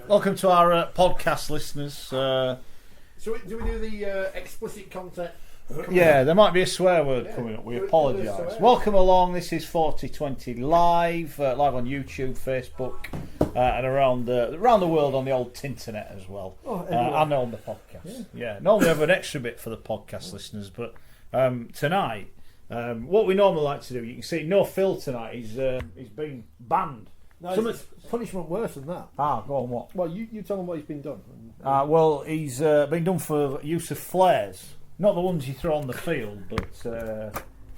Welcome to our podcast listeners. Do we do the explicit content? Yeah, there might be a swear word coming up. We apologise. Welcome along. This is 4020 live on YouTube, Facebook, and around the world on the old Tinternet as well, and on the podcast. Yeah, normally we have an extra bit for the podcast listeners, but tonight, what we normally like to do, you can see no Phil tonight. He's been banned. No, it's punishment worse than that. Go on, what? Well, you tell him what he's been done. Well, he's been done for use of flares. Not the ones you throw on the field, but the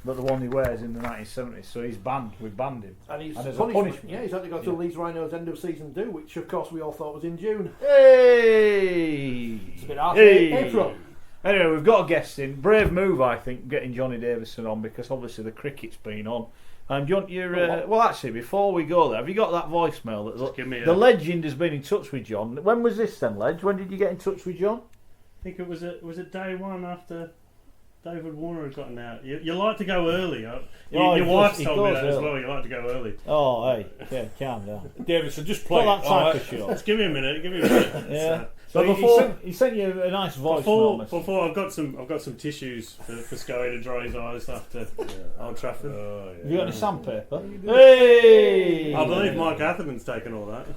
one he wears in the 1970s. So he's banned. We've banned him. And he's as punishment. Yeah, he's had to go through Leeds Rhinos end of season 2, which of course we all thought was in June. Hey! It's a bit after April. Anyway, we've got a guest in. Brave move, I think, getting Johnny Davidson on, because obviously the cricket's been on. And John, you're well. Actually, before we go there, have you got that voicemail? The legend has been in touch with John. When was this then, Ledge? When did you get in touch with John? I think it was day one after David Warner had gotten out. You like to go early. Your wife's told me that as well. You like to go early. Oh, hey, yeah, calm down. Davidson, just play that type of show. Just give me a minute. Yeah. So before he sent you a nice voicemail. Before I've got some tissues for Schoey to dry his eyes after Old Trafford. Have you got any sandpaper? Hey! I believe Mike Atherton's taken all that.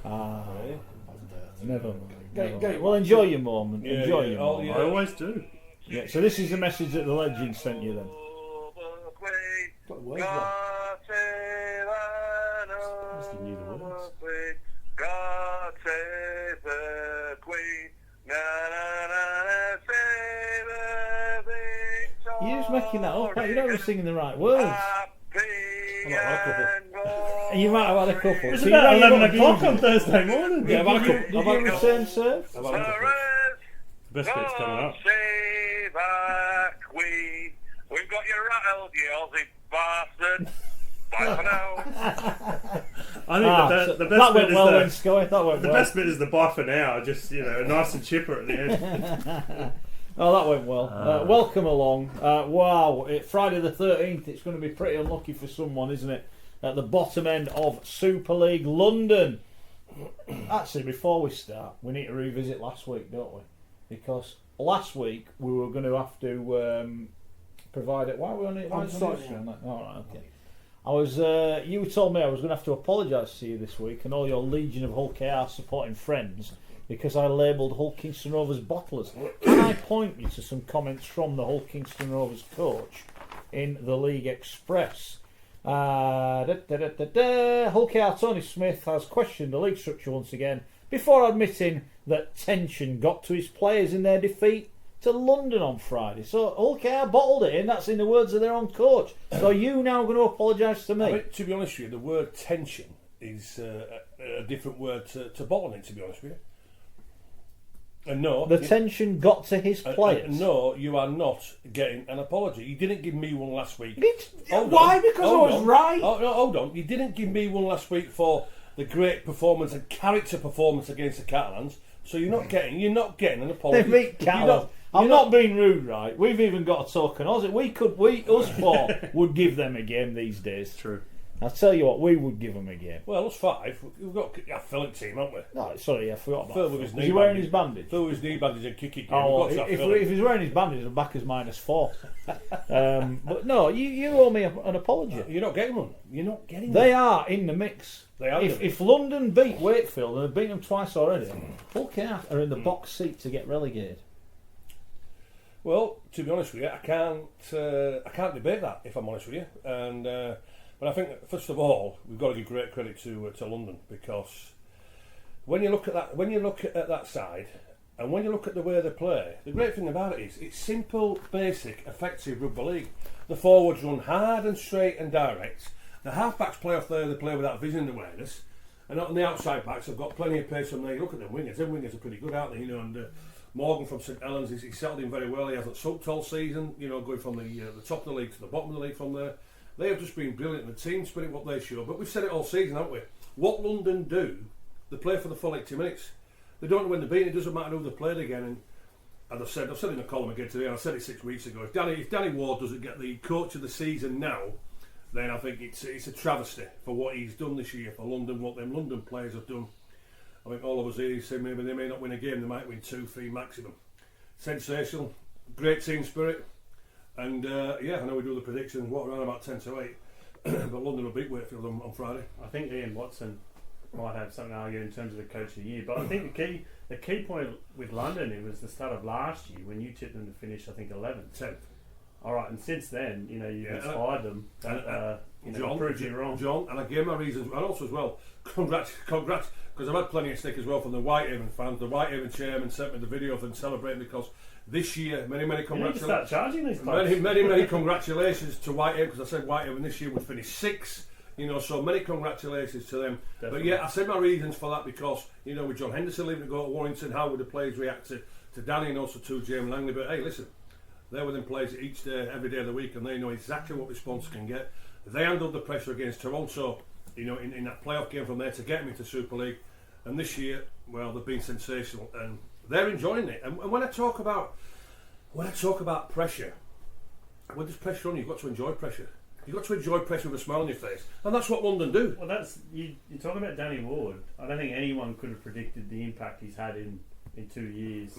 Never mind. Well, enjoy your moment. Enjoy your moment. I always do. Yeah. So this is the message that the legend sent you then. God save the Queen. You're just making that up. You're not even singing the right words. And you might have had a couple. It's about 11 o'clock on Thursday morning. Yeah, I've had a couple. Did you return serve? The best bit's coming up. Save our Queen. We've got you rattled, you Aussie bastard. Bye for now. I think the best that bit went is well then, Schoey. That went the well. best bit is the bye for now. Just nice and chipper at the end. Oh, that went well. Welcome along. Wow, Friday the 13th. It's going to be pretty unlucky for someone, isn't it? At the bottom end of Super League London. Actually, before we start, we need to revisit last week, don't we? Because last week we were going to have to provide it. Why are we on it? I'm sorry. All right, okay. You told me I was going to have to apologise to you this week and all your legion of Hull KR supporting friends because I labelled Hull Kingston Rovers bottlers. Can I point you to some comments from the Hull Kingston Rovers coach in the League Express? Hull KR Tony Smith has questioned the league structure once again before admitting that tension got to his players in their defeat to London on Friday. So Hull KR bottled it in. That's in the words of their own coach. So are you now going to apologise to me? I mean, to be honest with you, the word tension is a different word to bottling it, to be honest with you. And no, the tension got to his players. No, you are not getting an apology. You didn't give me one last week. Why? Because I was right. Oh, no, hold on. You didn't give me one last week for the great performance and character performance against the Catalans. So you're not getting an apology. They beat Catalans. I'm not being rude, right? We've even got a token. Us four would give them a game these days. True. I'll tell you what, we would give them a game. Well, us five. We've got a Philip team, haven't we? No, sorry, I forgot about Phil. Phil. Is he wearing his bandage? Phil with his knee bandage and kick it. Oh, if he's wearing his bandage, the back is -4. But no, you owe me an apology. You're not getting one. You're not getting one. They are in the mix. They are. If London beat Wakefield, and they've beaten them twice already, Hull KR are in the box seat to get relegated. Well, to be honest with you, I can't debate that, if I'm honest with you. And but I think first of all, we've got to give great credit to London, because when you look at that side, and when you look at the way they play, the great thing about it is it's simple, basic, effective rugby league. The forwards run hard and straight and direct. The half-backs play off there, they play without vision and awareness. And on the outside backs, have got plenty of pace from there. You look at them wingers. Them wingers are pretty good, aren't they? And Morgan from St Helens, he's settled in very well. He hasn't sucked all season. Going from the top of the league to the bottom of the league from there. They have just been brilliant. The team spirit, what they show. But we've said it all season, haven't we? What London do, they play for the full 80 minutes. They don't know when they're beaten. It doesn't matter who they've played again. And I've said in the column again today, and I said it 6 weeks ago, if Danny Ward doesn't get the coach of the season now, then I think it's a travesty for what he's done this year for London, what them London players have done. I think all of us here say maybe they may not win a game, they might win 2-3 maximum. Sensational, great team spirit, and I know we do the predictions, what, around about 10-8, but London will beat Wakefield on Friday. I think Ian Watson might have something to argue in terms of the coach of the year, but I think the key point with London, it was the start of last year when you tipped them to finish, I think, 11th. 10th. All right, and since then, you've inspired them. John, proved you wrong. John, and I gave my reasons, and also as well, congrats, because I've had plenty of stick as well from the Whitehaven fans. The Whitehaven chairman sent me the video of them celebrating because this year, many congratulations. You need to start charging these clubs. Many congratulations to Whitehaven, because I said Whitehaven this year would finish 6th. So many congratulations to them. Definitely. But I said my reasons for that because, with John Henderson leaving to go to Warrington, how would the players react to Danny and also to James Langley? But hey, listen, they're with them players each day, every day of the week, and they know exactly what response can get. They handled the pressure against Toronto, in that playoff game from there to get them into Super League. And this year, well, they've been sensational, and they're enjoying it. And when I talk about pressure, when there's pressure on you, you've got to enjoy pressure. You've got to enjoy pressure with a smile on your face, and that's what London do. Well, that's you're talking about Danny Ward. I don't think anyone could have predicted the impact he's had in 2 years.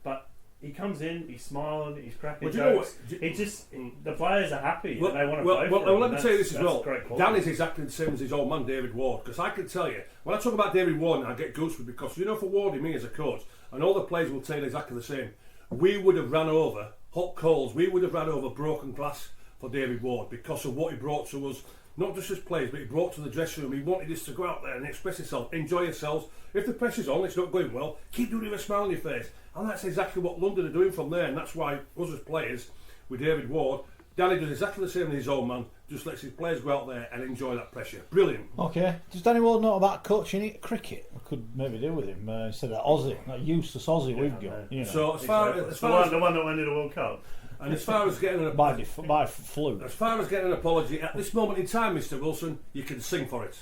But he comes in, he's smiling, he's cracking jokes. The players are happy. And they want to play for him. Well, let me tell you this as well. Danny's is exactly the same as his old man David Ward. Because I can tell you, when I talk about David Ward, I get goosebumps because for Wardy, me as a coach, and all the players will tell you exactly the same. We would have ran over hot coals. We would have ran over broken glass for David Ward because of what he brought to us, not just as players, but he brought to the dressing room. He wanted us to go out there and express yourself, enjoy yourselves. If the pressure's on, it's not going well, keep doing it with a smile on your face. And that's exactly what London are doing from there, and that's why us as players, with David Ward, Danny does exactly the same as his old man, just lets his players go out there and enjoy that pressure. Brilliant. Okay, does Danny Ward know about coaching cricket? We could maybe do with him instead of Aussie, that useless Aussie we've got. So as far as the one that went to the World Cup. And as far as getting an by fluke. As far as getting an apology at this moment in time, Mr. Wilson, you can sing for it.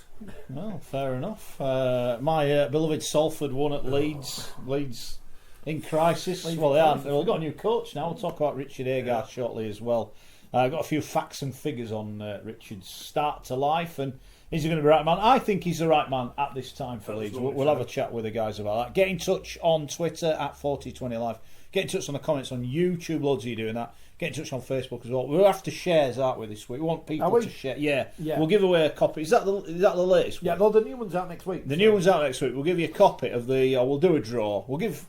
Well, fair enough. My beloved Salford won at Leeds. Leeds in crisis. Well, they are. They've got a new coach now. We'll talk about Richard Agar shortly as well. I've got a few facts and figures on Richard's start to life, and is he going to be the right man? I think he's the right man at this time for Leeds. We'll have a chat with the guys about that. Get in touch on Twitter at Forty20 Live. Get in touch on the comments on YouTube. Loads of you doing that. Get in touch on Facebook as well. We're after shares, aren't we, this week? We want people to share. Yeah. We'll give away a copy. Is that the latest one? Yeah, well, the new one's out next week. The new one's out next week. We'll give you a copy of the. We'll do a draw. We'll give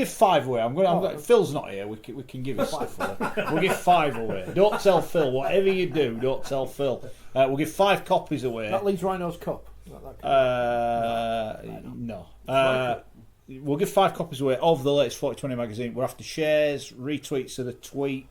5 away. Phil's not here. We can give you 5 away. We'll give 5 away. Don't tell Phil. Whatever you do, don't tell Phil. We'll give 5 copies away. That Leeds Rhinos Cup. No. We'll give 5 copies away of the latest 4020 magazine. We're after shares, retweets of the tweet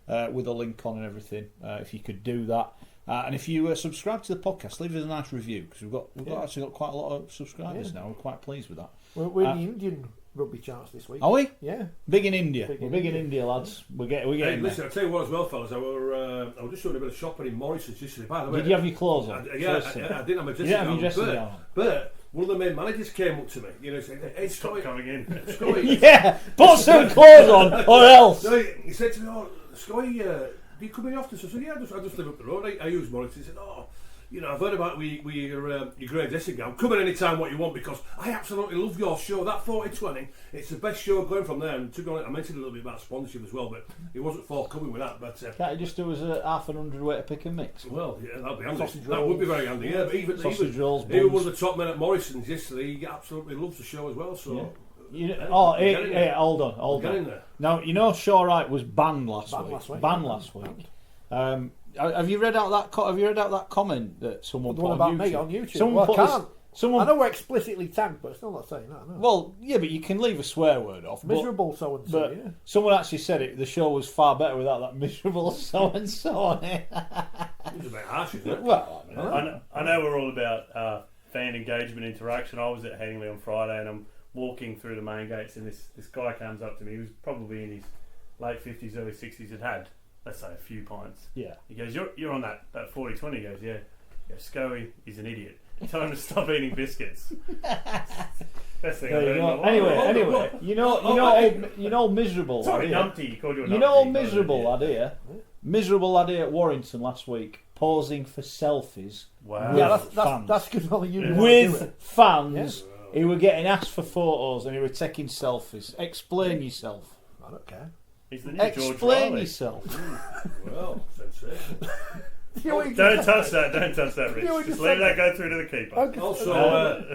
with a link on and everything. If you could do that. And if you subscribe to the podcast, leave us a nice review because we've actually got quite a lot of subscribers now. We're quite pleased with that. We're in the Indian rugby charts this week. Are we? Yeah. Big in India. We're big in India, lads. We're getting Hey, there. listen, I'll tell you what as well, fellas. I was just doing a bit of shopping in Morrison's yesterday. By the way, Did you have your clothes on? I didn't have my dressing You didn't have your gown. dressing gown. But one of the main managers came up to me, saying, "Hey, Stop Schoey, coming in. Schoey." Yeah, put some clothes on or else. No, he said to me, "Oh, Schoey, do you come in often?" So I said, "Yeah, I just live up the road. I use Morrison." He said, "Oh, I've heard about your grey dressing gown. Come in any time what you want because I absolutely love your show. That 4020, it's the best show going from there." And to be honest, I mentioned a little bit about sponsorship as well, but he wasn't forthcoming with that. But Can't you just do us a half an hundredweight to pick and mix? well, yeah, that'd be handy. Sausage That would be very handy. Yeah, but even rolls, even one of the top men at Morrison's yesterday, he absolutely loves the show as well. So. Yeah. Hold on. Get in there. Now, Shaw Wright was banned last week. Banned Last week. Have you read out that comment that someone The put one on about YouTube? me on YouTube. Someone Well, put I this- can't. Someone, I know we're explicitly tagged, but it's still not saying that. No. well, yeah, but you can leave a swear word off. Miserable so and so. But Yeah. someone actually said it. The show was far better without that miserable so and so on it. It was a bit harsh, isn't it? Well, I know we're all about fan engagement, interaction. I was at Hangley on Friday, and I'm walking through the main gates, and this guy comes up to me. He was probably in his late 50s, early 60s. Had let's say a few pints. yeah. He goes, "You're on that 4020." He goes, "Yeah." He goes, "Schoey is an idiot. Tell him to stop eating biscuits." Best thing I've There heard you in my go. life. Anyway, you know, miserable. Sorry, lad here. numpty. He called you a numpty. You know, miserable lad here. Miserable lad here at Warrington last week posing for selfies. Wow. Yeah, fans. that's because only you With fans. He were getting asked for photos and he were taking selfies. Explain yourself. I don't care. He's the new George Explain Riley. yourself. Well, sensational. Don't touch that, Rich. You Just let that go through to the keeper. Okay. Also,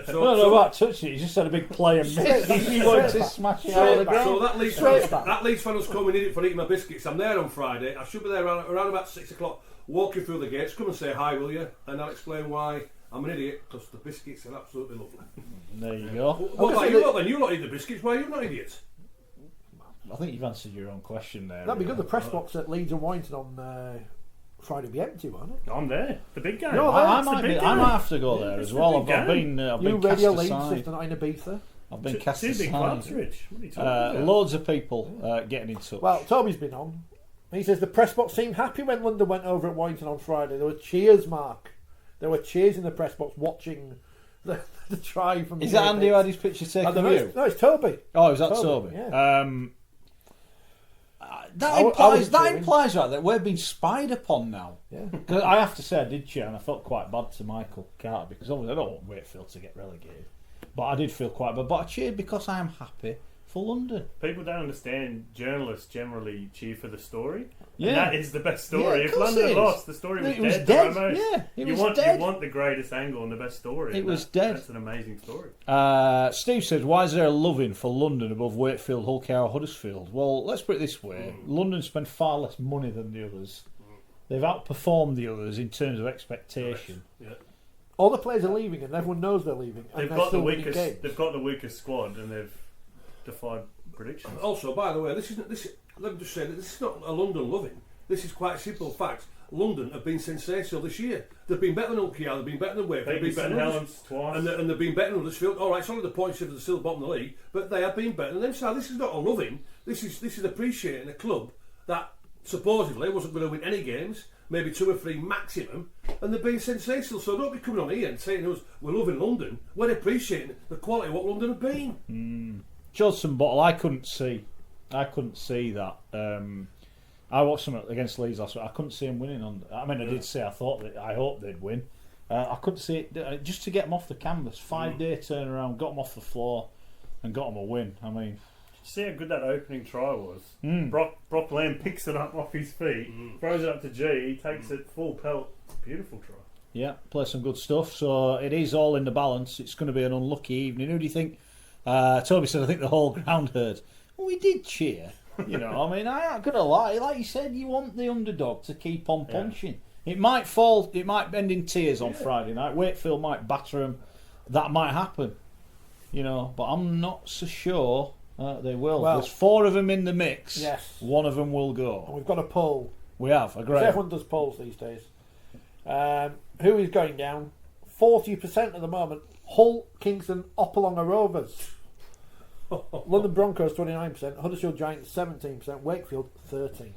No, about touching it. He just had a big play and miss. He wanted to smash it out of the ground. So that Leeds fan who's coming in for eating my biscuits. I'm there on Friday. I should be there around about 6 o'clock, walking through the gates. Come and say hi, will you? And I'll explain why I'm an idiot, because the biscuits are absolutely lovely. There you go. What about you lot then? You lot eat the biscuits. Why are you not idiots? I think you've answered your own question there. That'd be good. The press box at Leeds and Warrington on Friday be empty, won't it? I'm there. The big game. No, I It's the might big game. have to go there It's as the well. big I've game. been cast Radio Leeds aside. if they're not in Ibiza. I've been Two cast big clubs, aside. Rich. What are you talking about? Loads of people getting in touch. Well, Toby's been on. He says the press box seemed happy when London went over at Warrington on Friday. There were cheers, Mark. There were cheers in the press box watching the try from. Is that Andy who had his picture taken of you? No, it's Toby. Oh, is that Toby? Yeah. That I was implies right that we're being spied upon now. Yeah. 'Cause I have to say I did cheer and I felt quite bad to Michael Carter because obviously I don't want Wakefield to get relegated, but I did feel quite bad. But I cheered because I am happy for London. People don't understand. Journalists generally cheer for the story. Yeah. And that is the best story. Yeah, of If course London it is. lost, the story was It was dead. dead. Almost. Yeah, it you was dead. You want the greatest angle and the best story. It and was dead. That's an amazing story. Steve says, why is there a loving for London above Wakefield, Hull KR or Huddersfield? Well, let's put it this way. London spend far less money than the others. They've outperformed the others in terms of expectation. Yeah. All the players are leaving, and everyone knows they're leaving. And They've they're got the still winning weakest. games. They've got the weakest squad, and they've defied predictions. Also, by the way, let me just say that this is not a London loving. This is quite simple fact. London have been sensational this year. They've been better than Hull KR, they've been better than Wakefield, they've Beaten been better St than Helens twice. and they've been better than Huddersfield. All right, it's only the points if they're still bottom of the league, but they have been better than them. So this is not a loving. This is appreciating a club that supposedly wasn't going to win any games, maybe 2 or 3 maximum, and they've been sensational. So don't be coming on here and saying to us we're loving London. We're appreciating the quality of what London have been. Judson Bottle, I couldn't see that. I watched them against Leeds last week. I couldn't see him winning. I did say I hoped they'd win. I couldn't see it just to get them off the canvas. 5-day turnaround, got them off the floor, and got them a win. I mean, See how good that opening try was. Brock Lamb picks it up off his feet, throws it up to G, he takes it full pelt. Beautiful try. yeah, play some good stuff. So it is all in the balance. It's going to be an unlucky evening. Who do you think? Toby said, I think the whole ground heard. Well, we did cheer. You know, I mean, I ain't gonna lie. Like you said, you want the underdog to keep on punching. It might fall. It might end in tears on Friday night. Wakefield might batter them. That might happen. You know, but I'm not so sure they will. Well, there's 4 of them in the mix. Yes. One of them will And go. we've got a poll. We have. Agree. Everyone does polls these days. Who is going down? 40% at the moment. Hull, Kingston, Opalonga Rovers. London Broncos 29%, Huddersfield Giants 17%, Wakefield 13%.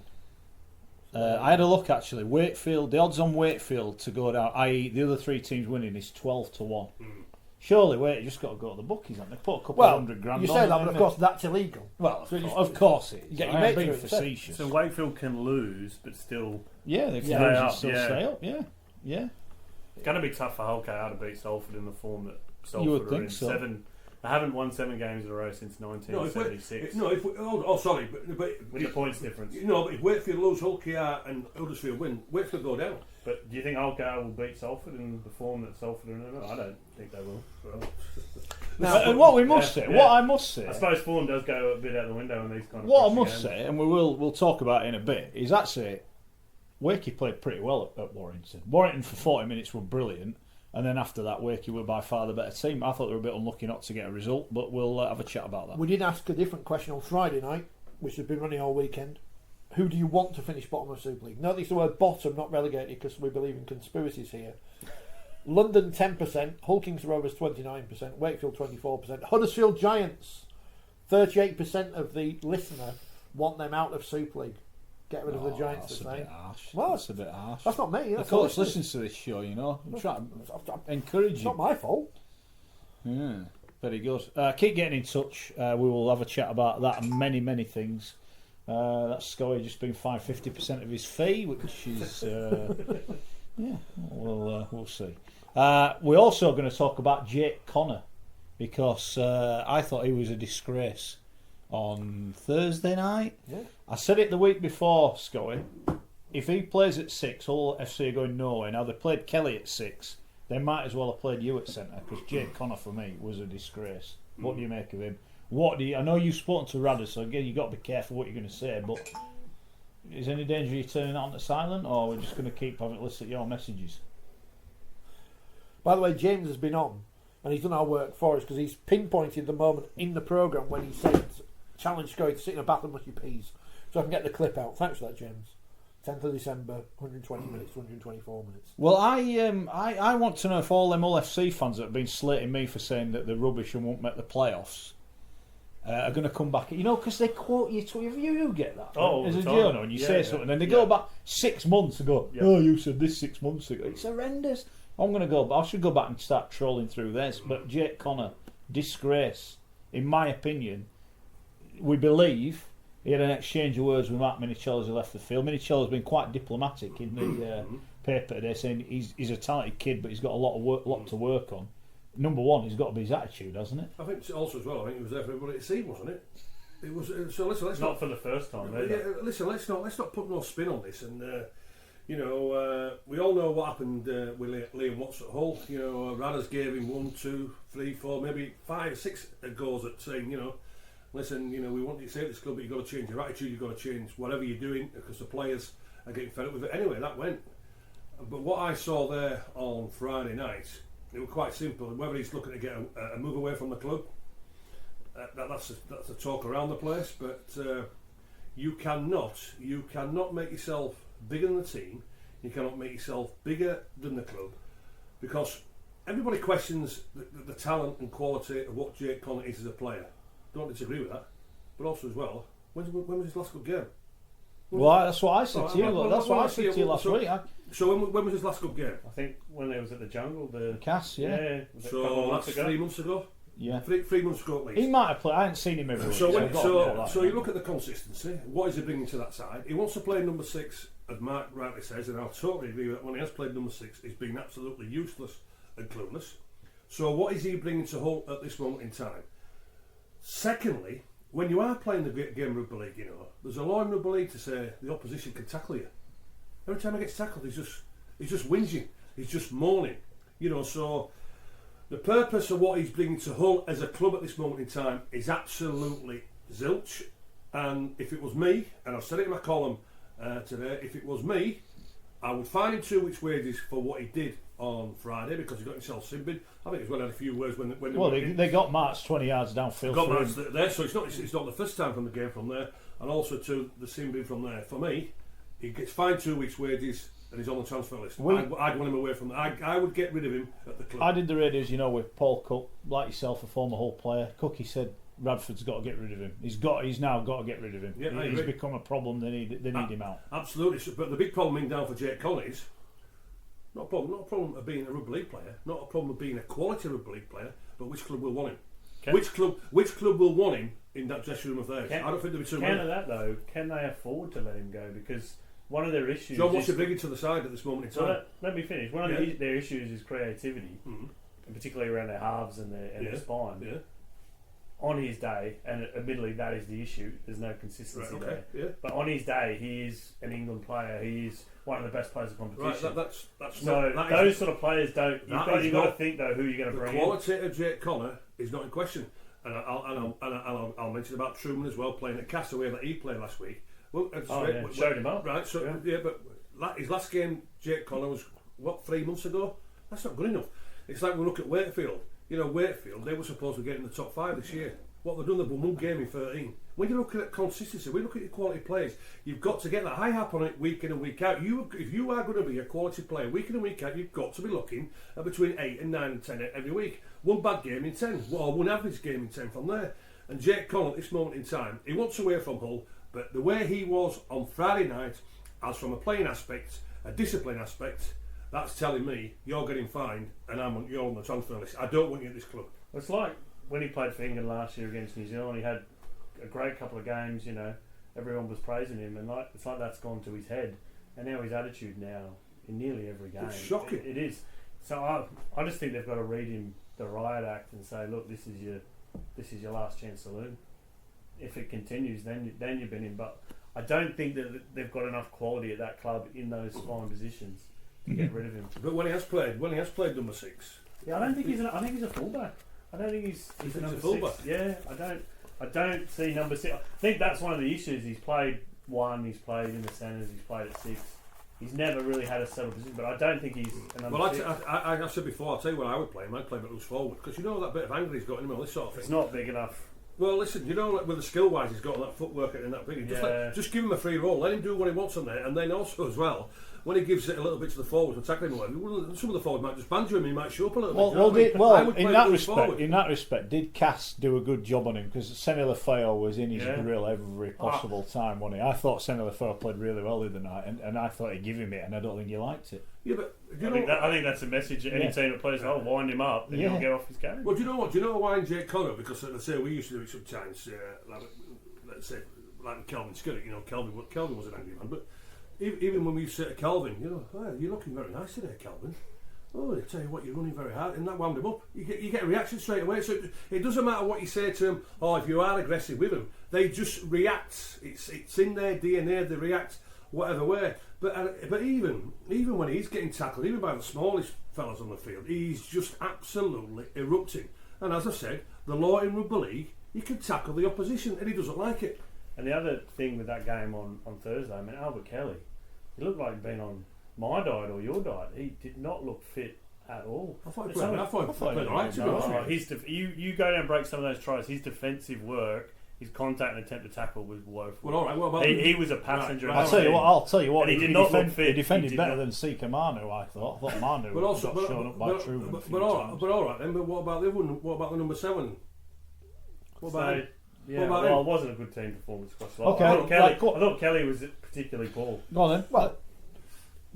I had a look actually. Wakefield, the odds on Wakefield to go down, i.e., the other 3 teams winning, is 12-1. Surely, you just got to go to the bookies, haven't they? Put a couple of $100,000 you on say it, that, but of haven't course that's illegal. Well, So you of course it is. you get your I am mates being to it, facetious. So Wakefield can lose, but still. Yeah, they can Stay lose and up, still yeah. stay up. Yeah. It's going to be tough for Hull KR to beat Salford in the form that Salford You would are think in. so. They haven't won 7 games in a row since 1976. Sorry, but with the points difference. but if Wakefield lose, Hull KR and Huddersfield win, Wakefield go down. But do you think Hull KR will beat Salford in the form that Salford are in? I don't think they will. Now, and what we must say, what I must say, I suppose form does go a bit out the window in these kind of. what I pressure must games. say, and we'll talk about it in a bit, is actually Wakey played pretty well at Warrington. Warrington for 40 minutes were brilliant, and then after that, Wakey were by far the better team. I thought they were a bit unlucky not to get a result, but we'll have a chat about that. We did ask a different question on Friday night, which has been running all weekend. Who do you want to finish bottom of Super League? Notice the word bottom, not relegated, because we believe in conspiracies here. London 10%, Hull Kings Rovers 29%, Wakefield 24%, Huddersfield Giants 38% of the listener want them out of Super League. Get rid of the Giants, That's they're a bit saying. harsh. What? That's a bit harsh. That's not me. The That's coach the listeners. listens to this show, you know. I'm trying to encourage It's you. not my fault. Yeah, very good. Keep getting in touch. We will have a chat about that and many, many things. That's Schoey just been fined 50% of his fee, which is we'll see. We're also going to talk about Jake Connor because I thought he was a disgrace on Thursday night. Yeah. I said it the week before, Schoey. If he plays at 6, Hull FC are going nowhere. Now they played Kelly at 6. They might as well have played you at centre because Jake Connor for me was a disgrace. What do you make of him? I know you've spoken to Radder, so again you've got to be careful what you're going to say. But is there any danger you turning it on to silent, or we're just going to keep having a listen at your messages? By the way, James has been on, and he's done our work for us because he's pinpointed the moment in the programme when he said, "Challenge Schoey to sit in a bath and mushy peas," so I can get the clip out. Thanks for that, James. 10th of December, 120 minutes, 124 minutes. Well, I want to know if all them Hull FC fans that have been slating me for saying that they're rubbish and won't make the playoffs are going to come back. You know, because they quote you. You get that as a journal, and you say something, and they go back 6 months ago. Yeah. Oh, you said this 6 months ago. It's horrendous. I'm going to go. I should go back and start trolling through this. But Jake Connor, disgrace, in my opinion. We believe. He had an exchange of words with Mark Minicello as he left the field. Minicello's been quite diplomatic in the paper today, saying he's a talented kid, but he's got a lot to work on. Number one, he's got to be his attitude, hasn't it? I think also as well. I think he was there for everybody to see, wasn't it? It was. So listen, let's not for the first time. Listen, let's not put no spin on this. And we all know what happened with Liam Watts at Hull. You know, Radders gave him 1, 2, 3, 4, maybe 5, 6 goals at saying, listen, we want you to save this club, but you've got to change your attitude, you've got to change whatever you're doing because the players are getting fed up with it. Anyway, that went. But what I saw there on Friday night, it was quite simple. Whether he's looking to get a move away from the club, that's a talk around the place. But you cannot make yourself bigger than the team. You cannot make yourself bigger than the club because everybody questions the talent and quality of what Jake Connor is as a player. Don't disagree with that, but also as well, when was his last good game? Well, that's what I said to you. That's what I said to you last week. So when was his last good game? I think when it was at the Jungle, the Cass, yeah. So that's 3 months ago. Yeah, 3 months ago at least. He might have played. I haven't seen him every week. So you look at the consistency. What is he bringing to that side? He wants to play number 6, as Mark rightly says, and I totally agree with that. When he has played number 6, he's been absolutely useless and clueless. So what is he bringing to Hull at this moment in time? Secondly, when you are playing the game of Rugby League, there's a law in Rugby League to say the opposition can tackle you. Every time he gets tackled, he's just whinging, he's just moaning. So the purpose of what he's bringing to Hull as a club at this moment in time is absolutely zilch. And if it was me, and I've said it in my column today, if it was me, I would fine him 2 weeks' wages for what he did on Friday because he got himself simbin. I think he's well had a few words when they got marched 20 yards downfield. Got marched there, so it's not the first time from the game from there, and also to the simbin from there. For me, he gets fined 2 weeks' wages and he's on the transfer list. I'd want him away from that. I would get rid of him at the club. I did the radios, with Paul Cook, like yourself, a former Hull player. Cookie said Radford's got to get rid of him. He's now got to get rid of him. Yeah, he's become a problem. They need him out. Absolutely. But the big problem in down for Jake Connor is not a problem of being a rugby league player, not a problem of being a quality rugby league player, but which club will want him? Which club will want him in that dressing room of theirs? I don't think there'll be too many. Of that though, can they afford to let him go? Because one of their issues. John, what's he bringing to the side at this moment in time? Let me finish. One of their issues is creativity, and particularly around their halves and their spine. Yeah. On his day, and admittedly that is the issue, there's no consistency there. Yeah. But on his day, he is an England player. He is one of the best players of competition. Right, those sort of players don't. You've got to think though who you're going to bring in. The quality of Jake Connor is not in question, and I'll mention about Truman as well playing at Castaway that he played last week. Well, showed him up. Right, so but his last game, Jake Connor, was 3 months ago. That's not good enough. It's like we look at Wakefield. Wakefield, they were supposed to get in the top 5 this year. What they've done, they've won 1 game in 13. When you look at consistency, when you look at your quality players, you've got to get that high up on it week in and week out. If you are going to be a quality player week in and week out, you've got to be looking at between 8 and 9 and 10 every week. 1 bad game in 10, or 1 average game in 10 from there. And Jake Connor, at this moment in time, he wants away from Hull, but the way he was on Friday night, as from a playing aspect, a discipline aspect, that's telling me you're getting fined and you're on the transfer list. I don't want you at this club. It's like when he played for England last year against New Zealand. He had a great couple of games, and everyone was praising him, and it's like that's gone to his head, and now his attitude now in nearly every game. It's shocking. It is. So I just think they've got to read him the riot act and say, look, this is your last chance saloon. If it continues, then you've been in. But I don't think that they've got enough quality at that club in those fine positions to get rid of him. But when he has played number 6, I don't think he's I think he's a fullback. I don't think he's a number fullback. 6. Yeah, I don't see number 6. I think that's one of the issues. He's played 1. He's played in the centres. He's played at 6. He's never really had a settled position, but I don't think he's a number 6. I said before, I'll tell you what I would play him. I'd play him at loose forward, because you know that bit of anger he's got in him, all this sort of thing. It's not big enough. Well, listen, you know, with the skill wise he's got on that footwork and that big, just give him a free roll, let him do what he wants on there, and then also as well, when he gives it a little bit to the forwards, tackling him, some of the forwards might just banter him, he might show up a little bit. In that respect, did Cass do a good job on him? Because Semi Lefeo was in his grill every possible time, wasn't he? I thought Semi Lefeo played really well the other night, and I thought he'd give him it, and I don't think he liked it. Yeah, but I think that's a message. Any team that plays, wind him up, then he'll get off his game. Well, do you know what? Do you know why in Jake Connor? Because let's say we used to do it sometimes. Let's say like Kelvin Skillet. You know, Kelvin was an angry man, but even when we used to say to Kelvin, you know, oh, you're looking very nice today, Kelvin. Oh, I tell you what, you're running very hard, and that wound him up. You get a reaction straight away. So it doesn't matter what you say to them. Or if you are aggressive with them, they just react. It's in their DNA. They react whatever way. But even when he's getting tackled, even by the smallest fellas on the field, he's just absolutely erupting. And as I said, the law in Rugby League, you can tackle the opposition, and he doesn't like it. And the other thing with that game on Thursday, I mean, Albert Kelly, he looked like he'd been on my diet or your diet. He did not look fit at all. I thought he played all right, to be honest with you. You go down and break some of those tries. His defensive work, his contact and attempt to tackle was woeful. Well, all right. What about he was a passenger. Right. I'll tell you what. He did not look fit. He defended better than Sika Manu. I thought Manu got shown up by Truman. But all right then. But what about the other one? What about the number 7? What about? It wasn't a good team performance across the line. Okay, I thought Kelly was particularly poor. Go on then. Well,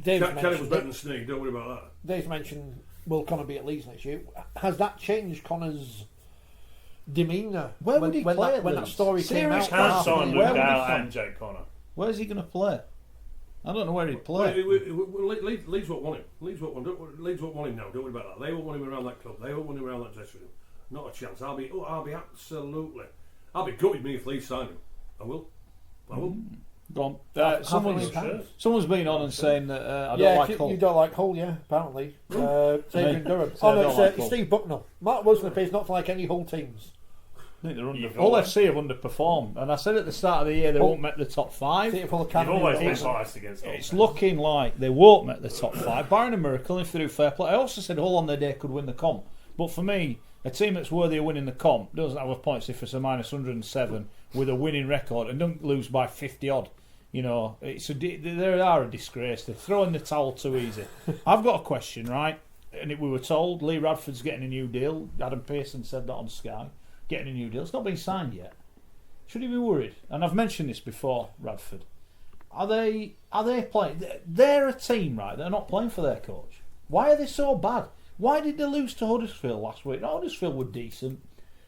Kelly was better than Sneak. Don't worry about that. Dave's mentioned will Connor be at Leeds next year. Has that changed Connor's demeanour? Where would he play when that story came out? Can't sign Luke Dale and Jake Connor. Where's he going to play? I don't know where he'd play. Leeds won't want him. Leeds won't want him now. Don't worry about that. They won't want him around that club. They won't want him around that dressing room. Not a chance. I'll be absolutely. I'll be gutted me if Leeds sign him. I will. Go on. Someone's been on and saying that I don't like Hull. You don't like Hull, apparently. Adrian Durham. It's Steve Bucknell. Mark Wilson appears not to like any Hull teams. Hull FC have underperformed, and I said at the start of the year they won't make the top 5. You've always been biased against Hull. It's looking like they won't make the top 5, barring a miracle if they do fair play. I also said Hull on their day could win the comp, but for me, a team that's worthy of winning the comp doesn't have a points difference of minus 107 with a winning record and don't lose by 50 odd. You know, they are a disgrace. They're throwing the towel too easy. I've got a question, right? And we were told Lee Radford's getting a new deal. Adam Pearson said that on Sky. Getting a new deal. It's not been signed yet. Should he be worried? And I've mentioned this before, Radford. Are they playing? They're a team, right? They're not playing for their coach. Why are they so bad? Why did they lose to Huddersfield last week? No, Huddersfield were decent.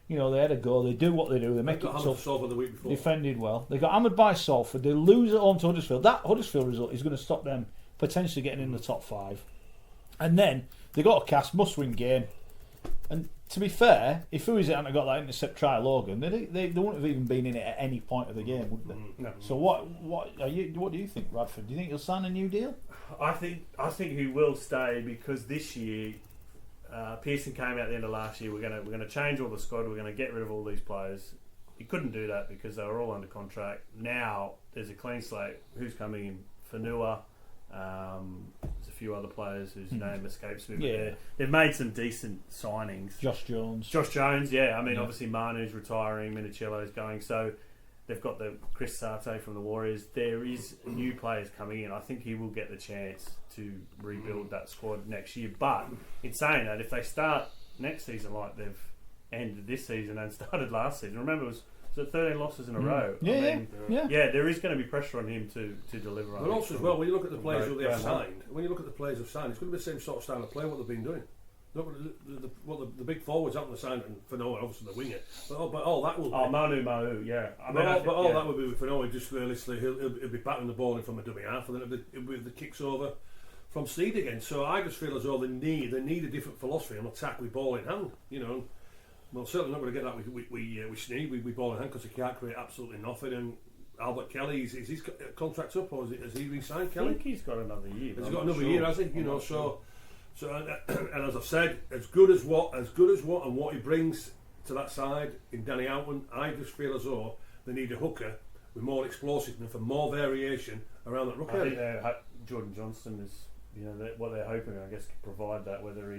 You know, they had a go. They do what they do. They make it tough. The week before. Defended well. They got hammered by Salford. They lose at home to Huddersfield. That Huddersfield result is going to stop them potentially getting in the top 5. And then they got a cast must-win game. And to be fair, if Who's it hadn't got that intercept try Logan, they wouldn't have even been in it at any point of the game, would they? No. So what do you think, Radford? Do you think he'll sign a new deal? I think he will stay because this year Pearson came out at the end of last year. We're going to change all the squad. We're going to get rid of all these players. He couldn't do that because they were all under contract. Now there's a clean slate. Who's coming in? Fanua. There's a few other players whose name escapes me. But they've made some decent signings. Josh Jones, yeah. I mean, obviously Manu's retiring, Minicello's going. So they've got the Chris Sarte from the Warriors. There is new players coming in. I think he will get the chance to rebuild that squad next year. But in saying that, if they start next season like they've ended this season and started last season, remember it was 13 losses in a row. Yeah, there is going to be pressure on him to deliver. But also as well, when you look at the players who they have signed, it's going to be the same sort of style of play what they've been doing. the big forwards out on the side and Fanoa, obviously the winger. But all that will be. Oh, Manu, yeah. That will be with Fanoa. Just realistically, he'll be batting the ball in from a dummy half, and then it'll be the kicks over from Steed again. So I just feel as though they need a different philosophy on attack with ball in hand. You know, well, certainly not going to get that with Sneed with ball in hand because he can't create absolutely nothing. And Albert Kelly, is his contract up, or has he re-signed? Kelly? I think he's got another year. He's got another year, has he? You know, so and as I've said, as good as what and what he brings to that side in Danny Outman, I just feel as though they need a hooker with more explosiveness and more variation around that ruck area. I think Jordan Johnston is, you know, what they're hoping, I guess, can provide that, whether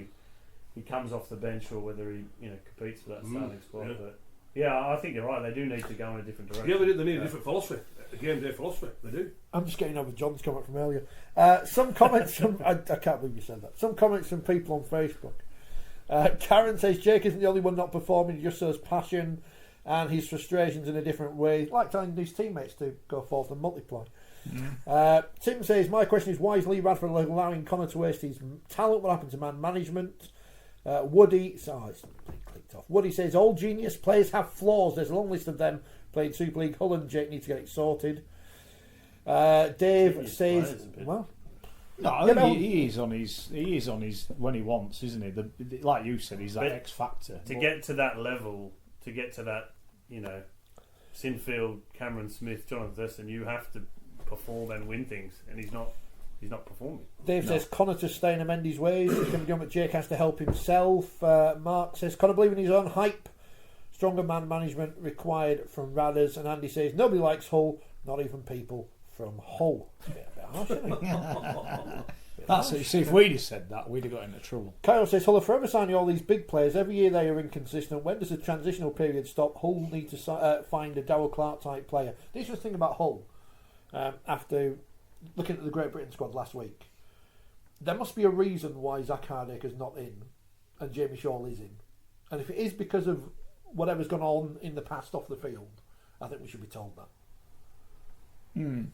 he comes off the bench or whether he, you know, competes for that starting spot. Yeah. But yeah, I think you're right. They do need to go in a different direction. Yeah, they need a different philosophy, a game day philosophy. They do. I'm just getting over John's comment from earlier. Some comments from I can't believe you said that. Some comments from people on Facebook. Karen says Jake isn't the only one not performing. He just shows passion and his frustrations in a different way, like telling his teammates to go forth and multiply. Tim says, my question is, why is Lee Radford allowing Connor to waste his talent? What happened to man management? Woody, it's clicked off. Woody says, all genius players have flaws. There's a long list of them playing Super League. Hull and Jake need to get it sorted. Dave says, well, no, I think he is on his when he wants, isn't he? Like you said, he's that X factor. To get to that level, to get to that, you know, Sinfield, Cameron Smith, Jonathan Thurston, you have to perform and win things, and he's not performing. Dave says Connor to stay in Amendy's ways. It can be done, but Jake has to help himself. Mark says Connor believe in his own hype. Stronger man management required from Radders. And Andy says nobody likes Hull, not even people from Hull. That's it. See, if we'd have said that, we'd have got into trouble. Kyle says Hull are forever signing all these big players. Every year they are inconsistent. When does the transitional period stop? Hull need to find a Darryl Clark type player. The interesting thing about Hull, after looking at the Great Britain squad last week, there must be a reason why Zach Hardaker's not in and Jamie Shaw is in. And if it is because of whatever's gone on in the past off the field, I think we should be told that.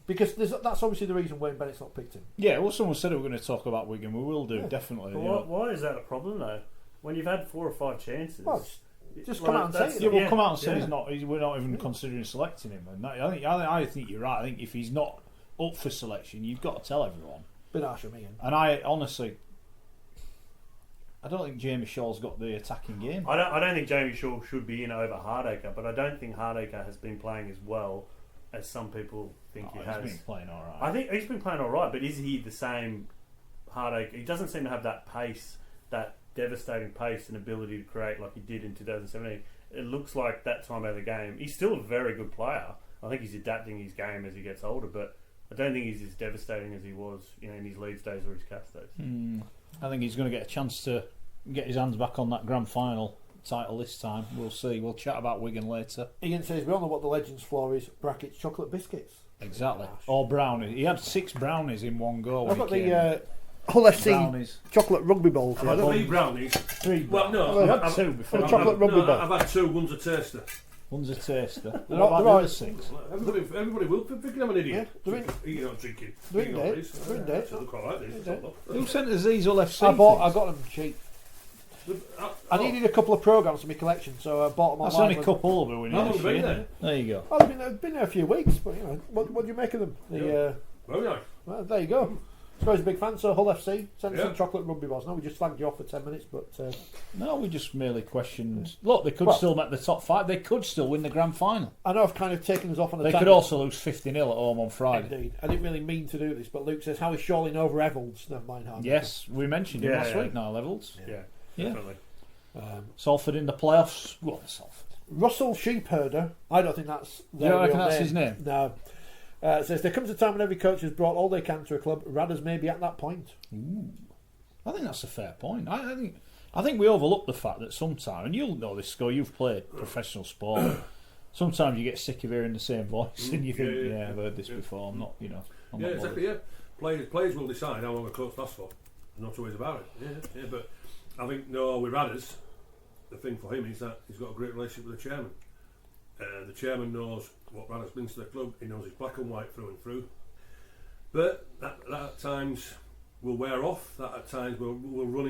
Because that's obviously the reason Wayne Bennett's not picked him. Yeah, well, someone said we were going to talk about Wigan. We will do, definitely. But why is that a problem, though? When you've had 4 or 5 chances... Well, just come out and say it. Yeah, we'll come out and say we're not even considering selecting him. And I think you're right. I think if he's not up for selection, you've got to tell everyone. Bit harsh on me. And I honestly, I don't think Jamie Shaw's got the attacking game. I don't think Jamie Shaw should be in over Hardaker, but I don't think Hardaker has been playing as well as some people think he has. He's been playing all right. I think he's been playing all right, but is he the same Hardaker? He doesn't seem to have that pace, that devastating pace and ability to create like he did in 2017. It looks like that time out of the game. He's still a very good player. I think he's adapting his game as he gets older, but I don't think he's as devastating as he was, you know, in his Leeds days or his Cats days. I think he's going to get a chance to get his hands back on that grand final title this time. We'll see. We'll chat about Wigan later. Ian says we all know what the Legends floor is. Brackets chocolate biscuits. Exactly. Or brownies. He had 6 brownies in one go. I've got the Hull FC brownies. Chocolate rugby balls. I've had 3 brownies. 3. Well, no, I've had 2 before. Chocolate rugby ball. I've had 2. One's a taster. One's a taster. They're What about the right. other 6? Everybody will think I'm an idiot. Yeah, You're not drinking. They're in You're not date. these. They're in date. They look alright, these. They're in date. Who sent us these Hull FC? I got them cheap. I needed a couple of programmes for my collection, so I bought them That's online. only cup Hull we How long have you been there? There you go. Well, they've been there a few weeks, but you know, what do you make of them? Very nice. Well, there you go. Scoey's a big fan, so Hull FC send us Yeah. some chocolate rugby balls. No, we just slagged you off for 10 minutes, but No, we just merely questioned. Look, they could still make the top 5. They could still win the grand final. I know I've kind of taken us off on a They tangent. could also lose 50-0 at home on Friday. Indeed. I didn't really mean to do this, but Luke says, how is Shawling over Evalds? Never mind how. Yes, we mentioned him last Yeah. week now, Levels. Yeah, Yeah. definitely. Salford in the playoffs. Go on, Salford. Russell Sheepherder, I don't think that's You don't reckon real that's his name? No. Says, there comes a time when every coach has brought all they can to a club. Radders may be at that point. I think that's a fair point. I think we overlook the fact that sometimes, and you'll know this, Schoey, you've played professional sport. Sometimes you get sick of hearing the same voice, and you think, I've heard this before. I'm not, I'm not Exactly. Yeah, players will decide how long a coach lasts for. There's no two ways about it. Yeah. But I think with Radders, the thing for him is that he's got a great relationship with the chairman. The chairman knows what Radders brings to the club. He knows it's black and white through and through. But at times, will wear off. That at times will run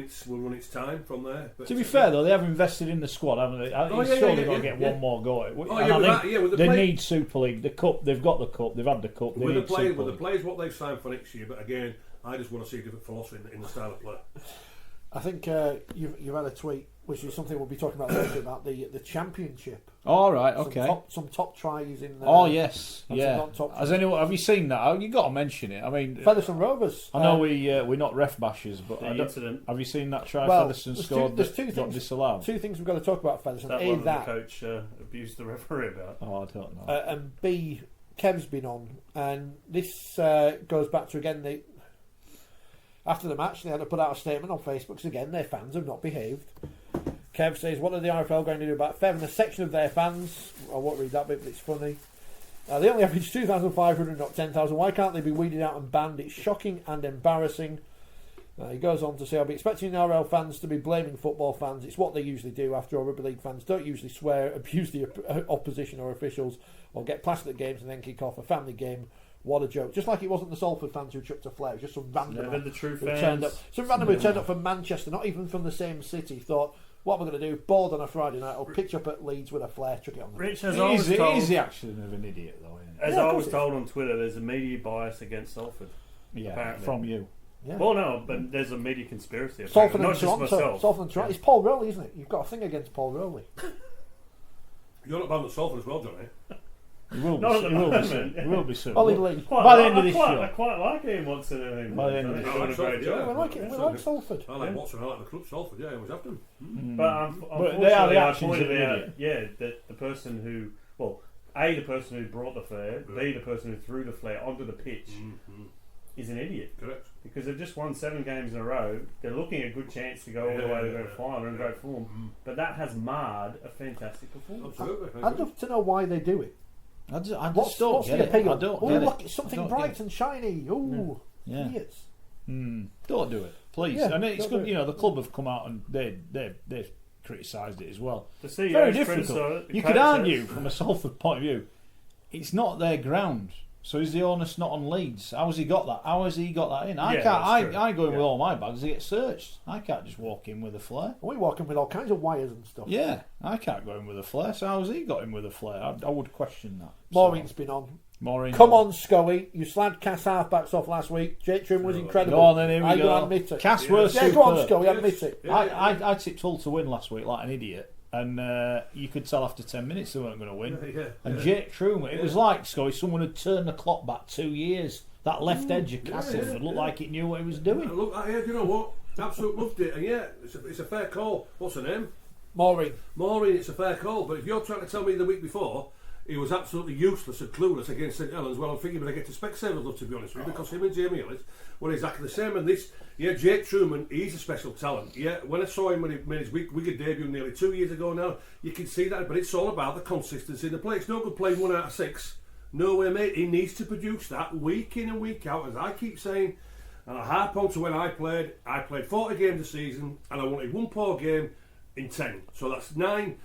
its time from there. But to be fair though, they have invested in the squad, haven't they? They've got to get one more go at it. They need Super League. The cup, they've got the cup. They've had the cup. They need Super League. With the players what they've signed for next year, but again, I just want to see a different philosophy in the style of play. I think you've had a tweet, which is something we'll be talking about later, about the championship. All right, okay. Some top tries in there. Oh yes, yeah. Have you seen that? You got to mention it. I mean, Featherstone Rovers. I know we're not ref bashers, but have you seen that try Featherstone scored? There's two things. Disallowed. Two things we've got to talk about Featherstone. That one the coach abused the referee about. Oh, I don't know. And B, Kev's been on, and this goes back to again after the match, they had to put out a statement on Facebook because, again, their fans have not behaved. Kev says, what are the RFL going to do about Fev and a section of their fans? I won't read that bit, but it's funny. They only average 2,500, not 10,000. Why can't they be weeded out and banned? It's shocking and embarrassing. He goes on to say, I'll be expecting RFL fans to be blaming football fans. It's what they usually do. After all, Rugby League fans don't usually swear, abuse the opposition or officials, or get plastered at games and then kick off a family game. What a joke. Just like it wasn't the Salford fans who chucked a flare. It was just some random who turned up. Some random who turned up from Manchester, not even from the same city, thought, what am I going to do? Bored on a Friday night, I'll pitch up at Leeds with a flare, chuck it on the Rich, he's the action of an idiot, though, isn't it? As I was told on Twitter, there's a media bias against Salford. Yeah, apparently. from you. Yeah. Well, no, but there's a media conspiracy. Salford not and just Toronto. myself. Salford and Toronto. It's Paul Rowley, isn't it? You've got a thing against Paul Rowley. You're not banned at Salford as well, Johnny. It will be soon. Ollie Lee. By the end of this show. I quite like him once and everything. By the end of this show. Doing a great job. We like Salford. I like Watson, I like the club Salford, yeah, I always have them. But unfortunately, they are the I actions pointed of the out, idiot. that the person who, well, A, the person who brought the flare, B, the person who threw the flare onto the pitch is an idiot. Correct. Because they've just won 7 games in a row. They're looking at a good chance to go all the way to the final in great form. But that has marred a fantastic performance. Absolutely. I'd love to know why they do it. I just What's don't the get appeal? it. I don't Oh, get look, it. it's something bright and shiny. Oh, Yeah. idiots. Don't do it, please. Yeah, and it's don't good. do it. The club have come out and they criticised it as well. The CEO's Very criticised difficult. it, the You could coach argue says- from a Salford point of view, it's not their ground. So is the onus not on Leeds? How has he got that? How has he got that in? I Yeah, can't. that's true. I go in with Yeah. all my bags. They get searched. I can't just walk in with a flare. We walk in with all kinds of wires and stuff. Yeah, I can't go in with a flare. So how's he got in with a flare? I would question that. Maureen's been on. Maureen. Come on, Schoey. You slagged Cass halfbacks off last week. Jake Trim was incredible. Go on then, here we I go. gotta admit it. Cass were Yeah, go on, superb. Schoey. Admit it. I tipped Hull to win last week like an idiot, and you could tell after 10 minutes they weren't going to win. And Jake Truman, it was like someone had turned the clock back 2 years. That left edge of Castleford looked like it knew what it was doing. Look, you know what? Absolutely loved it, and yeah, it's a fair call. What's her name? Maureen, it's a fair call. But if you're trying to tell me the week before he was absolutely useless and clueless against St Helens, well, I'm thinking I get to Specsavers, love, to be honest with you, because him and Jamie Ellis were exactly the same. And this, Jake Truman, he's a special talent. Yeah, when I saw him when he made his Wigan debut nearly 2 years ago now, you can see that. But it's all about the consistency in the play. It's no good playing 1 out of 6. No way, mate. He needs to produce that week in and week out, as I keep saying. And I harp on to when I played 40 games a season, and I wanted 1 poor game in 10. So that's 9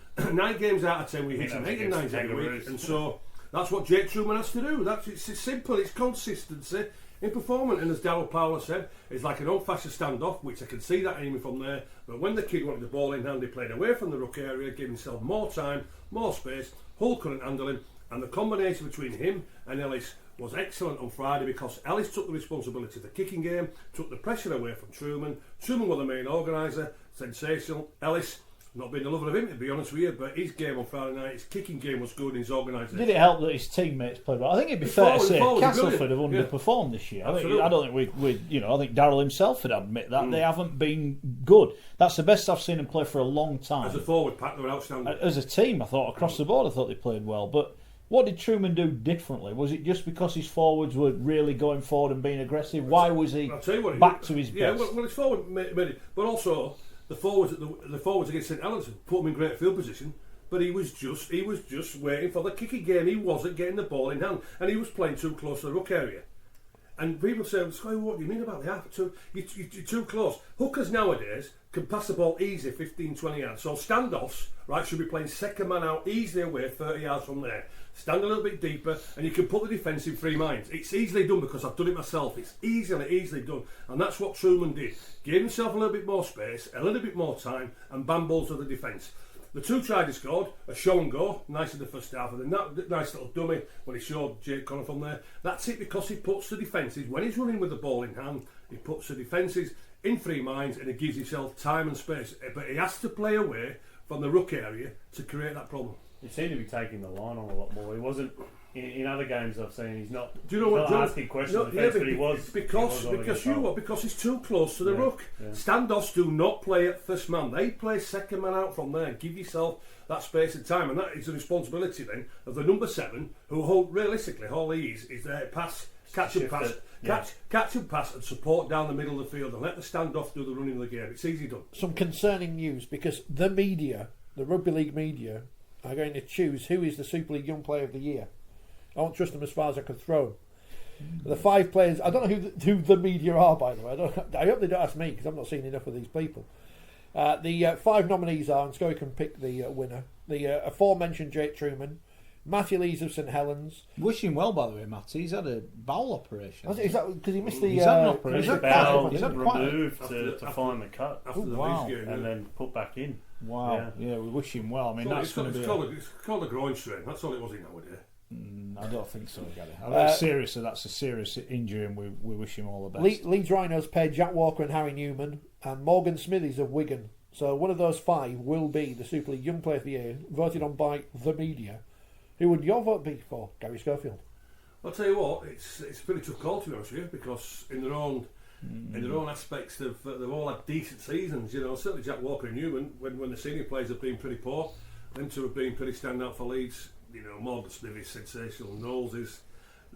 games out of 10. We hit 8 and 9 every week, and so that's what Jake Truman has to do. It's simple. It's consistency in performance. And as Darryl Powell said, it's like an old-fashioned standoff, which I can see that aiming from there. But when the kid wanted the ball in hand, he played away from the ruck area, gave himself more time, more space. Hull couldn't handle him, and the combination between him and Ellis was excellent on Friday, because Ellis took the responsibility of the kicking game, took the pressure away from Truman. Truman was the main organiser, sensational. Ellis, not being the lover of him, to be honest with you, but his game on Friday night, his kicking game was good, and his organisation. Did it help that his teammates played well? I think it'd be fair to say Castleford have underperformed this year. I don't think we I think Darryl himself would admit that they haven't been good. That's the best I've seen them play for a long time. As a forward pack, they were outstanding. As a team, I thought across the board, I thought they played well. But what did Truman do differently? Was it just because his forwards were really going forward and being aggressive? Why was he back to his best? Yeah, well, his forward made it, but also the forwards against St Helens put him in great field position. But he was just waiting for the kicking game. He wasn't getting the ball in hand, and he was playing too close to the ruck area. And people say, Schoey, what do you mean about the half? You're too close. Hookers nowadays can pass the ball easy 15, 20 yards. So standoffs, right, should be playing second man out easily away 30 yards from there. Stand a little bit deeper and you can put the defence in free minds. It's easily done because I've done it myself. It's easily done. And that's what Truman did. Gave himself a little bit more space, a little bit more time, and bamboozled to the defence. The 2 tries he scored, a show and go, nice in the first half, and then that nice little dummy when he showed Jake Connor from there. That's it, because he puts the defences, when he's running with the ball in hand, he puts the defences in free minds and he gives himself time and space. But he has to play away from the ruck area to create that problem. He seemed to be taking the line on a lot more. He wasn't. In other games I've seen, he's not. Do you know what? Asking questions, but he was because he's too close to the ruck. Yeah. Standoffs do not play at first man; they play second man out from there. Give yourself that space and time, and that is the responsibility then of the number 7, who realistically all he is there to pass, catch and pass, and support down the middle of the field, and let the standoff do the running of the game. It's easy done. Some concerning news, because the media, the Rugby League media, are going to choose who is the Super League Young Player of the Year. I won't trust them as far as I can throw them. The 5 players, I don't know who the media are, by the way. I hope they don't ask me, because I've not seen enough of these people. The 5 nominees are, and Schoey can pick the winner, the aforementioned Jake Truman, Matthew Lees of St Helens. Wish him well, by the way, Matty. He's had a bowel operation. Is that because he missed the... He's had an operation. Bowel He's had quite removed to find the cut. After the wow. Leeds game, And then put back in. Wow. Yeah, we wish him well. I mean, it's called a groin strain. That's all it was in nowadays. I don't think so, Gary. Seriously, that's a serious injury, and we wish him all the best. Leeds Rhinos paid Jack Walker and Harry Newman, and Morgan Smithies of Wigan. So one of those 5 will be the Super League Young Player of the Year, voted on by the media. Who would your vote be for, Gary Schofield? I'll tell you what, it's a pretty tough call, to be honest with you, because in their own aspects, they've all had decent seasons. You know, certainly Jack Walker and Newman, when the senior players have been pretty poor, them 2 have been pretty standout for Leeds. You know, Morgan Smith is sensational. Knowles is,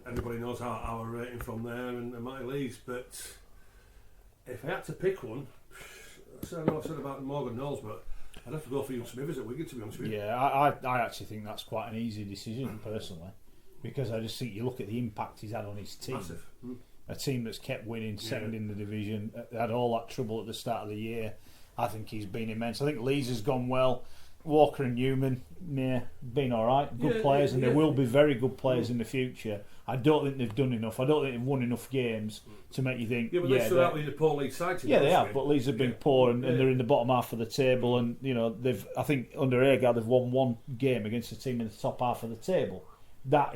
everybody knows our rating from there, and Matty Lees. But if I had to pick one, I know I said about Morgan Knowles, but I'd have to go for Young Smithers at Wigan, to be honest with you. Yeah, I actually think that's quite an easy decision, personally, because I just think you look at the impact he's had on his team. Massive. A team that's kept winning, second in the division, had all that trouble at the start of the year. I think he's been immense. I think Lees has gone well. Walker and Newman, been all right. Good players, and they will be very good players in the future. I don't think they've done enough. I don't think they've won enough games to make you think. Yeah, but they stood out with the poor Leeds side. Yeah, they have. But Leeds have been poor, and they're in the bottom half of the table. And you know, I think under Agar they've won 1 game against a team in the top half of the table. That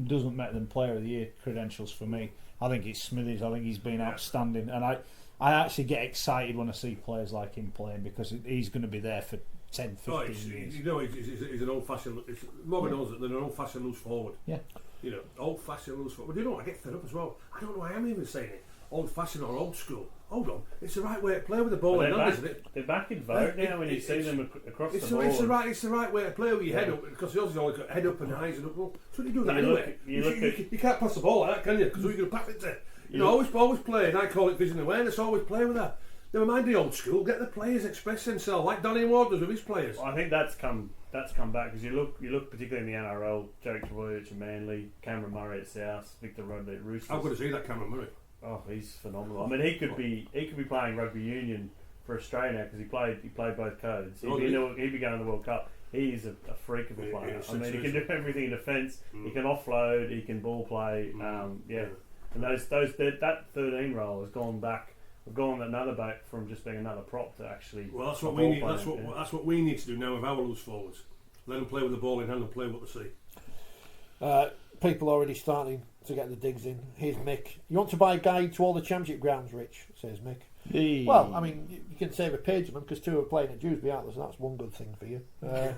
doesn't make them Player of the Year credentials for me. I think it's Smithies. I think he's been outstanding, and I actually get excited when I see players like him playing, because he's going to be there for 10, 15 years. You know, he's an old-fashioned... Morgan knows that they're an old-fashioned loose forward. Yeah. You know, old-fashioned loose forward. But you know what, I get fed up as well. I don't know why I'm even saying it. Old-fashioned or old school. Hold on. It's the right way to play with the ball in hand, isn't it? They're back in vogue now when you see them across the board. It's the right way to play with your head up, because you always got head up and eyes and up. Well, so you do that anyway. You can't pass the ball like that, can you? Because who are you going to pass it to? You know, always play, and I call it vision awareness, always play with that. Never mind the old school, get the players express themselves, like Donny Ward does with his players. Well, I think that's come back, because you look particularly in the NRL, Jake Trebojevic at Manly, Cameron Murray at South, Victor Rodley at Roosters. I've got to see that Cameron Murray. Oh, he's phenomenal. I mean, he could be playing rugby union for Australia now, because he played both codes. He'd be going to the World Cup. He is a freak of a player. I mean, he can do everything in defence. He can offload. He can ball play. And that 13 role has gone back. We've gone another back from just being another prop to actually. Well, that's what we need. That's what we need to do now with our loose forwards. Let them play with the ball in hand and play what they see. People already starting to get the digs in. Here's Mick. You want to buy a guide to all the championship grounds, Rich? Says Mick. Hey. Well, I mean, you can save a page of them, because 2 are playing at Dewsbury, aren't there? So that's one good thing for you. So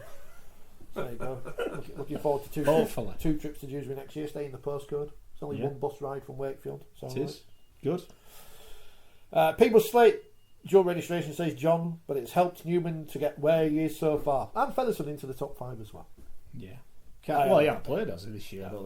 there you go. Looking forward to 2 trips to Dewsbury next year. Stay in the postcode. It's only 1 bus ride from Wakefield. So it is. Good. People's Slate dual registration says John, but it's helped Newman to get where he is so far, and Featherson into the top 5 as well. Yeah. Well, he hasn't played, has he, this year? I don't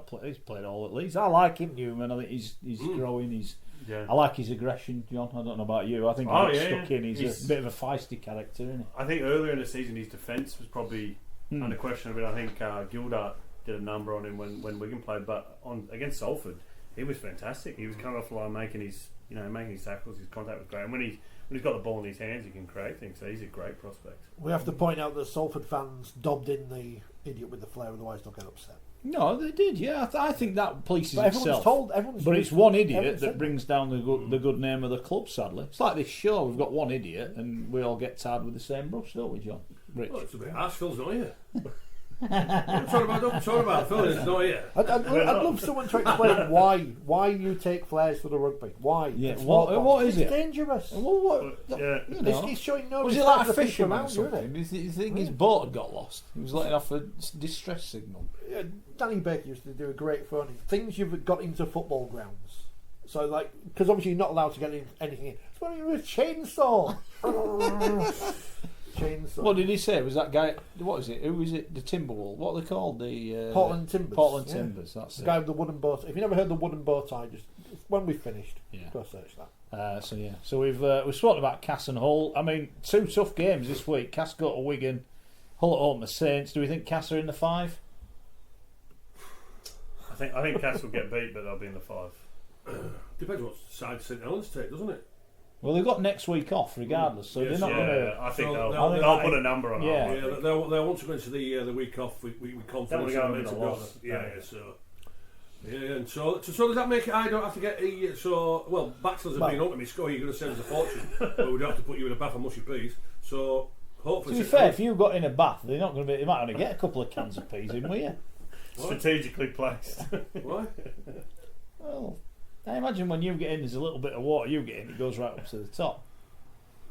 think. He's played all at Leeds. I like him, Newman. I think he's growing. I like his aggression, John. I don't know about you. I think he gets stuck in. He's a bit of a feisty character, isn't he? I think earlier in the season his defence was probably under question a bit. I think Gildart did a number on him when Wigan played, but against Salford, he was fantastic. He was coming off the line, making his tackles. His contact was great. And when he's got the ball in his hands, he can create things. So he's a great prospect. We have to point out that Salford fans dobbed in the idiot with the flare, otherwise they'll get upset. No, they did. Yeah, I think that polices But itself. But it's one idiot that that brings down the good name of the club. Sadly, it's like this show. We've got one idiot, and we all get tarred with the same brush, don't we, John? Rich. Well, it's a bit harsh. Phil's not here. I'm talking about Phil. He's not here. I'd love someone to explain why you take flares for the rugby. Why? Yeah, It's what is it's it? dangerous. You know. It's showing no Was it respect like for a the people fisherman or around you, isn't something? You think his boat had got lost? He was letting off a distress signal. Danny Baker used to do a great phone. Things you've got into football grounds. So, like, because obviously you're not allowed to get anything in. It's when you're with a chainsaw. Chainsaw. What did he say? Was that guy? What is it? Who was it? The Timberwolves. What are they called? The Portland Timbers. Portland yeah. Timbers. That's The it. guy with the wooden bow tie. If you never heard the wooden bow tie, just when we've finished, go search that. So we've spoken about Cass and Hull. I mean, 2 tough games this week. Cass go to Wigan, Hull at home to Saints. Do we think Cass are in the 5? I think Cass will get beat, but they'll be in the 5. Depends what side St Helens take, doesn't it? Well, they've got next week off regardless, so they're not going to. I think So they'll put a number on it. Yeah. Yeah, they'll want to go into the week off with confidence. They want to go and with a go. loss. And so does that make it? I don't have to get bachelors have been up to me. Schoey, you're going to send us a fortune, but we'd have to put you in a bath of mushy peas. So hopefully, To be fair, if you got in a bath, they're not going to be. They might only get a couple of cans of peas in, will you? Strategically placed. Why? Well, I imagine when you get in, there's a little bit of water you get in, it goes right up to the top.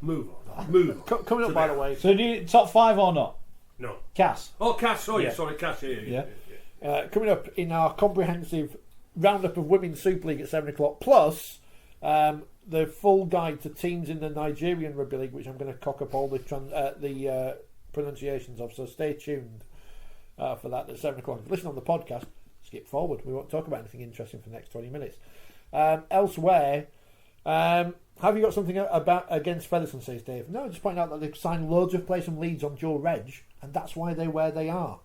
Move on. Coming up, by the way. So do you top 5 or not? No. Cass. Oh, Cass. Oh, Yeah. sorry, Cass. Yeah. Coming up in our comprehensive roundup of Women's Super League at 7 o'clock, plus the full guide to teams in the Nigerian Rugby League, which I'm going to cock up all the pronunciations of. So stay tuned for that at 7 o'clock. If you listen on the podcast, skip forward. We won't talk about anything interesting for the next 20 minutes. Elsewhere, have you got something against Featherstone, says Dave? No, just point out that they've signed loads of players from Leeds on dual reg, and that's why they're where they are.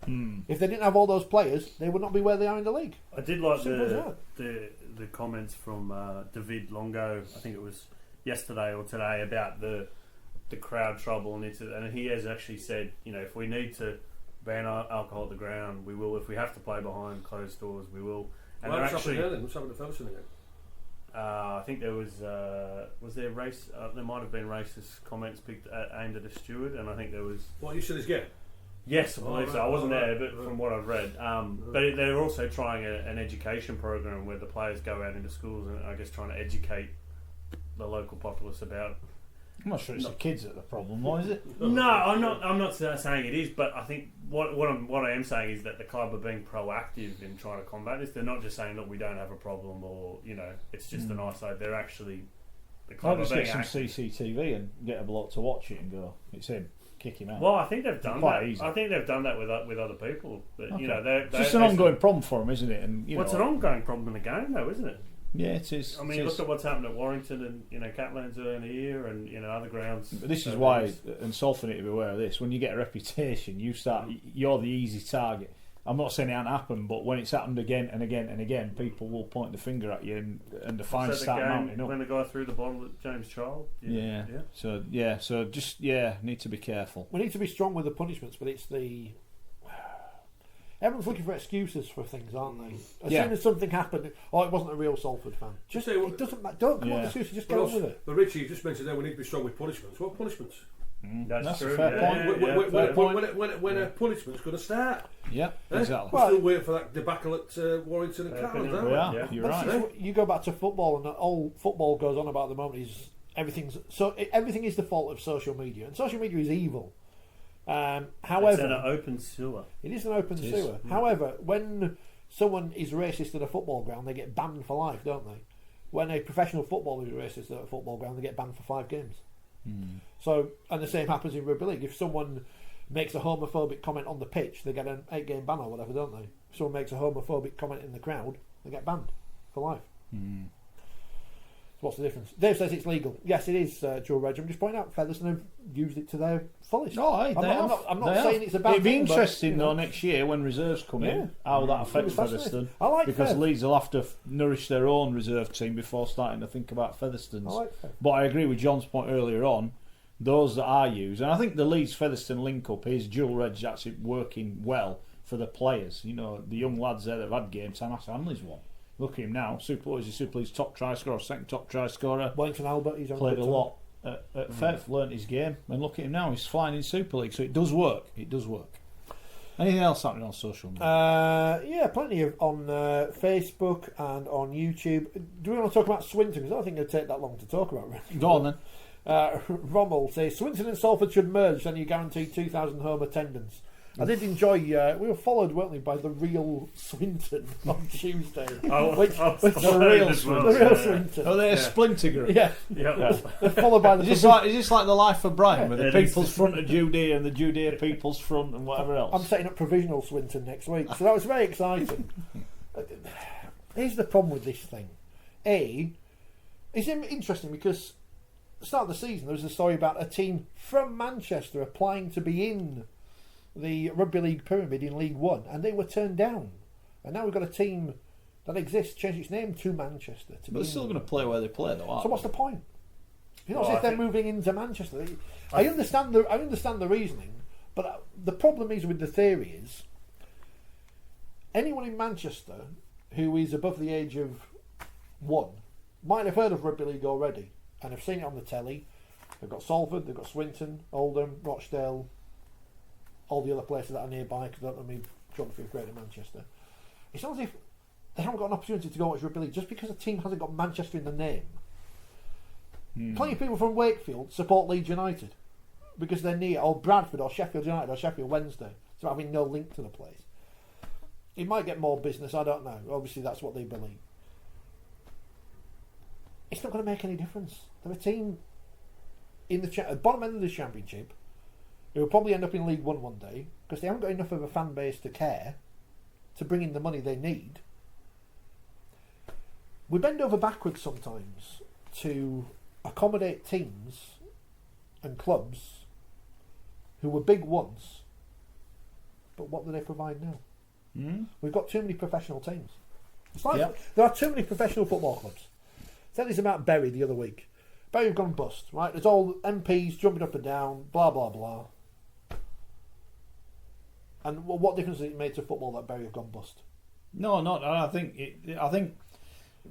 If they didn't have all those players, they would not be where they are in the league. I did like Simple as the comments from David Longo. I think it was yesterday or today about the crowd trouble, and he has actually said, if we need to ban alcohol at the ground, we will. If we have to play behind closed doors, we will. And What's actually, happening to Featherstone again? I think there was there race. There might have been racist comments aimed at a steward, and I think there was. What you said is get. Yes, I believe so. I wasn't there, but from what I've read, but they're also trying an education program where the players go out into schools and I guess trying to educate the local populace about. I'm not sure it's the kids that are the problem, or is it? No, I'm not saying it is, but I think what I am saying is that the club are being proactive in trying to combat this. They're not just saying, look, we don't have a problem, or it's just an eyesight. They're actually the club I'll just are being get some active. CCTV and get a bloke to watch it and go, it's him. Kick him out. Well, I think they've done Quite that. easy. I think they've done that with other people. But, Okay. it's It's just an ongoing problem for him, isn't it? And It's an ongoing problem in the game, though, isn't it? Yeah, it is. I mean, look at what's happened at Warrington and Catlands earlier in the year, and other grounds. But this is why, and Salford need to be aware of this. When you get a reputation, you're the easy target. I'm not saying it hasn't happened, but when it's happened again and again and again, people will point the finger at you, and the fines start mounting up. When the guy threw the bottle at James Child. Yeah. So just need to be careful. We need to be strong with the punishments, but it's the. Everyone's looking for excuses for things, aren't they? As soon as something happened, it wasn't a real Salford fan. It doesn't matter. Don't come up with excuses. Just get on with it. But Richie, you just mentioned there we need to be strong with punishments. What punishments? That's a true. fair point. When a punishment's going to start? Yeah, exactly. We're still waiting for that debacle at Warrington and Catlands, aren't we? We are. You're right. You go back to football, and all football goes on about at the moment is everything is the fault of social media, and social media is evil. However, it's an open sewer. It is an open sewer. However, when someone is racist at a football ground, they get banned for life, don't they? When a professional footballer is racist at a football ground, they get banned for 5 games. So, and the same happens in rugby league. If someone makes a homophobic comment on the pitch, they get an 8-game ban or whatever, don't they? If someone makes a homophobic comment in the crowd, they get banned for life. So What's the difference? Dave says it's legal. Yes, it is, Joe Reg. I'm just pointing out Featherstone have used it to their fullest. No, I'm not saying it's a bad thing. It'd be interesting, but, you know, though, next year when reserves come in, how that affects Featherstone. I like because Fev. Leeds will have to nourish their own reserve team before starting to think about Featherstone's. I like Fev. But I agree with John's point earlier on. Those that are used, and I think the Leeds Featherstone link up is dual reg actually working well for the players. You know, the young lads there that have had game time. Ash Hanley's one. Look at him now. Super League's top try scorer, second top try scorer. Wellington Albert, he's on played a lot at Fev, learnt his game, and look at him now. He's flying in Super League, so it does work. It does work. Anything else happening on social media? Yeah, plenty of on Facebook and on YouTube. Do we want to talk about Swinton? Because I don't think it'll take that long to talk about. Really. Go on then. Rommel says Swinton and Salford should merge, then you guarantee 2,000 home attendance. I did enjoy. We were followed, weren't we, by the real Swinton on Tuesday. The real Swinton. Oh, they're a splinter group. Yeah. Yeah. They're followed by the. Is this like the Life of Brian, with the People's Front of Judea and the Judea People's Front and whatever else? I'm setting up provisional Swinton next week, so that was very exciting. Here's the problem with this thing. It's interesting because at the start of the season there was a story about a team from Manchester applying to be in the Rugby League pyramid in League One, and they were turned down. And now we've got a team that exists, changed its name to Manchester. But they're still going to play where they play, though, aren't so what's the point? You know, Well, if they're moving into Manchester, I understand the reasoning, but the problem is with the theory is anyone in Manchester who is above the age of 1 might have heard of Rugby League already and have seen it on the telly. They've got Salford, they've got Swinton, Oldham, Rochdale, all the other places that are nearby, because I don't know me geography of Greater Manchester. It's not as if they haven't got an opportunity to go watch Rugby League just because a team hasn't got Manchester in the name. Plenty of people from Wakefield support Leeds United because they're near, or Bradford, or Sheffield United, or Sheffield Wednesday, so having no link to the place. It might get more business, I don't know. Obviously, that's what they believe. It's not going to make any difference. They're a team in the bottom end of the Championship who will probably end up in League One one day because they haven't got enough of a fan base to care to bring in the money they need. We bend over backwards sometimes to accommodate teams and clubs who were big once, but what do they provide now? We've got too many professional teams. It's like there are too many professional football clubs. I said this about Bury the other week. Bury have gone bust, right? There's all MPs jumping up and down, blah blah blah. And what difference has it made to football that Bury have gone bust? No, not. I think.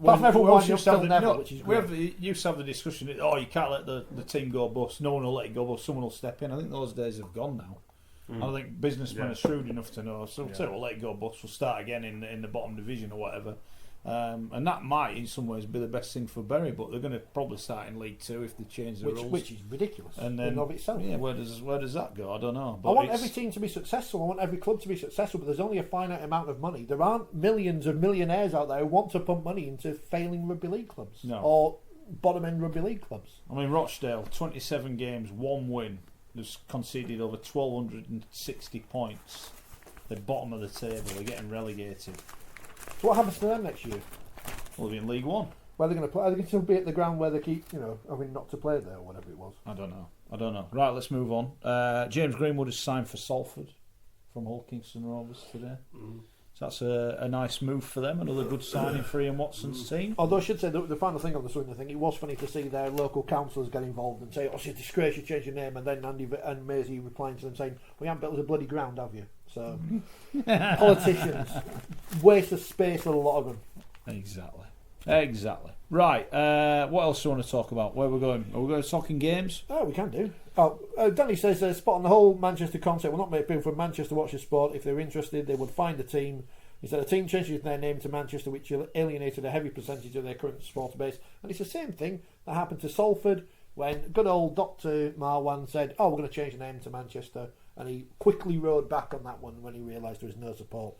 Apart from everyone winding up used to have till the, never, no, which is we great. used to have the discussion. Oh, you can't let the team go bust. No one will let it go bust. Someone will step in. I think those days have gone now. I think businessmen are shrewd enough to know. So we'll let it go bust. We'll start again in the bottom division or whatever. And that might, in some ways, be the best thing for Bury. But they're going to probably start in League Two if they change the rules, which is ridiculous and in then and of itself. Yeah, where does that go? I don't know. But I want every team to be successful. I want every club to be successful. But there's only a finite amount of money. There aren't millions of millionaires out there who want to pump money into failing rugby league clubs or bottom end rugby league clubs. I mean, Rochdale, 27 games, 1 win. They've conceded over 1,260 points. They're bottom of the table. They're getting relegated. So what happens to them next year? Well, they're in League One. Where they're going to play? Are they going to still be at the ground where they keep, having not to play there or whatever it was? I don't know. Right, let's move on. James Greenwood has signed for Salford from Hull Kingston Rovers today. So that's a nice move for them. Another good signing for Ian Watson's team. Although I should say the final thing on the Swindon thing, it was funny to see their local councillors get involved and say, "Oh, it's a disgrace, you changed your name," and then Andy and Maisie replying to them saying, "We haven't built us a bloody ground, have you?" So politicians waste of space with a lot of them. Exactly. Right. What else do you want to talk about? Where are we going? Are we going to talking games? Oh, we can do. Danny says, spot on the whole Manchester concept will not make people from Manchester watch the sport. If they were interested, they would find a team. He said a team changes their name to Manchester, which alienated a heavy percentage of their current supporter base. And it's the same thing that happened to Salford when good old Dr. Marwan said, "Oh, we're going to change the name to Manchester." And he quickly rode back on that one when he realised there was no support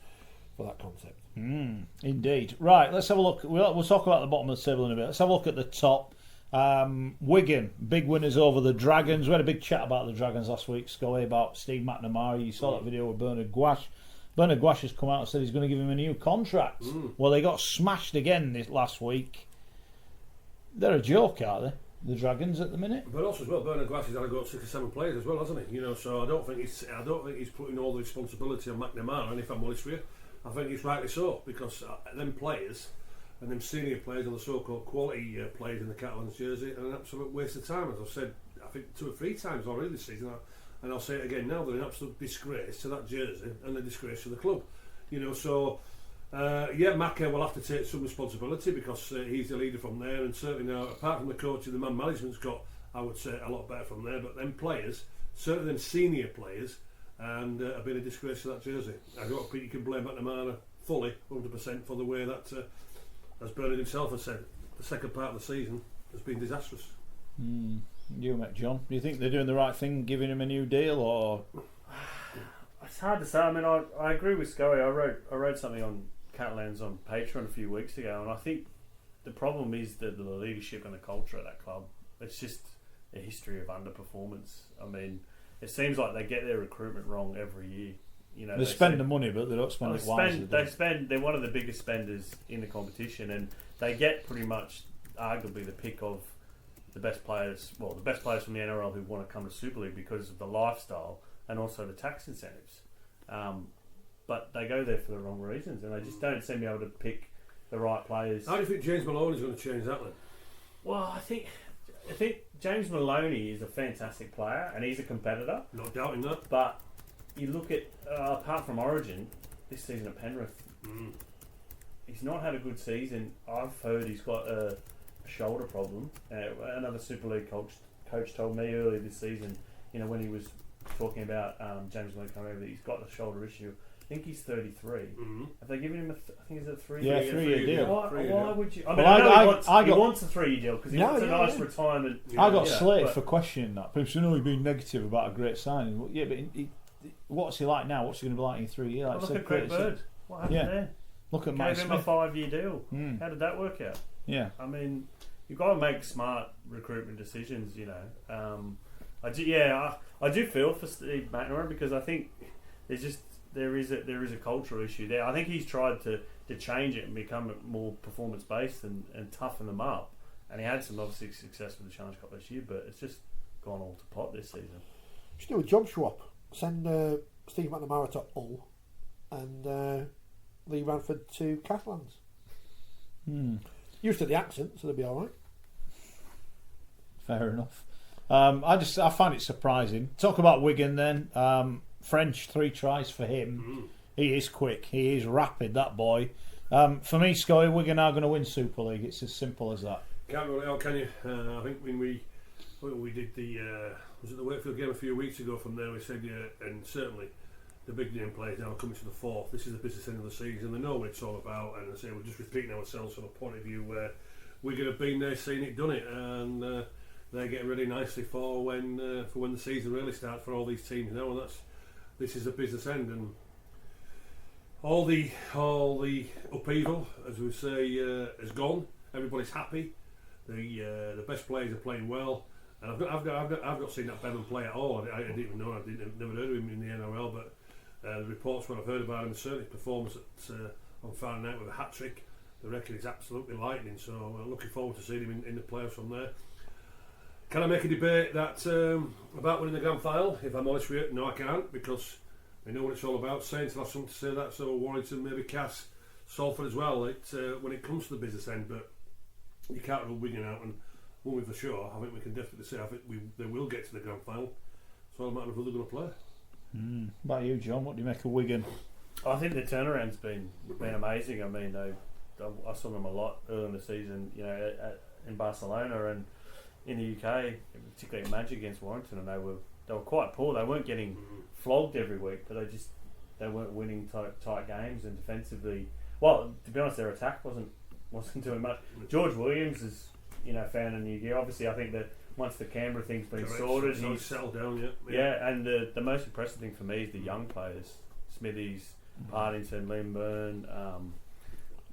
for that concept. Indeed. Right, let's have a look. We'll talk about the bottom of the table in a bit. Let's have a look at the top. Wigan, big winners over the Dragons. We had a big chat about the Dragons last week, Schoey, about Steve McNamara. You saw that video with Bernard Gouache. Bernard Gouache has come out and said he's going to give him a new contract. Well, they got smashed again this last week. They're a joke, are they? The Dragons at the minute. But also as well, Bernard Glass has had to go up 6 or 7 players as well, hasn't he? You know, so I don't think he's putting all the responsibility on McNamara. And if I'm honest with you, I think it's rightly so, because them players and them senior players and the so-called quality players in the Catalans jersey are an absolute waste of time. As I've said, I think 2 or 3 times already this season, and I'll say it again now. They're an absolute disgrace to that jersey and a disgrace to the club. You know, so. Macca will have to take some responsibility because he's the leader from there, and certainly now, apart from the coach, the man management's got, I would say, a lot better from there. But them players, certainly them senior players, and have been a disgrace to that jersey. I don't think you can blame McNamara fully, 100% for the way that, as Bernard himself has said, the second part of the season has been disastrous. You met John. Do you think they're doing the right thing, giving him a new deal, or? It's hard to say. I mean, I agree with Schoey. I wrote something on Catalans on Patreon a few weeks ago, and I think the problem is the leadership and the culture of that club. It's just a history of underperformance. I mean, it seems like they get their recruitment wrong every year. You know, they spend the money, but they don't spend it wisely. They're one of the biggest spenders in the competition, and they get pretty much, arguably, the pick of the best players. Well, the best players from the NRL who want to come to Super League because of the lifestyle and also the tax incentives. But they go there for the wrong reasons, and they just don't seem to be able to pick the right players. How do you think James Maloney is going to change that then? Well, I think James Maloney is a fantastic player, and he's a competitor. Not doubting that. But you look at, apart from Origin, this season at Penrith, he's not had a good season. I've heard he's got a shoulder problem. Another Super League coach told me earlier this season, you know, when he was talking about James Maloney coming over, that he's got a shoulder issue. I think he's 33. Have they given him I think it's a 3-year deal? Why would you? I mean, he wants a 3-year deal because he wants a nice retirement. I got slated for questioning that. People say, he's been negative about a great signing. Well, yeah, but what's he like now? What's he going to be like in 3 years? Like look at Greg Bird. What happened there? Look at Mike Smith. Smith. Gave him a 5-year deal. How did that work out? Yeah. I mean, you've got to make smart recruitment decisions, you know. I do feel for Steve McNamara because I think there is a cultural issue there. I think he's tried to change it and become more performance based and toughen them up. And he had some obviously success with the Challenge Cup this year, but it's just gone all to pot this season. Just do a job swap. Send Steve McNamara to Hull and Lee Radford to Catalans. Used to the accent, so they'll be all right. Fair enough. I find it surprising. Talk about Wigan then. French 3 tries for him. He is quick. He is rapid, that boy. For me, Schoey, Wigan are going to win Super League. It's as simple as that. Can't rule it out, can you? I think when we did the was it the Wakefield game a few weeks ago from there, we said, and certainly the big name players now are coming to the fourth. This is the business end of the season. They know what it's all about, and I say we're just repeating ourselves from a point of view where Wigan have been there, seen it, done it, and they're getting ready nicely for when the season really starts for all these teams now, and this is the business end, and all the upheaval, as we say, is gone. Everybody's happy. The best players are playing well, and I've not seen that Bevan play at all. I didn't even know. I've never heard of him in the NRL, but the reports what I've heard about him, certainly performance on Friday night with a hat trick. The record is absolutely lightning. So I'm looking forward to seeing him in the playoffs from there. Can I make a debate that about winning the grand final? If I'm honest with you, no, I can't, because we know what it's all about. Saints will have something to say that, so Warrington, maybe Cass, Salford as well. When it comes to the business end, but you can't rule Wigan out, and one way for sure, I think we can definitely say they will get to the grand final. It's all a matter of who they're going to play. What about you, John? What do you make of Wigan? I think the turnaround's been amazing. I mean, I saw them a lot early in the season, you know, in Barcelona and in the UK, particularly a match against Warrington, and they were quite poor. They weren't getting flogged every week, but they weren't winning tight games, and defensively, well, to be honest, their attack wasn't doing much. George Williams is, you know, found a new gear. Obviously, I think that once the Canberra thing's been sorted, he's settled down. Yeah, and the most impressive thing for me is the young players: Smithies, Partington, Liam Byrne.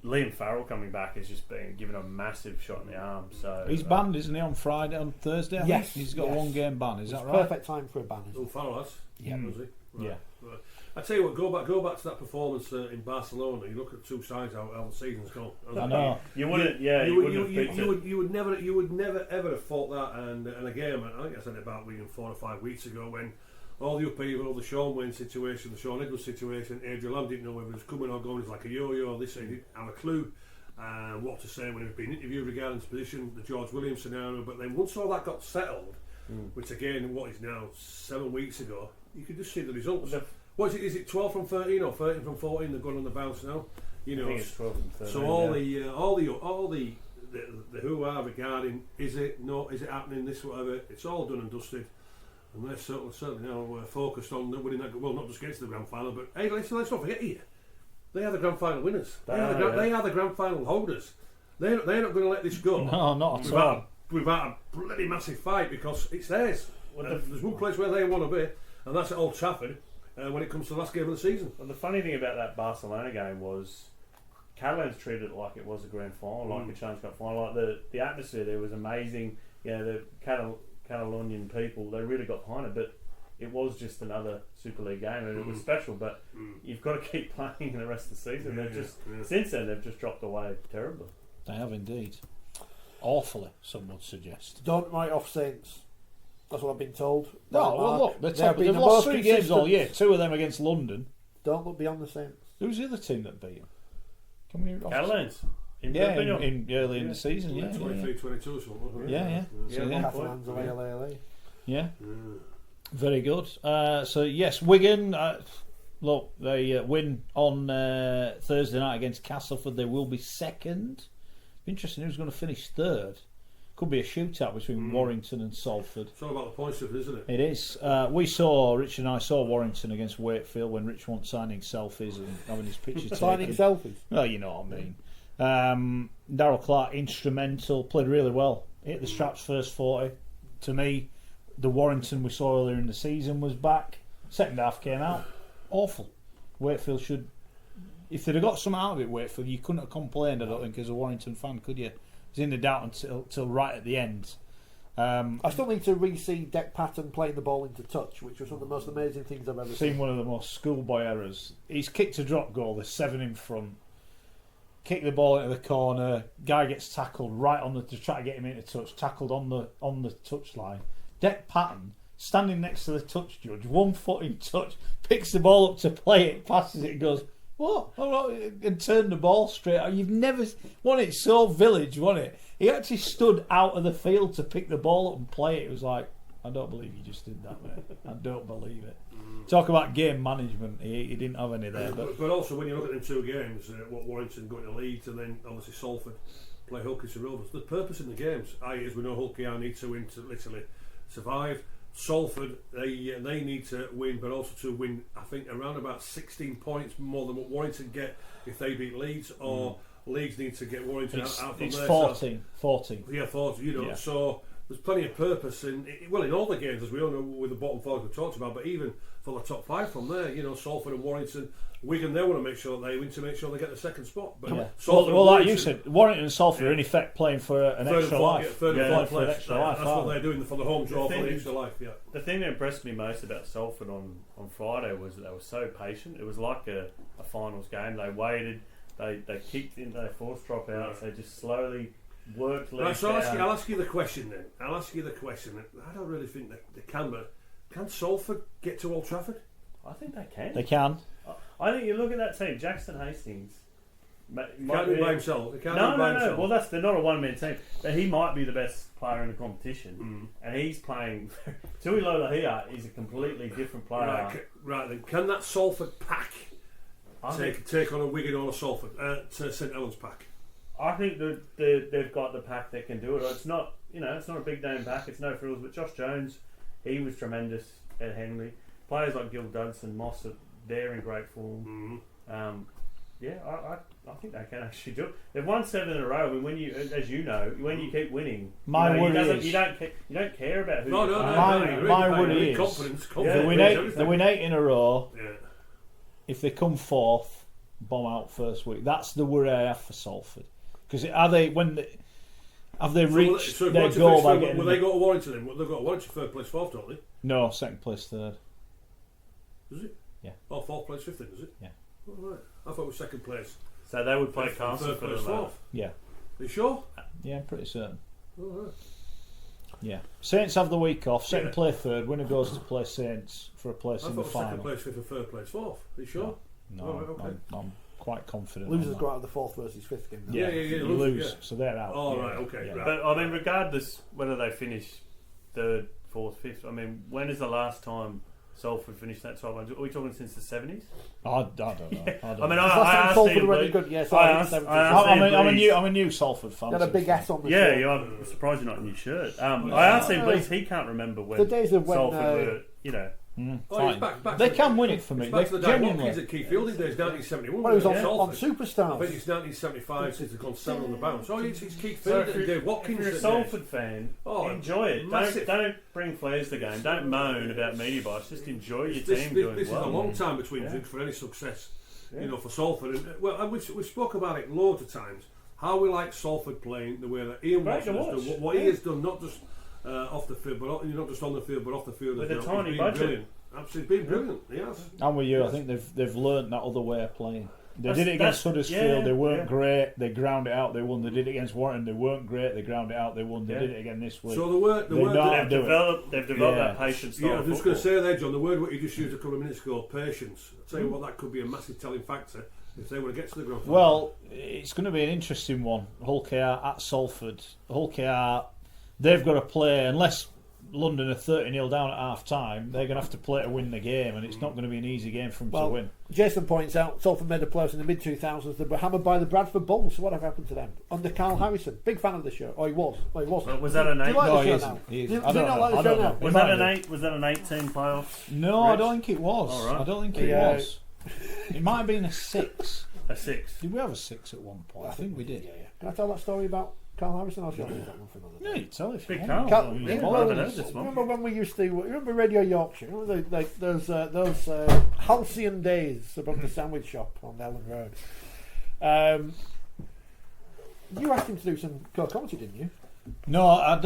Liam Farrell coming back has just been given a massive shot in the arm. So he's banned, isn't he, on Thursday? I think? He's got a 1-game ban. Is that right? Perfect time for a ban. Farrell has. Yeah. Was he? Right. Yeah. Right. I tell you what, go back to that performance in Barcelona. You look at two sides how the season's gone. I know. You wouldn't. Yeah, you would never ever have thought that. And again, I think I said it about Wigan 4 or 5 weeks ago when all the upheaval, the Sean Wayne situation, the Sean Edwards situation, Adrian Lamb didn't know whether it was coming or going. It's like a yo-yo. This he didn't have a clue what to say when he was being interviewed regarding his position, the George Williams scenario. But then once all that got settled, which again, what is now 7 weeks ago, you could just see the results. What is it? Is it 12 from 13 or 13 from 14? They're going on the bounce now. You know, I think it's 12 from 13. So all the who are regarding is it happening, this whatever, it's all done and dusted. And they're certainly now focused on winning that. Well, not just against the grand final, but hey, let's not forget here, they are the grand final winners. They are the grand final holders. They're not going to let this go. No, not at all. Without a bloody massive fight, because it's theirs. There's one place where they want to be, and that's at Old Trafford. When it comes to the last game of the season. Well, the funny thing about that Barcelona game was Catalans treated it like it was a grand final, like a Challenge Cup final. Like the atmosphere there was amazing. You know, the Catalonian people, they really got behind it, but it was just another Super League game, and it was special. But you've got to keep playing the rest of the season. Since then they've just dropped away terribly. They have indeed, awfully. Some would suggest. Don't write off Saints. That's what I've been told. No, well, look, they've lost 3 games all year. 2 of them against London. Don't look beyond the Saints. Who's the other team that beat them? Can we? Catalans. In early in the season. 23-22 or something. Yeah. Catalans are Yeah. Very good. So yes, Wigan. Look, they win on Thursday night against Castleford. They will be second. Interesting. Who's going to finish third? Could be a shootout between Warrington and Salford. It's all about the points, isn't it? It is. Rich and I saw Warrington against Wakefield when Rich wasn't signing selfies and having his picture taken. Signing selfies? Well, you know what I mean. Darryl Clark, instrumental, played really well. Hit the straps first 40. To me, the Warrington we saw earlier in the season was back. Second half came out. Awful. Wakefield should... If they'd have got some out of it, Wakefield, you couldn't have complained, I don't think, as a Warrington fan, could you? Was in the doubt until right at the end. I still need to re-see Deck Patton playing the ball into touch, which was one of the most amazing things I've ever seen. One of the most schoolboy errors. He's kicked a drop goal. There's 7 in front. Kick the ball into the corner. Guy gets tackled right on to try to get him into touch. Tackled on the touchline. Deck Patton standing next to the touch judge, 1 foot in touch, picks the ball up to play it, passes it, and goes, what? And turned the ball straight out. You've never... Wasn't it so village, wasn't it? He actually stood out of the field to pick the ball up and play it. It was like, I don't believe you just did that, mate. I don't believe it. Talk about game management. He didn't have any there. But also, when you look at them 2 games, what Warrington going to Leeds and then obviously Salford play Hulkey Rovers, the purpose in the games, as we know, Hulkey need to win to literally survive. Salford, they need to win, but also to win, I think, around about 16 points more than what Warrington get if they beat Leeds, or Leeds need to get Warrington out from it's there. 14. Yeah, 14, you know. Yeah. So there's plenty of purpose in all the games, as we all know, with the bottom 4 we talked about, but even for the top 5 from there, you know, Salford and Warrington, Wigan, they want to make sure that they win to make sure they get the second spot. But like you said, Warrington and Salford are in effect playing for an extra life. Third and fourth place. That's what they're doing for the home draw for the extra life. Yeah. The thing that impressed me most about Salford on Friday was that they were so patient. It was like a finals game. They waited. They kicked in. They forced dropouts. They just slowly worked. Right, so I'll ask you the question then. I don't really think that they can, but can Salford get to Old Trafford? I think they can. They can. I think you look at that team, Jackson Hastings. He can't do it by himself. No. Well, they're not a one-man team. But he might be the best player in the competition, and he's playing. Tui Lolohea is a completely different player. Right then, can that Salford pack take on a Wigan or a Salford to St Helens pack? I think that they've got the pack that can do it. It's not, it's not a big name pack. It's no frills. But Josh Jones, he was tremendous at Henley. Players like Gil Dudson, Moss, they're in great form. I think they can actually do it. They've won 7 in a row. I mean, when you keep winning, you don't care about who. My worry is confidence. They win 8 in a row. Yeah. If they come 4th, bomb out first week. That's the worry I have for Salford. Because have they reached their goal by getting? Will they go to Warrington then? They've got Warrington 3rd place, 4th, don't they? No, 2nd place, 3rd. Is it? Yeah. Oh, fourth place, fifth, is it? Yeah. Oh, right. I thought it was second place. So they would play Fifth, Castle third for place, the fourth. Yeah. Are you sure? Yeah, I'm pretty certain. Oh, right. Yeah. Saints have the week off. Second Yeah. play third. Winner goes to play Saints for a place I in the thought it was second final. place, fifth, and third place, fourth. Are you sure? No, Oh, right, okay. I'm quite confident. Losers on go that. out of the fourth versus fifth game. Yeah, Yeah, you losers, lose, yeah. so they're out. Oh, yeah. right, okay, Yeah. right. But I mean, regardless whether they finish third, fourth, fifth. I mean, when is the last time Salford finished that 12? Are we talking since the 70s? I don't know. I don't I know. mean, Last I time asked Salford Ian were any Bleak- good, yeah, I sorry, asked- 70s. I asked I'm Ian Bleak- I'm a new Salford fan. Got a big S on the Yeah, shirt. I'm surprised you're not in your shirt. I asked him, please, he can't remember when The days of when, Salford were, you know. Oh, it's back They to can the- win it for me. It's back to They the Dan genuinely. Watkins at Keith Fielding days, 1971. Well, he was on, yeah. on I Superstars. think it's 1975 since they've gone 7 on the bounce. Oh, it's Keith So Fielding if and you're, Dave Watkins. if you're a at Salford fan, Oh, enjoy it. massive. Don't bring flares to the game. Don't moan about media bias. Just enjoy your This team doing is well. a long time between drinks for any success, you know, for Salford. And, well, and we spoke about it loads of times, how we like Salford playing the way that Ian Great to Watson has watch. done. What he has done, not just off the field, but not just on the field, but off the field With as a well. tiny He's been budget. brilliant. Absolutely, been brilliant. He has. I'm with you. I think they've learned that other way of playing. They That's- did it against that's- Huddersfield. yeah, They weren't yeah. great. They ground it out. They won. They did it against Warrington. They weren't great. They ground it out. They won. They Yeah. did it again this week. So the word They know how to They've do it. developed Yeah. that patience style yeah, of I'm just going to football. say there, John, the word what you just used a couple of minutes ago, patience. I'll tell you what, that could be a massive telling factor if they were to get to the grand final. Well, it's going to be an interesting one. Hull KR at Salford. Hull KR, they've got to play, unless London are 30-0 down at half time, they're going to have to play to win the game, and it's not going to be an easy game for them to win. Jason points out Salford made a playoffs in the mid-2000s. They were hammered by the Bradford Bulls. So what have happened to them? Under Carl Harrison. Big fan of the show. Oh, he was. Oh, he wasn't. But was that an Do you eight? like No, the he show isn't. now? He Do you isn't. I don't not know. like the I show don't now? know. Was might that an do. 8? Was that an 18 playoffs? No, I Rich? don't think it was. All right. I don't think it Yeah. was. It might have been a 6. A 6. Did we have a 6 at one point? I think we did. Yeah, yeah. Can I tell that story about Carl Harrison? I'll show you that one for another Yeah, day. you tell if you Big want. Carl. Oh, Yeah, he's Yeah, more I than haven't us. heard this one. Remember when we used to? Remember Radio Yorkshire? Remember those halcyon days above the sandwich shop on Ellen Road? You asked him to do some co-commentary, didn't you? No, I did.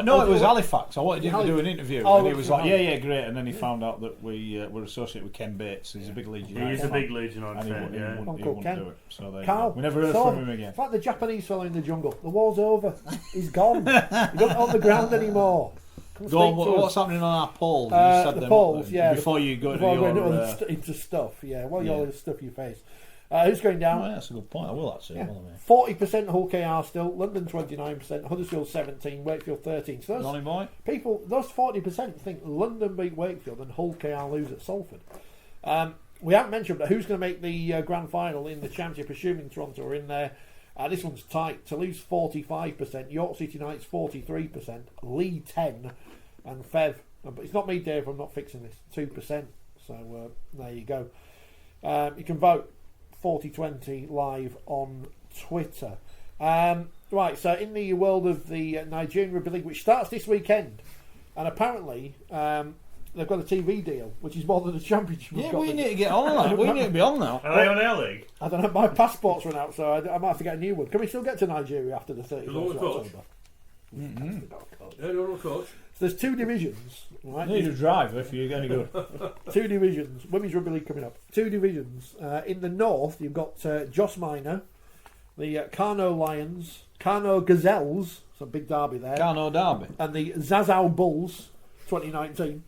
No, it was Halifax. I wanted him to Halifax. do an interview, Oh, and he was right. like, "Yeah, great." And then he found out that we were associated with Ken Bates. He's a big Legion. He is a big Leeds United and he fan, wouldn't, yeah. he wouldn't Uncle Ken. do it. So there you Carl, go. We never heard so, from him again. It's like the Japanese fellow in the jungle. The war's over. He's gone. He's not on the ground anymore. Come Go on, speak to what's us. happening on our poll? You said The them polls, up, yeah. Before you go Before to going your... into stuff, yeah. Well, yeah. you'll stuff your face. Who's going down? Oh, yeah, that's a good point. I will actually. Yeah. Will I, mate? 40% Hull KR still, London 29%, Huddersfield 17, Wakefield 13. So those Nonny boy. people, those 40% think London beat Wakefield and Hull KR lose at Salford. We haven't mentioned, but who's going to make the grand final in the Championship, assuming Toronto are in there? This one's tight. Toulouse 45%, York City Knights 43%, Lee 10, and Fev. But it's not me, Dave. I'm not fixing this. 2%. So there you go. You can vote. Forty20 live on Twitter. Right, so in the world of the Nigerian Rugby League, which starts this weekend, and apparently they've got a TV deal, which is more than the Championship. Yeah, we need to get on that. We need to be on now. Are they on our league? I don't know, my passport's run out, so I might have to get a new one. Can we still get to Nigeria after the 31st Hello, of coach. October? Yeah, no, coach. So there's two divisions, right? You need a driver if you're going to go. Two divisions. Women's Rugby League coming up. Two divisions. In the north, you've got Joss Minor, the Carno Lions, Carno Gazelles, it's a big derby there, Carno Derby. and the Zazao Bulls, 2019.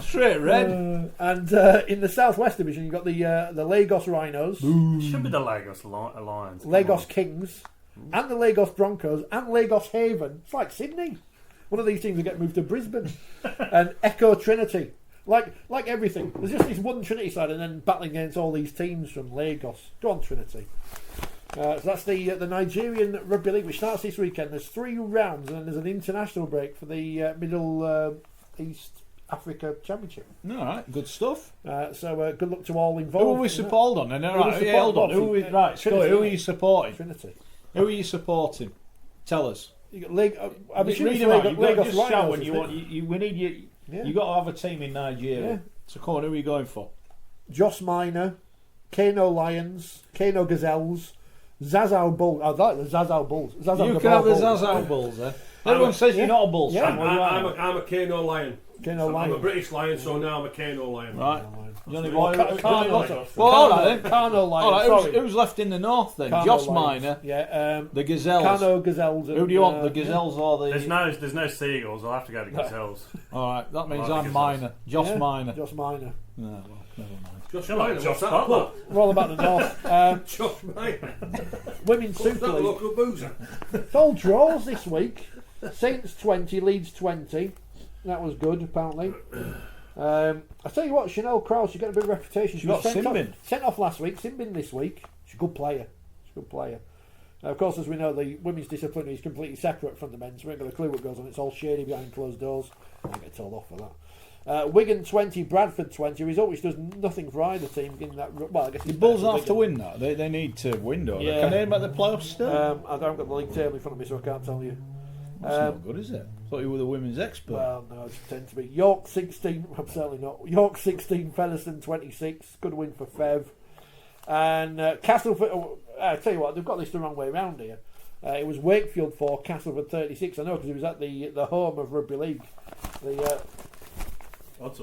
Straight red. And in the southwest division, you've got the Lagos Rhinos, Should be the Lagos Lions. Come Lagos on. Kings, and the Lagos Broncos, and Lagos Haven. It's like Sydney. One of these teams will get moved to Brisbane. And Echo Trinity. Like everything. There's just this one Trinity side and then battling against all these teams from Lagos. Go on, Trinity. So that's the Nigerian Rugby League, which starts this weekend. There's 3 rounds and then there's an international break for the Middle East Africa Championship. All right, good stuff. So good luck to all Who involved. are we supporting then? Who Right, we yeah, hold on. supporting? Who are we, right, Trinity, Schoey, who are yeah. you supporting? Trinity. Who are you supporting? Tell us. You got I'm assuming Read it's them out. Lagos, You've got to Lagos just shout Rhinos, when you isn't want. it? We need you. Yeah. You got to have a team in Nigeria. Yeah. So come on, who are you going for? Joss Minor, Kano Lions, Kano Gazelles, Zazao Bulls. I like the Zazao Bulls. Zazao You Gabon can have the Bulls. Zazao Bulls, eh? Everyone says you're not a Bulls Yeah. fan. What do you want? I'm a Kano Lion. Kano I'm a Lion. British Lion, so now I'm a Kano Lion. Right. Johnny Well, Boy. Kano Well, all right then. Kano Lion. All right, Sorry. who's left in the north then? Kano Joss Lions. Minor, Yeah. the Gazelles. Kano Gazelles. Who do you want, the Gazelles or the... There's no seagulls. I'll have to go to gazelles. All right, that means I like I'm the Minor. Joss Yeah, Minor. Joss Minor. No, well, never mind. Josh You're like Minor, Josh what's that Butler. about? We're all about the north. Josh Minor. Women's What's Super that League. local boozer? It's all draws this week. Saints 20, Leeds 20. That was good, apparently. I tell you what, Chanel Krause, she got a bit of reputation. She Got was Simbin. sent off last week. Simbin this week. She's a good player. Of course, as we know, the women's disciplinary is completely separate from the men's. We ain't got a clue what goes on. It's all shady behind closed doors. I get told off for that. Wigan 20, Bradford 20. Result which does nothing for either team. Getting that, well, I guess The it's Bulls better for have to Wigan. win that. They need to win, don't they? Yeah. Can they make the playoffs still? I haven't got the league table in front of me, so I can't tell you. That's not good, is it? Thought you were the women's expert. Well, no, it's tend to be. York 16, I'm certainly not. York 16, Featherstone 26. Good win for Fev. And Castleford, I tell you what, they've got this the wrong way around here. It was Wakefield 4, Castleford 36. I know because it was at the home of Rugby League, the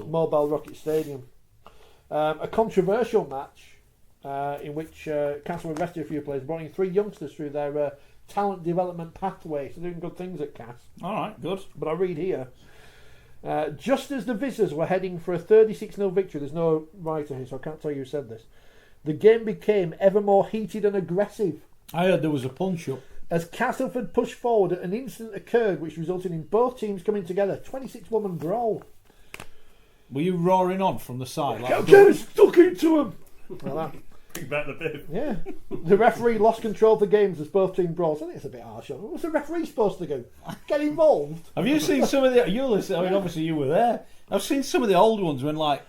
Mobile Rocket Stadium. A controversial match in which Castleford rested a few players, brought in 3 youngsters through their talent development pathway. So doing good things at Cass. All right, good. But I read here, just as the visitors were heading for a 36-0 victory, there's no writer here, so I can't tell you who said this, the game became ever more heated and aggressive. I heard there was a punch-up. As Castleford pushed forward, an incident occurred which resulted in both teams coming together. 26-woman brawl. Were you roaring on from the side? Like Get stuck into him! Like that. Bring back the bib. Yeah. The referee lost control of the games as both teams brawled. I think it's a bit harsh. What's the referee supposed to do? Get involved? Have you seen some of the... You listen, I mean, obviously you were there. I've seen some of the old ones when, like,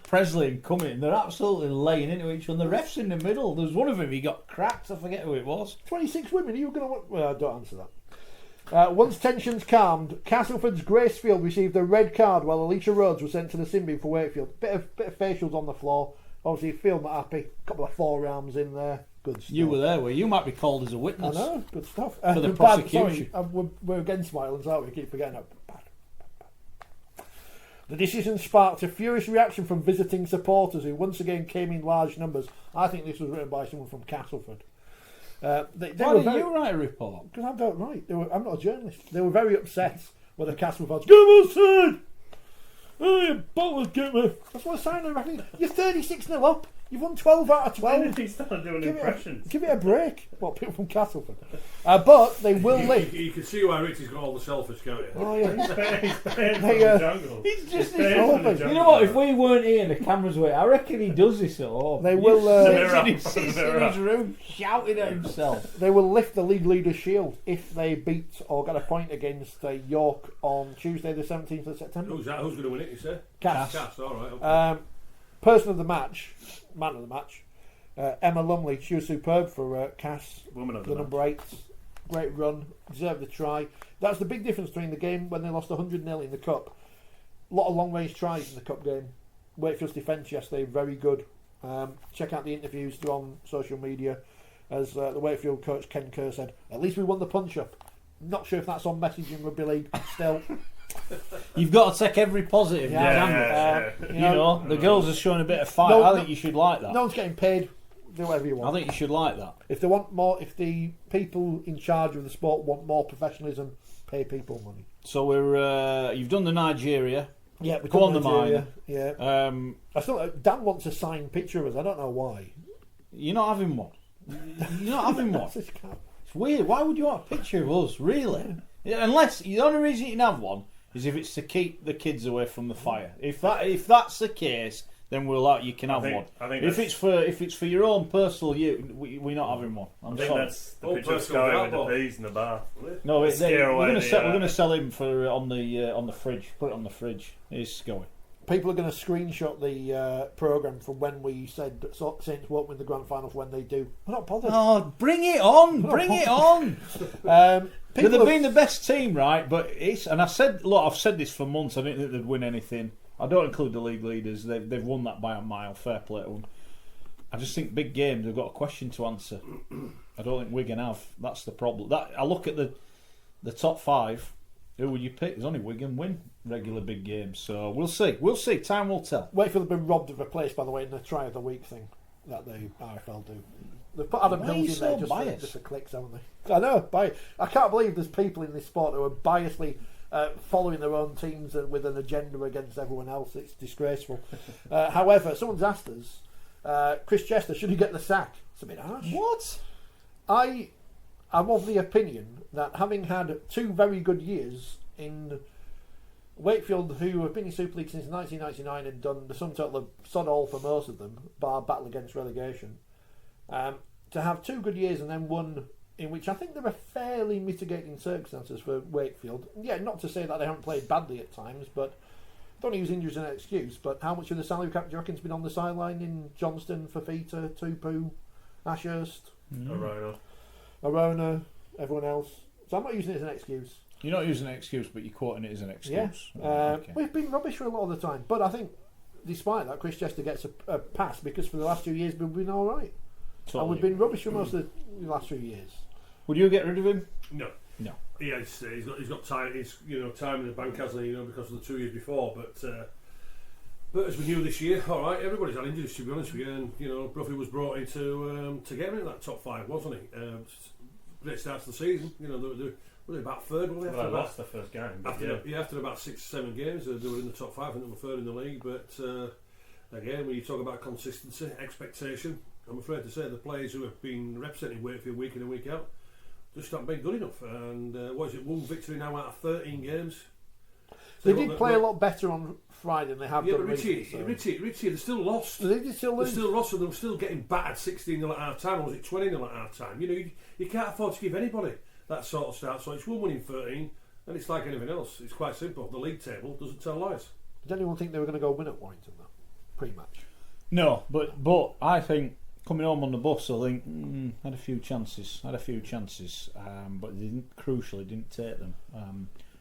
Presley and Cumming, they're absolutely laying into each other. The ref's in the middle. There's one of them, he got cracked. I forget who it was. 26 women. Are you going to... Well, don't answer that. Once tensions calmed, Castleford's Gracefield received a red card while Alicia Rhodes was sent to the sin bin for Wakefield. Bit of facials on the floor. Obviously, field not happy. Couple of forearms in there. Good stuff. You were there, were you? You might be called as a I witness. know. Good stuff. For the bad, prosecution. sorry, we're against violence, aren't we? Keep forgetting that. Bad. The decision sparked a furious reaction from visiting supporters who once again came in large numbers. I think this was written by someone from Castleford. Why didn't you write a report? Because I don't write. I'm not a journalist. They were very upset with the Castleford fans. Get him outside! Oh, you bottles, get me! That's what I'm saying. I reckon you're 36-0 up. You've won 12 out of 12. When did he start doing impressions? Give it a break. What, people from Castleford? But they will live. You can see why Richie's got all the selfish, can't you? Oh, yeah. He's banned from the jungle. He's just He's banned from the You jungle. You know what? If we weren't here and the cameras were, I reckon he does this at home. They will. He sits in his room shouting at himself. They will lift the league leader shield if they beat or get a point against York on Tuesday, the 17th of September. Who's that? Who's going to win it, you say? Cass. Cass, alright. Okay. Person of the match, man of the match, Emma Lumley. She was superb for Cass. Woman of the the number 8. Great run, deserved the try. That's the big difference between the game when they lost 100-0 in the Cup. A lot of long range tries in the Cup game. Wakefield's defence yesterday, very good. Check out the interviews, they're on social media. As the Wakefield coach Ken Kerr said, at least we won the punch up. Not sure if that's on message in Rugby League, but still. You've got to take every positive. Yeah. You know, the girls are showing a bit of fight. No, I think you should like that. No one's getting paid. Do whatever you I want. think you should like that. If they want more, if the people in charge of the sport want more professionalism, pay people money. So we're you've done the Nigeria. Yeah, we Go on the minor. Yeah. I still Dan wants a signed picture of us. I don't know why. You're not having one. You're not having one. This cat. It's weird. Why would you want a picture of us? Really? Yeah, unless the only reason you can have one is if it's to keep the kids away from the fire. If that's the case, then you can have one. I think if it's for your own personal use, we're not having one. I think that's the Oh, picture of personal Schoey with the outlaw. peas in the bar. No, we're Scare away going to the, sell. We're going to sell him for on the fridge. Put it on the fridge. Here's Schoey. People are going to screenshot the programme from when we said Saints won't win the grand final for when they do. I'm not bothered. Oh, bring it on! Bring it on! People They've have- been the best team, right? But I've said this for months. I didn't think they'd win anything. I don't include the league leaders. They've won that by a mile. Fair play to them. I just think big games, they've got a question to answer. I don't think Wigan have. That's the problem. I look at the top 5. Who would you pick? There's only Wigan win regular big games, so we'll see. We'll see. Time will tell. Wakefield have been robbed of a place, by the way, in the try of the week thing that the RFL do. They've put Adam Why are you Hills in there so just for clicks, haven't they? I know, I can't believe there's people in this sport who are biasly following their own teams and with an agenda against everyone else. It's disgraceful. However, someone's asked us, Chris Chester, should he get the sack? It's a bit harsh. What? I'm of the opinion that having had 2 very good years in Wakefield, who have been in Super League since 1999 and done the sum total of sod all for most of them, bar battle against relegation, to have 2 good years and then one in which I think there are fairly mitigating circumstances for Wakefield. Yeah, not to say that they haven't played badly at times, but don't use injuries as an excuse. But how much of the salary cap do you reckon's been on the sideline in Johnston, Fafita, Tupu, Ashurst, Arona, everyone else? So I'm not using it as an excuse. You're not using an excuse, but you're quoting it as an excuse. Yeah. Okay. We've been rubbish for a lot of the time, but I think despite that, Chris Chester gets a pass because for the last 2 years we've been all right. Totally. And we've been rubbish for most of the last few years. Would you get rid of him? No. Yeah, he's got time. He's time in the bank, hasn't he? Because of the 2 years before. But as we knew this year, all right, everybody's had injuries, to be honest with you. And Bruffy was brought in to get him in that top 5, wasn't he? Great start to the season. Were they about third? Were they? Well, they lost the first game. After about 6-7 games, they were in the top 5. I think they were third in the league. But again, when you talk about consistency, expectation, I'm afraid to say the players who have been representing Wakefield week in and week out just haven't been good enough. And what is it? 1 victory now out of 13 games. They did play a lot better on Friday than they have done recently. Richie, they're still lost. They did still lose. They're still lost, and they're still getting battered 16-0 at half time, or was it 20-0 at half time? You can't afford to give anybody that sort of start. So it's 1 winning 13, and it's like anything else. It's quite simple. The league table doesn't tell lies. Did anyone think they were going to go win at Warrington though, pre-match? No, but I think coming home on the bus, I think had a few chances, but they didn't take them.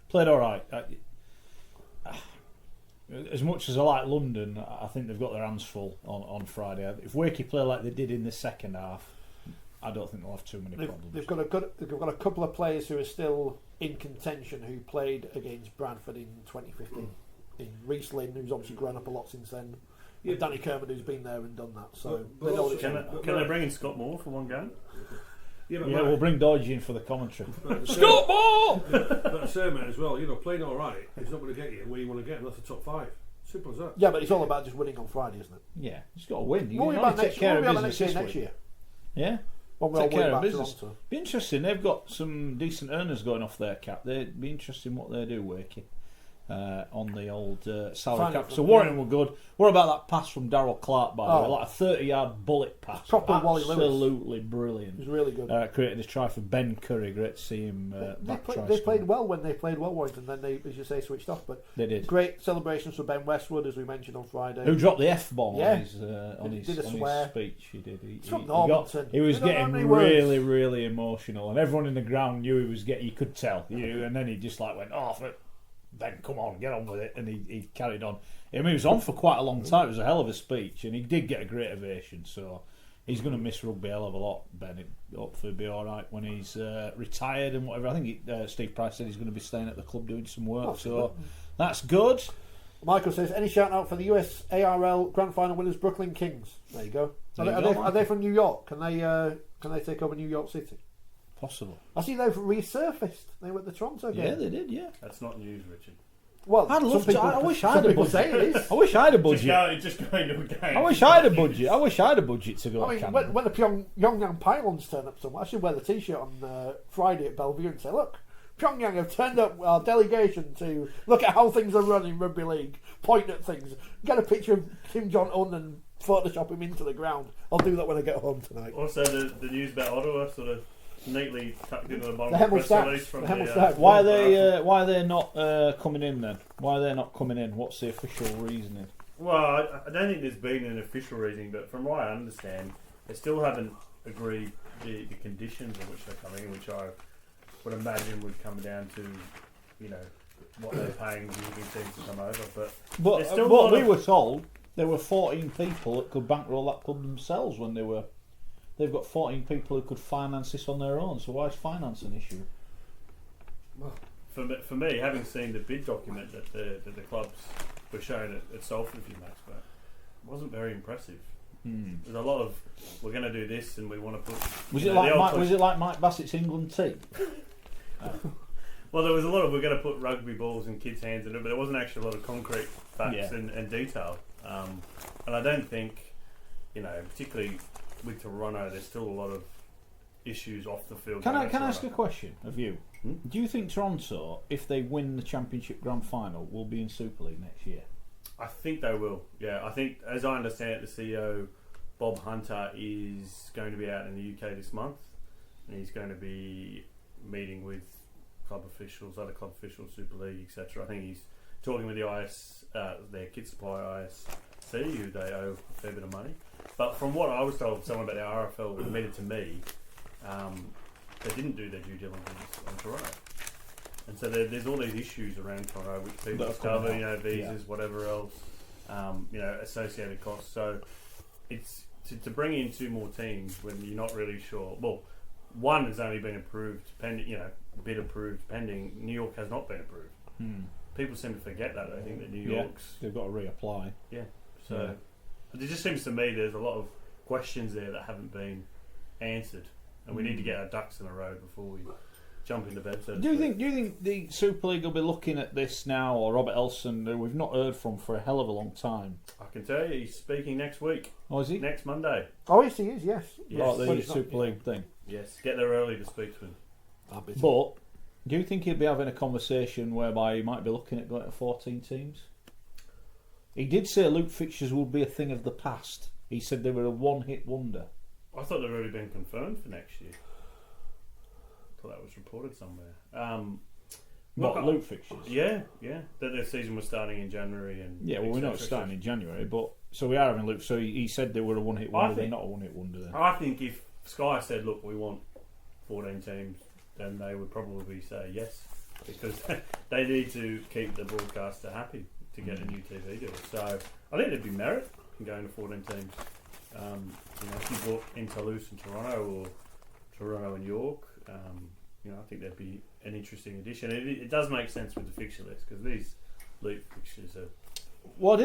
Played all right. As much as I like London, I think they've got their hands full on Friday. If Wakey play like they did in the second half, I don't think they'll have too many problems. They've got a couple of players who are still in contention who played against Bradford in 2015. In Reece Lynn, who's obviously grown up a lot since then. Yeah, Danny Kermode, who's been there and done that. So they know can they bring in Scott Moore for one game? Yeah, we'll bring Dodge in for the commentary. Scott Moore! But I say, mate, as well, playing all right, it's not going to get you where you want to get, and that's the top 5. Simple as that. Yeah, but it's all about just winning on Friday, isn't it? Yeah, you've got to win. You can only take care of business next year. Yeah. Take care of business. Be interesting. They've got some decent earners going off their cap. They'd be interesting what they do, Wakey, on the old salary cap. So Warren were good. What about that pass from Darryl Clark, by the way? Like a 30-yard bullet pass. Proper Wally Lewis. Absolutely brilliant. It was really good. Created a try for Ben Curry. Great to see him. They played well when they played well, Warrington. Then they, as you say, switched off. But they did. Great celebrations for Ben Westwood, as we mentioned on Friday. Who dropped the F-bomb on his speech. He did. He was getting really, really emotional, and everyone in the ground knew he was getting. You could tell. And then he just went off it. Ben, come on, get on with it, and he carried on. I mean, he was on for quite a long time. It was a hell of a speech, and he did get a great ovation. So he's going to miss rugby a hell of a lot. Ben, hopefully, be all right when he's retired and whatever. I think Steve Price said he's going to be staying at the club doing some work. So that's good. Michael says, any shout out for the US ARL Grand Final winners, Brooklyn Kings? There you go. Are they from New York? Can they take over New York City? Possible. I see they've resurfaced. They were at the Toronto game. Yeah, they did. Yeah, that's not news, Richard. Well, I'd love to. I wish I had a budget. Say it is. I wish I had a budget. Just going to a game. I wish I had a budget. I wish I had a budget to go. I mean, when the Pyongyang Pylons turn up somewhere, I should wear the T-shirt on Friday at Bellevue and say, "Look, Pyongyang have turned up our delegation to look at how things are run in rugby league. Point at things. Get a picture of Kim Jong-un and Photoshop him into the ground. I'll do that when I get home tonight." Also, the news about Ottawa sort of neatly tucked into the bottom the of the press release from Why are they not coming in then? Why are they not coming in? What's the official reasoning? Well, I don't think there's been an official reasoning, but from what I understand, they still haven't agreed the conditions in which they're coming, which I would imagine would come down to, what they're paying the rugby teams to come over. But what we were told, there were 14 people that could bankroll that club themselves when they were. They've got 14 people who could finance this on their own, so why is finance an issue? Well, for me, having seen the bid document that the clubs were showing at Salford a few matches back, it wasn't very impressive. There's a lot of we're going to do this and we want to put. Was it like Mike Bassett's England team? Well, there was a lot of we're going to put rugby balls in kids' hands and but there wasn't actually a lot of concrete facts and detail. And I don't think, particularly with Toronto, there's still a lot of issues off the field. Can I ask a question of you? Do you think Toronto, if they win the Championship Grand Final, will be in Super League next year? I think they will. Yeah, I think, as I understand it, the CEO Bob Hunter is going to be out in the UK this month, and he's going to be meeting with club officials, other club officials, Super League, etc. I think he's talking with the their kit supplier ISC, who they owe a fair bit of money. But from what I was told, someone about the RFL admitted to me, they didn't do their due diligence on Toronto. And so there's all these issues around Toronto, which people discover, visas, whatever else, associated costs. So it's to bring in 2 more teams when you're not really sure. Well, one has only been approved, pending, bid approved, pending. New York has not been approved. People seem to forget that. I think that New York's they've got to reapply. Yeah. So it just seems to me there's a lot of questions there that haven't been answered, and we need to get our ducks in a row before we jump into bed. So do you think the Super League will be looking at this now, or Robert Elson, who we've not heard from for a hell of a long time? I can tell you, he's speaking next week. Oh, is he? Next Monday. Oh, yes, he is. Yes. About the Super League thing. Yes. Get there early to speak to him. But do you think he'll be having a conversation whereby he might be looking at going to 14 teams? He did say loop fixtures would be a thing of the past. He said they were a one-hit wonder. I thought they'd already been confirmed for next year. I thought that was reported somewhere. Loop fixtures? Yeah. That their season was starting in January. And we know it's starting in January, but so we are having loop. So he said they were a one-hit wonder. They're not a one-hit wonder then. I think if Sky said, look, we want 14 teams, then they would probably say yes, because they need to keep the broadcaster happy to get a new TV deal. So I think there'd be merit in going to 14 teams. If you brought in Toulouse and Toronto, or Toronto and York, I think that'd be an interesting addition. It does make sense with the fixture list, because these loop fixtures are. Well, I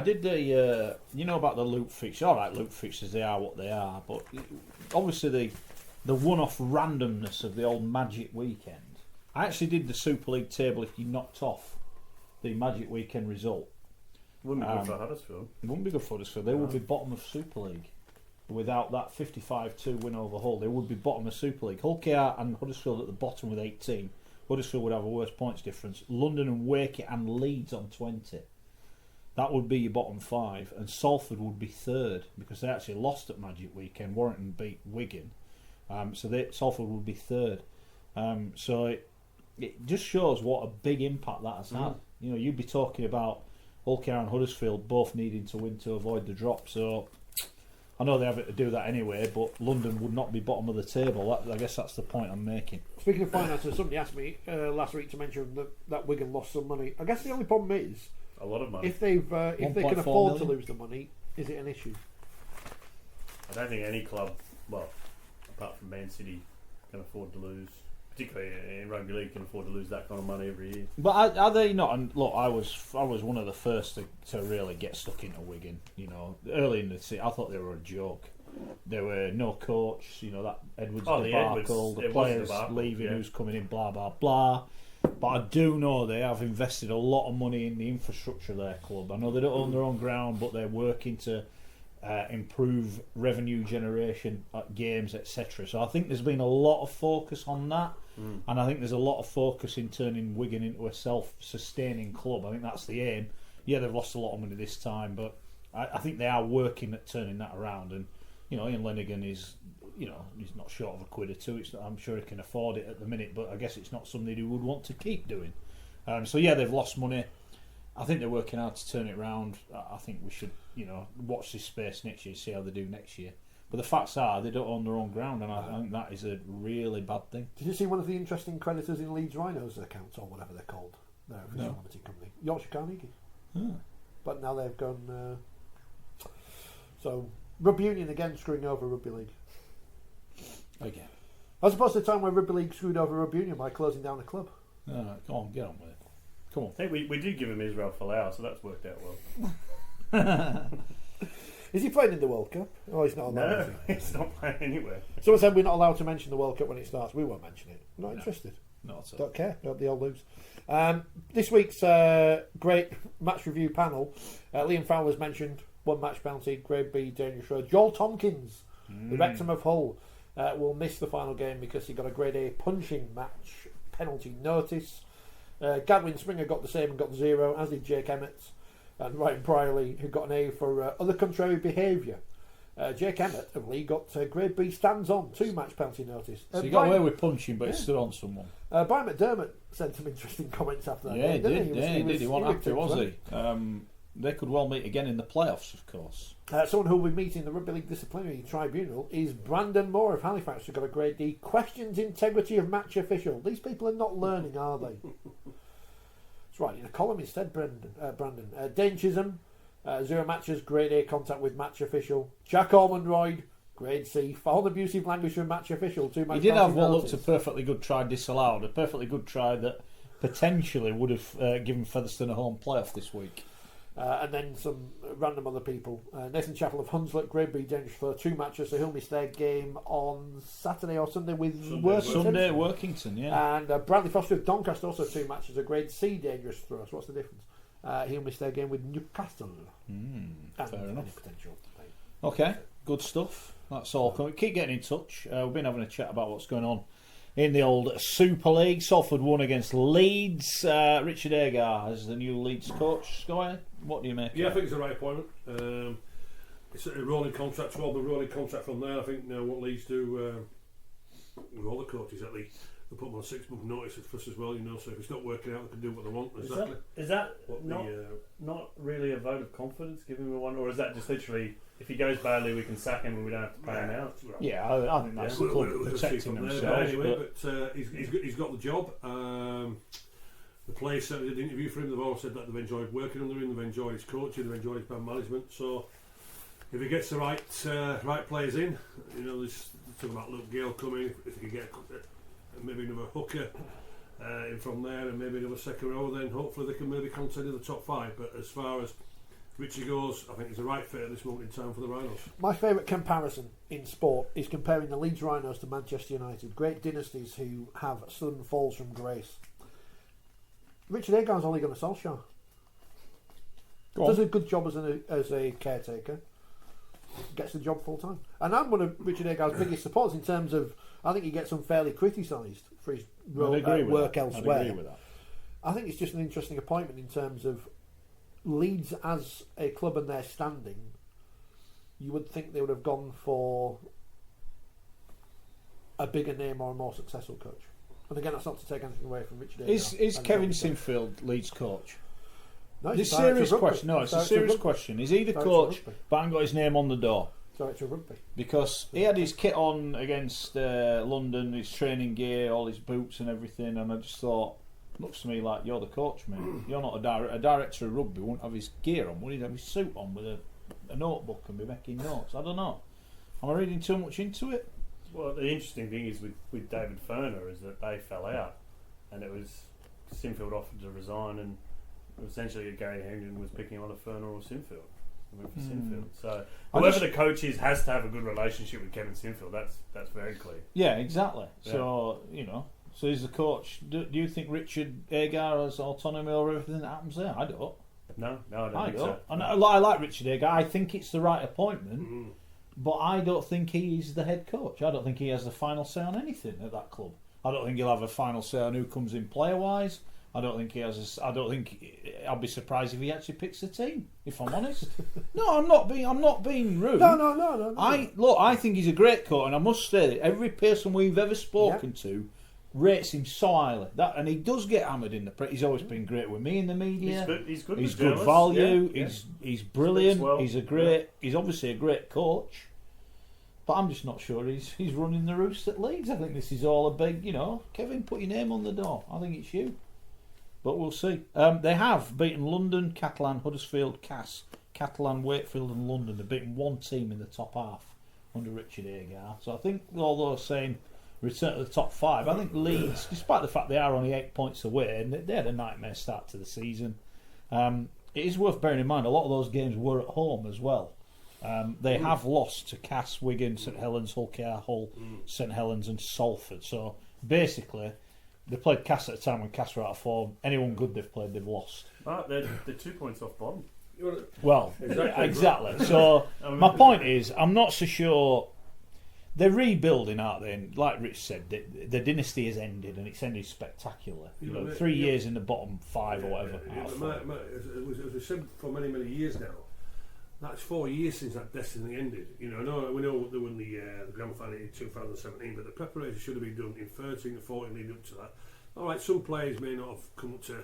did the about the loop fixture. All right, loop fixtures, they are what they are, but obviously the one-off randomness of the old Magic Weekend. I actually did the Super League table if you knocked off the Magic Weekend result. Wouldn't be good for Huddersfield. It wouldn't be good for Huddersfield. They would be bottom of Super League. Without that 55-2 win over Hull, they would be bottom of Super League. Hull KR and Huddersfield at the bottom with 18. Huddersfield would have a worse points difference. London and Wakey and Leeds on 20. That would be your bottom 5. And Salford would be 3rd, because they actually lost at Magic Weekend. Warrington beat Wigan. Salford would be 3rd. So it just shows what a big impact that has had. You'd be talking about Hull KR and Huddersfield both needing to win to avoid the drop. So I know they have to do that anyway, but London would not be bottom of the table. I guess that's the point I'm making. Speaking of finances, somebody asked me last week to mention that Wigan lost some money. I guess the only problem is a lot of money. If they can afford to lose the money, is it an issue? I don't think any club, well, apart from Man City, can afford to lose. Particularly in Rugby League, can afford to lose that kind of money every year. But are they not? And look, I was one of the first to really get stuck into Wigan. Early in the season, I thought they were a joke. There were no coach. That Edwards debacle, the players leaving, who's coming in, blah blah blah. But I do know they have invested a lot of money in the infrastructure of their club. I know they don't own their own ground, but they're working to improve revenue generation at games, etc. So I think there's been a lot of focus on that. And I think there's a lot of focus in turning Wigan into a self-sustaining club. I think that's the aim. Yeah, they've lost a lot of money this time, but I think they are working at turning that around. And Ian Lenigan is, he's not short of a quid or two. I'm sure he can afford it at the minute, but I guess it's not something he would want to keep doing. So yeah, they've lost money. I think they're working hard to turn it around. I think we should, watch this space next year, see how they do next year. But the facts are, they don't own their own ground, and I think that is a really bad thing. Did you see one of the interesting creditors in Leeds Rhinos' accounts, or whatever they're called? Their official limited company, Yorkshire Carnegie. But now they've gone. So Rugby Union again screwing over Rugby League. Again. As opposed to the time where Rugby League screwed over Rugby Union by closing down a club. All right, come on, get on with it. Come on. I think we did give him Israel Folau, so that's worked out well. Is he playing in the World Cup? Oh, he's not allowed. No, he's not playing anywhere. Someone said we're not allowed to mention the World Cup when it starts. We won't mention it. We're not interested. Not at all. Don't care. Hope they all lose. This week's great match review panel, Liam Fowler's mentioned one match penalty, grade B, dangerous road. Joel Tompkins, the Wrexham of Hull, will miss the final game because he got a grade A punching match penalty notice. Gadwin Springer got the same and got 0, as did Jake Emmett. And Ryan Brierley, who got an A for other contrary behaviour. Jake Emmett of League got grade B stands on 2 match penalty notice. So he got away with punching, but he stood on someone. Brian McDermott said some interesting comments after that. Yeah, he game, did. He wasn't happy, was well. he? They could well meet again in the playoffs, of course. Someone who will be meeting the Rugby League Disciplinary Tribunal is Brandon Moore of Halifax, who got a grade D. Questions integrity of match official. These people are not learning, are they? That's right, in a column instead, Brandon. Dane Chisholm, 0 matches, grade A contact with match official. Jack Ormondroyd, grade C, foul abusive language from match official. 2 match He did have what penalties. looked a perfectly good try disallowed. A perfectly good try that potentially would have given Featherstone a home playoff this week. And then some random other people. Nathan Chappell of Hunslet, grade B, dangerous for 2 matches, so he'll miss their game on Saturday or Sunday with Workington. Sunday at Workington, yeah. And Bradley Foster of Doncaster, also 2 matches, a grade C, dangerous for us. What's the difference? He'll miss their game with Newcastle. Fair enough. Potential. Okay, good stuff. That's all coming. Keep getting in touch. We've been having a chat about what's going on in the old Super League. Salford won against Leeds. Richard Agar as the new Leeds coach. Schoey, what do you make? Yeah, I think it's the right appointment. It's a rolling contract, 12-month rolling contract from there. I think what Leeds do with all the coaches at Leeds, they put them on 6-month notice at first as well. So if it's not working out, they can do what they want. Exactly. Is that not really a vote of confidence? Give him a one, or is that just literally, if he goes badly, we can sack him and we don't have to pay him out? Yeah, I think that's the club protecting themselves. Anyway, but he's got the job. The players certainly did an interview for him. They've all said that they've enjoyed working under him, they've enjoyed his coaching, they've enjoyed his band management. So if he gets the right players in, there's talking about Luke Gale coming. If he can get maybe another hooker in from there and maybe another second row, then hopefully they can maybe contend in the top 5. But as far as Richie goes, I think he's the right fit at this moment in time for the Rhinos. My favourite comparison in sport is comparing the Leeds Rhinos to Manchester United, great dynasties who have sudden falls from grace. Richard Agar's only going to Solskjaer. Does a good job as a caretaker. Gets the job full time. And I'm one of Richard Agar's biggest supporters in terms of, I think he gets unfairly criticised for his work elsewhere. I'd agree with that. I think it's just an interesting appointment in terms of Leeds as a club and their standing. You would think they would have gone for a bigger name or a more successful coach. And again, that's not to take anything away from Richard Agar. Is Kevin Sinfield Leeds coach? No, It's a serious question. No, it's a serious question. Is he the coach but hasn't got his name on the door? Director of rugby. Because he had his kit on against London, his training gear, all his boots and everything, and I just thought, looks to me like you're the coach, mate. You're not a director of rugby. Won't have his gear on. Wouldn't he have his suit on with a notebook and be making notes? I don't know. Am I reading too much into it? Well, the interesting thing is with David Ferner is that they fell out, and it was Sinfield offered to resign, and essentially Gary Harrington was picking on a Ferner or Sinfield. Went for Sinfield. So whoever the coach is has to have a good relationship with Kevin Sinfield. That's very clear. Yeah, exactly. Yeah. So so he's the coach. Do you think Richard Agar has autonomy over everything that happens there? I don't. No, I don't think so. And I like Richard Agar. I think it's the right appointment. But I don't think he's the head coach. I don't think he has the final say on anything at that club. I don't think he'll have a final say on who comes in player-wise. I don't think he has. I'll be surprised if he actually picks the team. If I'm honest. No, I'm not being rude. No. I think he's a great coach, and I must say that every person we've ever spoken to rates him so highly. And he does get hammered in the press. He's always been great with me in the media. He's good. He's good value. Yeah. He's brilliant. Well. He's a great. He's obviously a great coach. But I'm just not sure he's running the roost at Leeds. I think this is all a big, Kevin, put your name on the door. I think it's you. But we'll see. They have beaten London, Catalan, Huddersfield, Cass, Catalan, Wakefield and London. They've beaten one team in the top half under Richard Agar. So I think although saying return to the top 5. I think Leeds, despite the fact they are only 8 points away, and they had a nightmare start to the season. It is worth bearing in mind a lot of those games were at home as well. They have lost to Cass, Wigan, St Helens, Hull KR, Hull, St Helens and Salford. So basically, they played Cass at a time when Cass were out of form. Anyone good they've played, they've lost. They're 2 points off bottom. Well, exactly. So my point is, I'm not so sure. They're rebuilding, aren't they? And like Rich said, the dynasty has ended, and it's ended spectacularly. 3 years in the bottom 5 or whatever. As we said for many, many years now, that's 4 years since that destiny ended. We know they won the grand final in 2017, but the preparation should have been done in 13 and 14 leading up to that. All right, some players may not have come up to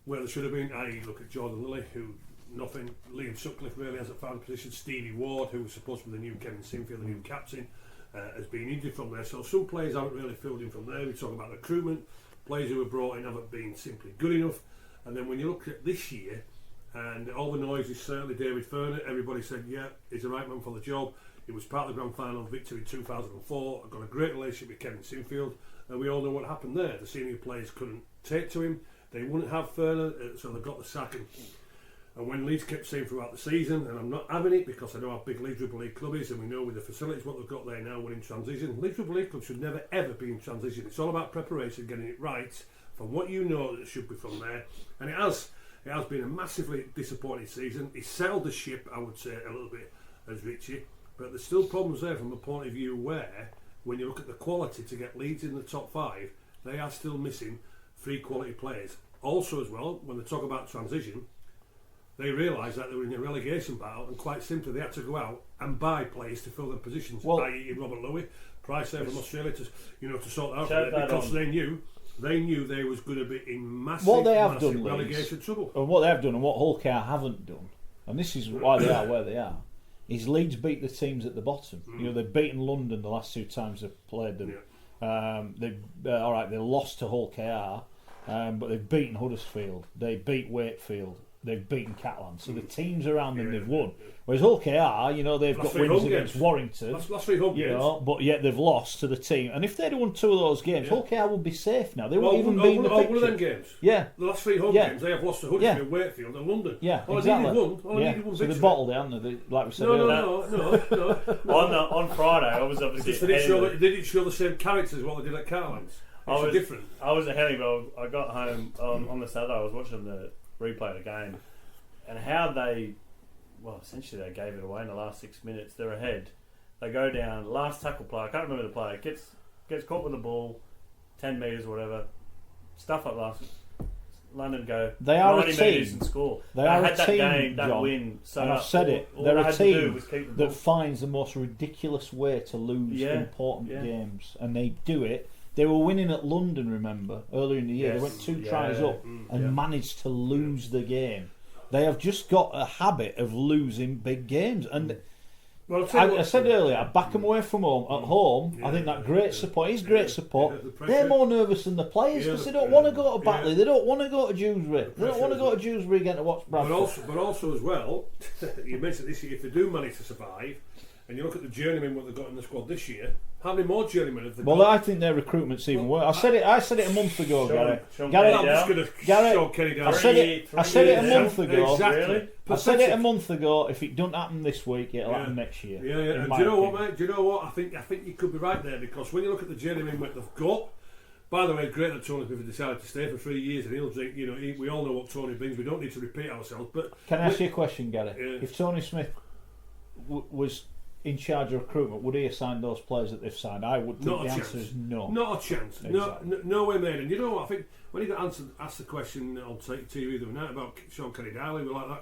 where they should have been. I look at Jordan Lilly, who nothing. Liam Sutcliffe really hasn't found a position. Stevie Ward, who was supposed to be the new Kevin Sinfield, the new captain, has been injured from there. So some players haven't really filled in from there. We talk about recruitment. Players who were brought in haven't been simply good enough. And then when you look at this year, and all the noise is certainly David Furnett. Everybody said, yeah, he's the right man for the job. He was part of the grand final victory in 2004. I've got a great relationship with Kevin Sinfield, and we all know what happened there. The senior players couldn't take to him. They wouldn't have Furnett, so they got the sack. And when Leeds kept saying throughout the season, and I'm not having it because I know how big Leeds Rugby League club is, and we know with the facilities what they've got there now, we're in transition. Leeds Rugby League club should never ever be in transition. It's all about preparation, getting it right from what you know that it should be from there. And it has been a massively disappointing season. He sailed the ship, I would say, a little bit as Richie, but there's still problems there from a point of view where, when you look at the quality to get Leeds in the top 5, they are still missing 3 quality players. Also as well, when they talk about transition, they realised that they were in a relegation battle, and quite simply they had to go out and buy players to fill their positions, i.e. Robert Louis, Price there from Australia, to sort out because they knew they was going to be in massive relegation trouble. And what they have done and what Hull KR haven't done, and this is why they are where they are, is Leeds beat the teams at the bottom. They've beaten London the last 2 times they've played them. They lost to Hull KR, but they've beaten Huddersfield. They beat Wakefield. They've beaten Catalan. So the teams around them they've won. Whereas Hull KR, they've got wins against Warrington. Last 3 home games. But yet they've lost to the team. And if they'd won 2 of those games, Hull KR would be safe now. They won't even be in the picture. One of them games. Yeah. The last 3 home games, they have lost to Huddersfield, Wakefield and London. Yeah, exactly. All they needed one victory. So they bottled it, haven't they? Like we said earlier. No. On Friday, I was obviously they didn't show the same characters as what they did at Carlines. It's different. I was at Henley, I got home on the Saturday. I was watching the replay of the game. And how essentially they gave it away in the last 6 minutes. They're ahead. They go down. Last tackle player, I can't remember the player, gets caught with the ball, 10 metres or whatever. Stuff up last. London go. They are 90 a team. metres and score. They are had a that team, game, that John. win. So and I've said it. They're a team that finds the most ridiculous way to lose important games, and they do it. They were winning at London, remember, earlier in the year. They went 2 tries up and managed to lose the game. They have just got a habit of losing big games. And I said earlier, I back them away from home. At home, I think that great support is great support. They're more nervous than the players because they don't want to go to Batley. They don't want to go to Dewsbury. They don't want to go to Dewsbury again to watch Bradford. But also as well, you mentioned this year, if they do manage to survive, and you look at the journeymen, what they've got in the squad this year, how many more journeymen have they got? Well, I think their recruitment's even worse. I said it a month ago, Gary. I said it a month ago. Exactly. I said it a month ago. If it doesn't happen this week, it'll happen next year. Yeah. And do you know what, mate? Do you know what? I think you could be right there, because when you look at the journeymen what they've got. By the way, great that Tony Bifford decided to stay for 3 years, and he'll drink. We all know what Tony brings. We don't need to repeat ourselves. But can I ask you a question, Gary? If Tony Smith was in charge of recruitment, would he have signed those players that they've signed? I would think the answer is no. Not a chance. Exactly. No way, mate. And you know what? I think when he got asked the question on TV the other night about Sean Kenny-Dowling, we were like that.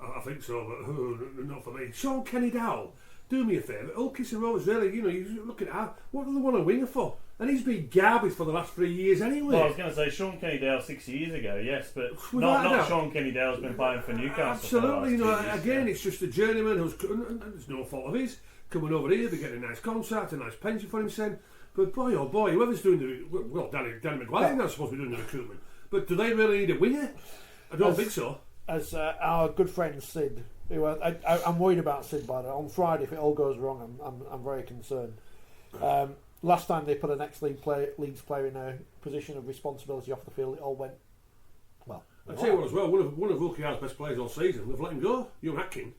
I think so, but not for me. Sean Kenny-Dowell, do me a favour. Ulkison Rovers, really, you're looking at what do they want a winger for? And he's been garbage for the last 3 years anyway. Well, I was going to say Sean Kenny-Dowell 6 years ago, yes, but not Sean Kenny-Dowell's been playing for Newcastle. Absolutely, again, it's just a journeyman who's, and it's no fault of his, coming over here, they're getting a nice contract, a nice pension for himself. But boy, oh boy, whoever's doing Danny McGuire's not supposed to be doing the recruitment. But do they really need a winger? I don't think so. as our good friend Sid, who I'm worried about Sid, by the way. On Friday, if it all goes wrong, I'm very concerned. Last time they put an ex-Leeds player in a position of responsibility off the field, it all went well. I'll tell you what as well, one of Hulkiar's best players all season, they've let him go, young Atkins.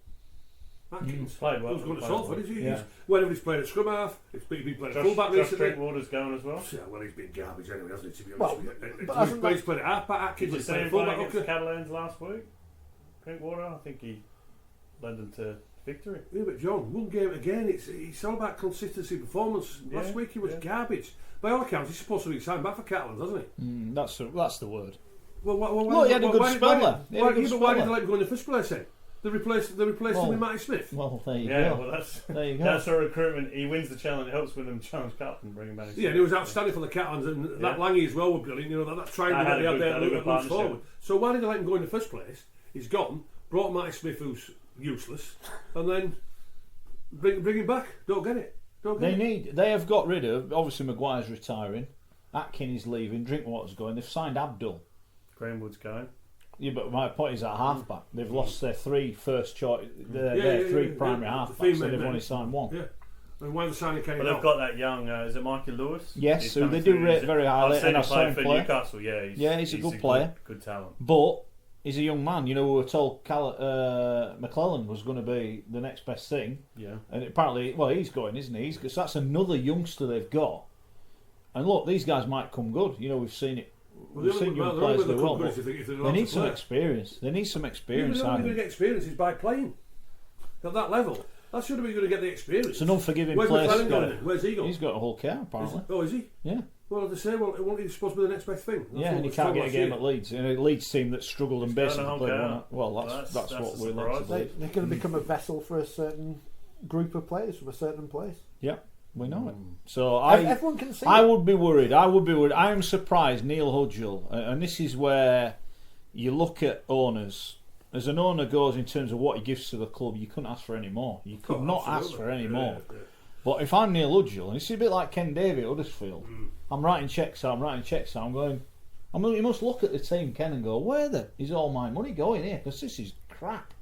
Played well. Who's going to Salford, is he? Yeah. Whenever he's played at scrum half, he's been playing at fullback recently. Drinkwater's going as well. Yeah, well, he's been garbage anyway, hasn't he, to be honest with you. But He's played at half-back, Atkins, Did you he's see played him at playing fullback. against the Catalans last week? Drinkwater, I think he led them to victory. Yeah, but John, one game again, it's all about consistency performance. Yeah, Last week he was garbage. By all accounts, he's supposed to be signed back for Catalans, hasn't he? That's the word. Well, He had a good spell there. Why did they let him go in the first place then? They replaced him with Matty Smith. Well, there you Yeah, go. well, There you go. that's a recruitment. He wins the challenge, helps with them challenge cup and bring him back. Yeah, and he was outstanding for the Catalans, and that Langy as well was brilliant. You know, that triangle that they had there good moves partnership. forward. So why did they let him go in the first place? He's gone, brought Matty Smith, who's useless, and then bring him back. Don't get it. They have got rid of, obviously Maguire's retiring, Atkin is leaving, Drinkwater's going, they've signed Abdul. Greenwood's going. Yeah, but my point is at halfback, they've lost their three first choice, their three primary halfbacks, so they've only signed one. Yeah. And why are they signing Kenny? Well, they've got that young, is it Mikey Lewis? Yes, He's so coming they do through. rate very highly, I've seen and him I saw play him for play. Newcastle, he's a good player. Good talent. But he's a young man. You know, we were told McClellan was going to be the next best thing. Yeah. And apparently, well, he's going, isn't he? So that's another youngster they've got. And look, these guys might come good. You know, we've seen it. We've seen young players do well. But they need some experience. They need some experience. The only way you're going to get experience is by playing at that level. That's the only way you're going to get the experience. It's an unforgiving Where's place. McClellan going? Where's he gone? He's got a whole care, apparently. Is he? Yeah. Well, they say, well, he's supposed to be the next best thing. Yeah, and he can't get a game at Leeds. And a Leeds team that struggled and basically going played on one. Well, that's what we're led to believe. They're going to become a vessel for a certain group of players from a certain place. Yeah, we know it. So everyone can see. I would be worried. I am surprised Neil Hudgell, and this is where you look at owners. As an owner goes in terms of what he gives to the club, you couldn't ask for any more. You could not ask for any more. Yeah. But if I'm Neil Hudgell, and it's a bit like Ken Davey at Huddersfield, I'm writing checks out. You must look at the team, Ken, and go, where is all my money going here? Because this is crap.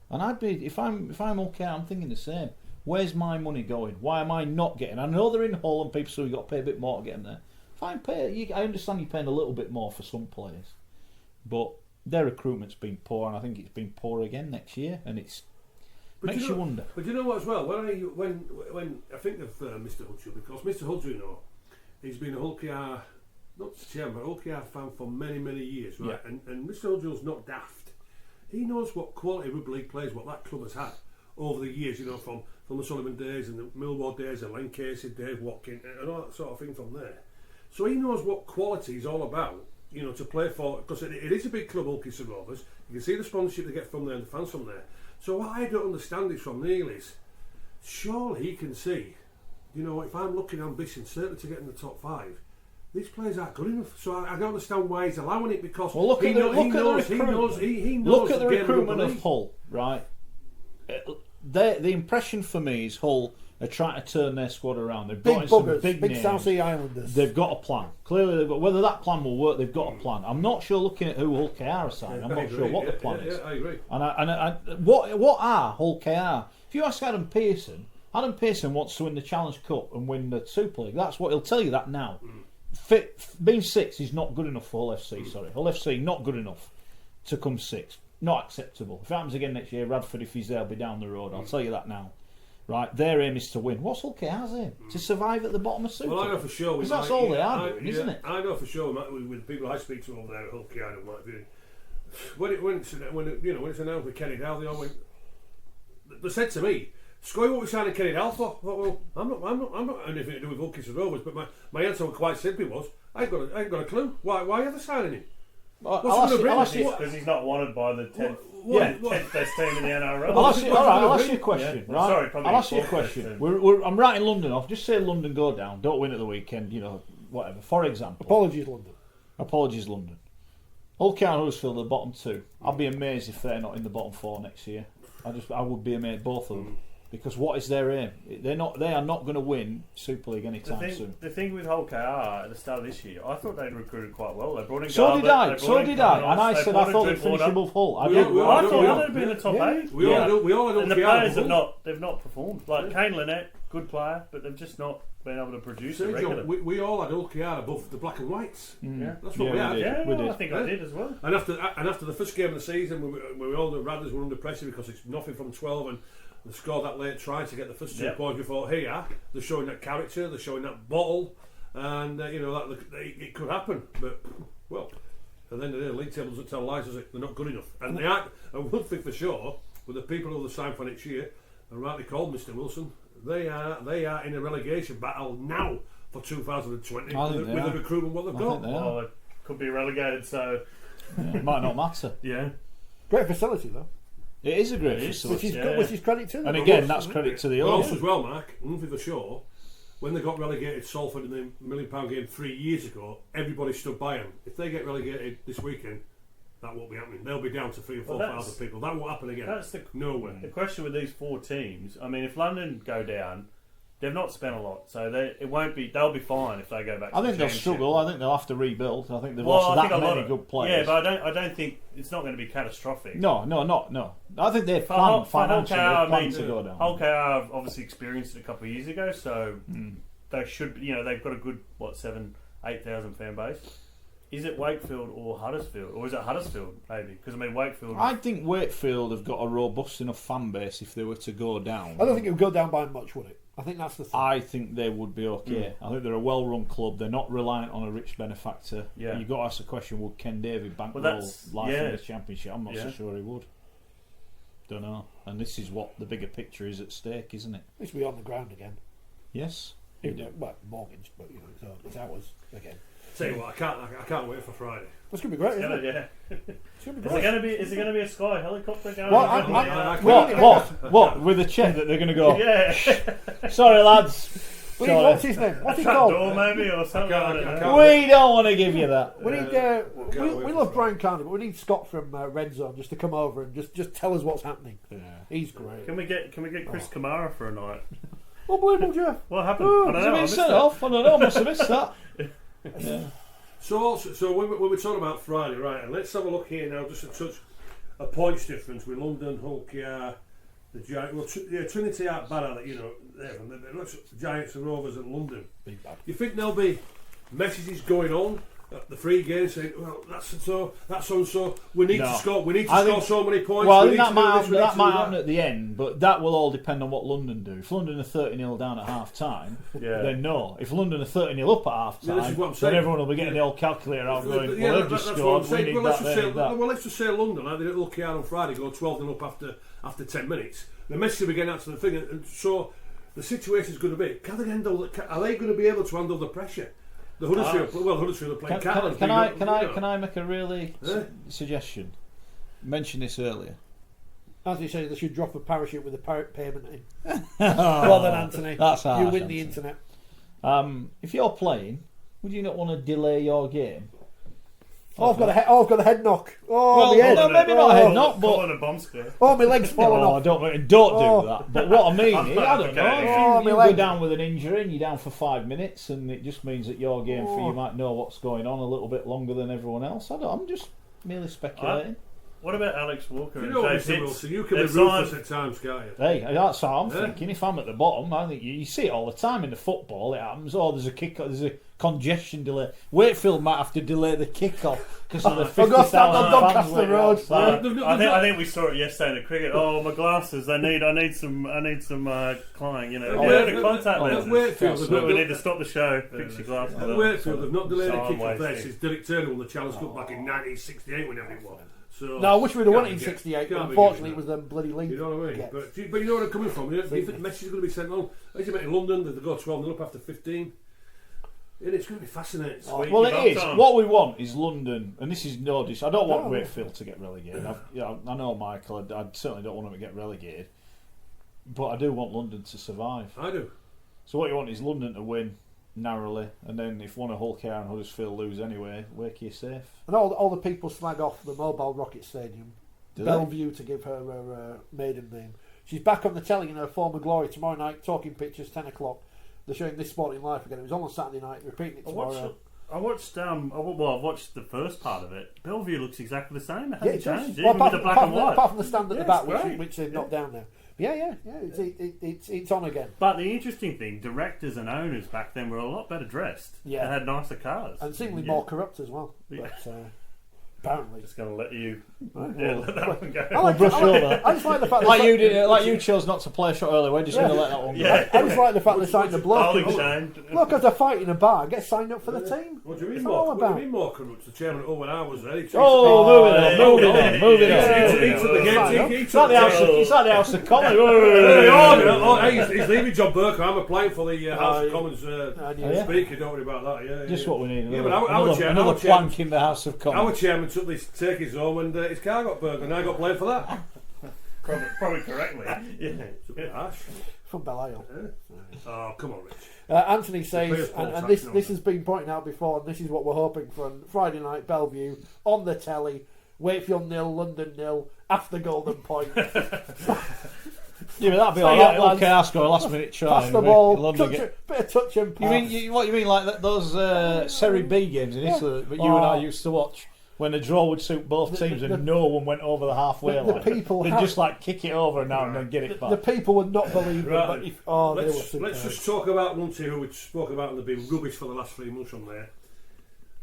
And I'd be, if I'm okay, I'm thinking the same. Where's my money going? Why am I not getting? I know they're in Hull and people, so you've got to pay a bit more to get them there. Fine, I understand you're paying a little bit more for some players, but their recruitment's been poor, and I think it's been poor again next year, and makes you wonder. But you know what as well? When I think of Mr. Hudgell, because Mr. Hudgell, you know, he's been a Hull KR, not chairman, but a Hull KR fan for many, many years, right? Yeah. And Mr. Hudgell's not daft. He knows what quality Rugby League players, what that club has had over the years, you know, from the Sullivan days and the Millwall days and Len Casey, Dave Watkin, and all that sort of thing from there. So he knows what quality is all about, you know, to play for, because it is a big club, Hull Kingston Rovers. You can see the sponsorship they get from there and the fans from there. So what I don't understand is from Neil is, surely he can see, you know, if I'm looking ambition, certainly to get in the top 5, these players aren't good enough. So I don't understand why he's allowing it, because look at the recruitment of Hull, right? The impression for me is Hull are trying to turn their squad around. They've got some big names. South Sea Islanders. They've got a plan. Clearly, they've got. Whether that plan will work, they've got a plan. I'm not sure. Looking at who Hull KR are signing, I'm not sure what the plan is. Yeah, I agree. And what are Hull KR? If you ask Adam Pearson wants to win the Challenge Cup and win the Super League. That's what he'll tell you that now. Being 6th is not good enough for Hull FC. Sorry, Hull FC not good enough to come 6th. Not acceptable. If it happens again next year, Radford, if he's there, will be down the road. I'll tell you that now. Right, their aim is to win. What's Hull KR's aim? To survive at the bottom of Super. Well, I know for sure. Because that's all they are doing, isn't it? I know for sure with people I speak to over there at Hull KR, when it's announced with Kenny Dow, they all went. They said to me, "Schoey, what we signing Kenny Dow for?" I thought, well, I'm not anything to do with Hull Kingston Rovers, but my answer quite simply was, I ain't got a clue. Why are they signing him? Because he's not wanted by the 10th best team in the NRL. I'll ask you a question. Yeah. Right? Sorry, I'll ask you a question. I'm writing London off. Just say London go down. Don't win at the weekend. You know, whatever. For example. Apologies, London. Hull KR and Huddersfield are the bottom 2. I'd be amazed if they're not in the bottom 4 next year. I would be amazed. Both of them. Because what is their aim? They are not going to win Super League anytime soon. The thing with Hull KR at the start of this year, I thought they'd recruited quite well. They brought in So Garbutt, did I. they So brought in did I. Connors, And I they said brought I in thought they'd finish Drinkwater. above Hull. I We did. all- we all- I thought we all- they'd be in the top yeah. 8. We all had And the OKR players before. they've not performed. Like Kane Lynette, good player, but they've just not been able to produce it See, regularly. John, we all had OKR above the black and whites. Yeah, That's what we Yeah, had. we did. yeah, We no, did. I think I did as well. And after the first game of the season, we all the Radders were under pressure because it's nothing from 12 and they scored that late try to get the first 2 Yep. points. We thought, here they're showing that character, they're showing that bottle, and it could happen. But well, at the end of the day, the league tables that tell lies is they're not good enough, and they aren't. And one thing for sure, with the people who are signed for next year, and rightly called Mr. Wilson, they are in a relegation battle now for 2020 I think with they the are. recruitment what they've I got. think they are. Well, it could be relegated, so It might not matter. yeah. Great facility though, It is a great It is. facility. which is credit to them. And again, that's credit to the But also owner. as well, Mark, one thing for sure, when they got relegated Salford in the £1 million game 3 years ago, everybody stood by them. If they get relegated this weekend, that won't be happening. They'll be down to 3,000 or Well, 4,000 people. That won't happen again. That's No way. the question with these 4 teams. I mean, if London go down, they've not spent a lot, so it won't be. They'll be fine if they go back. I to think the they'll championship. struggle. I think they'll have to rebuild. I think they've Well, lost I think that a lot many of good players. Yeah, but I don't think it's not going to be catastrophic. No. I think they For plan Hull financially. KR, They plan to go down. Hull KR have obviously experienced it a couple of years ago, so they should. They've got a good 7,000-8,000 fan base. Is it Wakefield or Huddersfield, or is it Huddersfield maybe? Because I mean Wakefield. I think Wakefield have got a robust enough fan base if they were to go down. I don't think it would go down by much, would it? I think that's the thing. I think they would be okay. I think they're a well-run club. They're not reliant on a rich benefactor. Yeah. You've got to ask the question: would Ken David bankroll that's- life yeah. in the Championship? I'm not so Yeah. sure he would. Don't know. And this is what the bigger picture is at stake, isn't it? At least we're on the ground again. Yes. Even though, well, mortgage, but it's ours again. Tell you what, I can't wait for Friday. That's gonna be great, isn't it? Yeah. It's gonna be Is it great. going to be a Sky helicopter going? Well, over I'm- the- What? With a check that they're going to go? Yeah. Sorry, lads. We need, Sorry. what's his name? What's he Trap called? door maybe or something. I I don't can't- know. We don't want to give you that. We need. can't We wait love for Brian Carney, but we need Scott from Red Zone just to come over and just tell us what's happening. Yeah. He's great. Can we get Chris Kamara for a night? Unbelievable, Jeff. What happened? Oh, I don't has know. it I been missed sent it. off? I don't know. I must have missed that. Yeah. So when we're talking about Friday, right, and let's have a look here now, just to touch a points difference with London, Hull KR, the Giants. Well, Trinity aren't bad at it, it looks Giants and Rovers and London. Big bad. You think there'll be messages going on at the free game saying, well, that's so and so, we need No. to score, we need to I score think- so many points. Well, I we think need that to might do this, happen, we need that to might do happen at the end, but that will all depend on what London do. If London are 30-0 down at half time, Yeah. then no. If London are 30-0 up at half Yeah, time, this is what I'm then saying. everyone will be getting the old calculator out going, Yeah, well, they've just that's scored, what I'm we saying. need Well, that, they need that. let's just say London, like they did Hull KR on Friday, go 12-0 up after 10 minutes. The message will be getting out to the thing, and so the situation is going to be: are they going to be able to handle the pressure? The Huddersfield are playing cards. Can I make a really suggestion? Mentioned this earlier. As you say, they should drop a parachute with a payment in. Well done, Anthony. That's harsh, you win the Anthony. internet. If you're playing, would you not want to delay your game? Oh, I've got a head knock. Oh, Well, my head. no, maybe not a head knock, but Calling a bomb scare. Oh, my leg's falling no, off. don't Oh. do that. But what I mean is, I don't know. Okay. Oh, If my you go leg. down with an injury and you're down for 5 minutes, and it just means that your game, for you might know what's going on a little bit longer than everyone else. I'm just merely speculating. What about Alex Walker? You and know, Dave Mr. Hitz? Wilson, you can be They've ruthless signed- at times, can't you? Hey, that's how I'm Yeah. thinking. If I'm at the bottom, I think you see it all the time in the football. It happens. Oh, there's a kick. There's a congestion delay. Wakefield might have to delay the kick-off because of the I've got to stand on 50,000 fans Doncaster waiting Road. outside. I think we saw it yesterday in the cricket. Oh, my glasses! I need some client. Yeah, The contact lenses. Wakefield, So we need to stop the show. Fix your glasses. At up. Wakefield, they've not delayed a Time kick-off there wasting. since Derek Turner won the Challenge Cup back in 1968, whenever it was. So, No, I wish we'd have won it in can't be get- 68, but can't be unfortunately it getting was them bloody league. You know what I mean? gets. But you know where I'm coming from. You think the message is going to be sent on? As you met in London, they go 12-0 up after 15. And it's going to be fascinating. Well, Keep it is. up, Tom. What we want is London, and this is no dis. I don't want No. Wakefield to get relegated. I know, Michael. I certainly don't want them to get relegated, but I do want London to survive. I do. So what you want is London to win narrowly, and then if one of Hull KR and Huddersfield lose anyway, Wakey is safe. And all the people slag off the Mobile Rocket Stadium, Do Bellevue to give her maiden name. She's back on the telly in her former glory tomorrow night. Talking Pictures, 10 o'clock. They're showing This Sporting Life again. It was on Saturday night. Repeating it tomorrow. I watched. I've watched the first part of it. Bellevue looks exactly the same. It Yeah, hasn't it does. changed, Well, even with the black and white. apart from the stand at the Yeah, back, it's great. which they've knocked down now. Yeah. It's on again. But the interesting thing, directors and owners back then were a lot better dressed. Yeah. And had nicer cars. And seemingly more corrupt as well. Yeah. But, apparently. Just going to let you Right, let that one go. I like, brush I like- over. I just like the fact Like that you did, like you chose not to play a shot earlier. We're just going to let that one go. Yeah. I just like the fact they signed the bloke. Bowling Shane. Look, as a fight in a bar, get signed up for the team. What do you mean It's more? all What do you about. mean more corrupt? The chairman, when I was there, he Moving on. He took the game. He It's like the House of Commons. He's leaving John Burke. I'm applying for the House of Commons yeah. speaker. Don't worry about that. Yeah, Just yeah. what we need. Yeah, but our chairman- Another our chairman- plank in the House of Our Commons. chairman took this turkey's home and his car got burnt, and I got blamed for that. Probably correctly. Yeah. It's a bit harsh. From Belial. Oh, come on, Rich. Anthony says, Players' and fault, this actually, has been pointed out before, and this is what we're hoping for on Friday night, Bellevue, on the telly, Wakefield 0, London 0, after Golden Point. Yeah, but that'd be So, all yeah, right. lads, Okay, I'll score a last minute try. Pass the ball, London bit of touch and pass. what you mean like those Serie B games in Italy that you and I used to watch? When a draw would suit both teams and no one went over the halfway line. people They'd have- just like kick it over now and then get it back. The people would not believe it, Right. but if, they were Let's superb. just talk about one team who we spoke about and they've been rubbish for the last 3 months from there.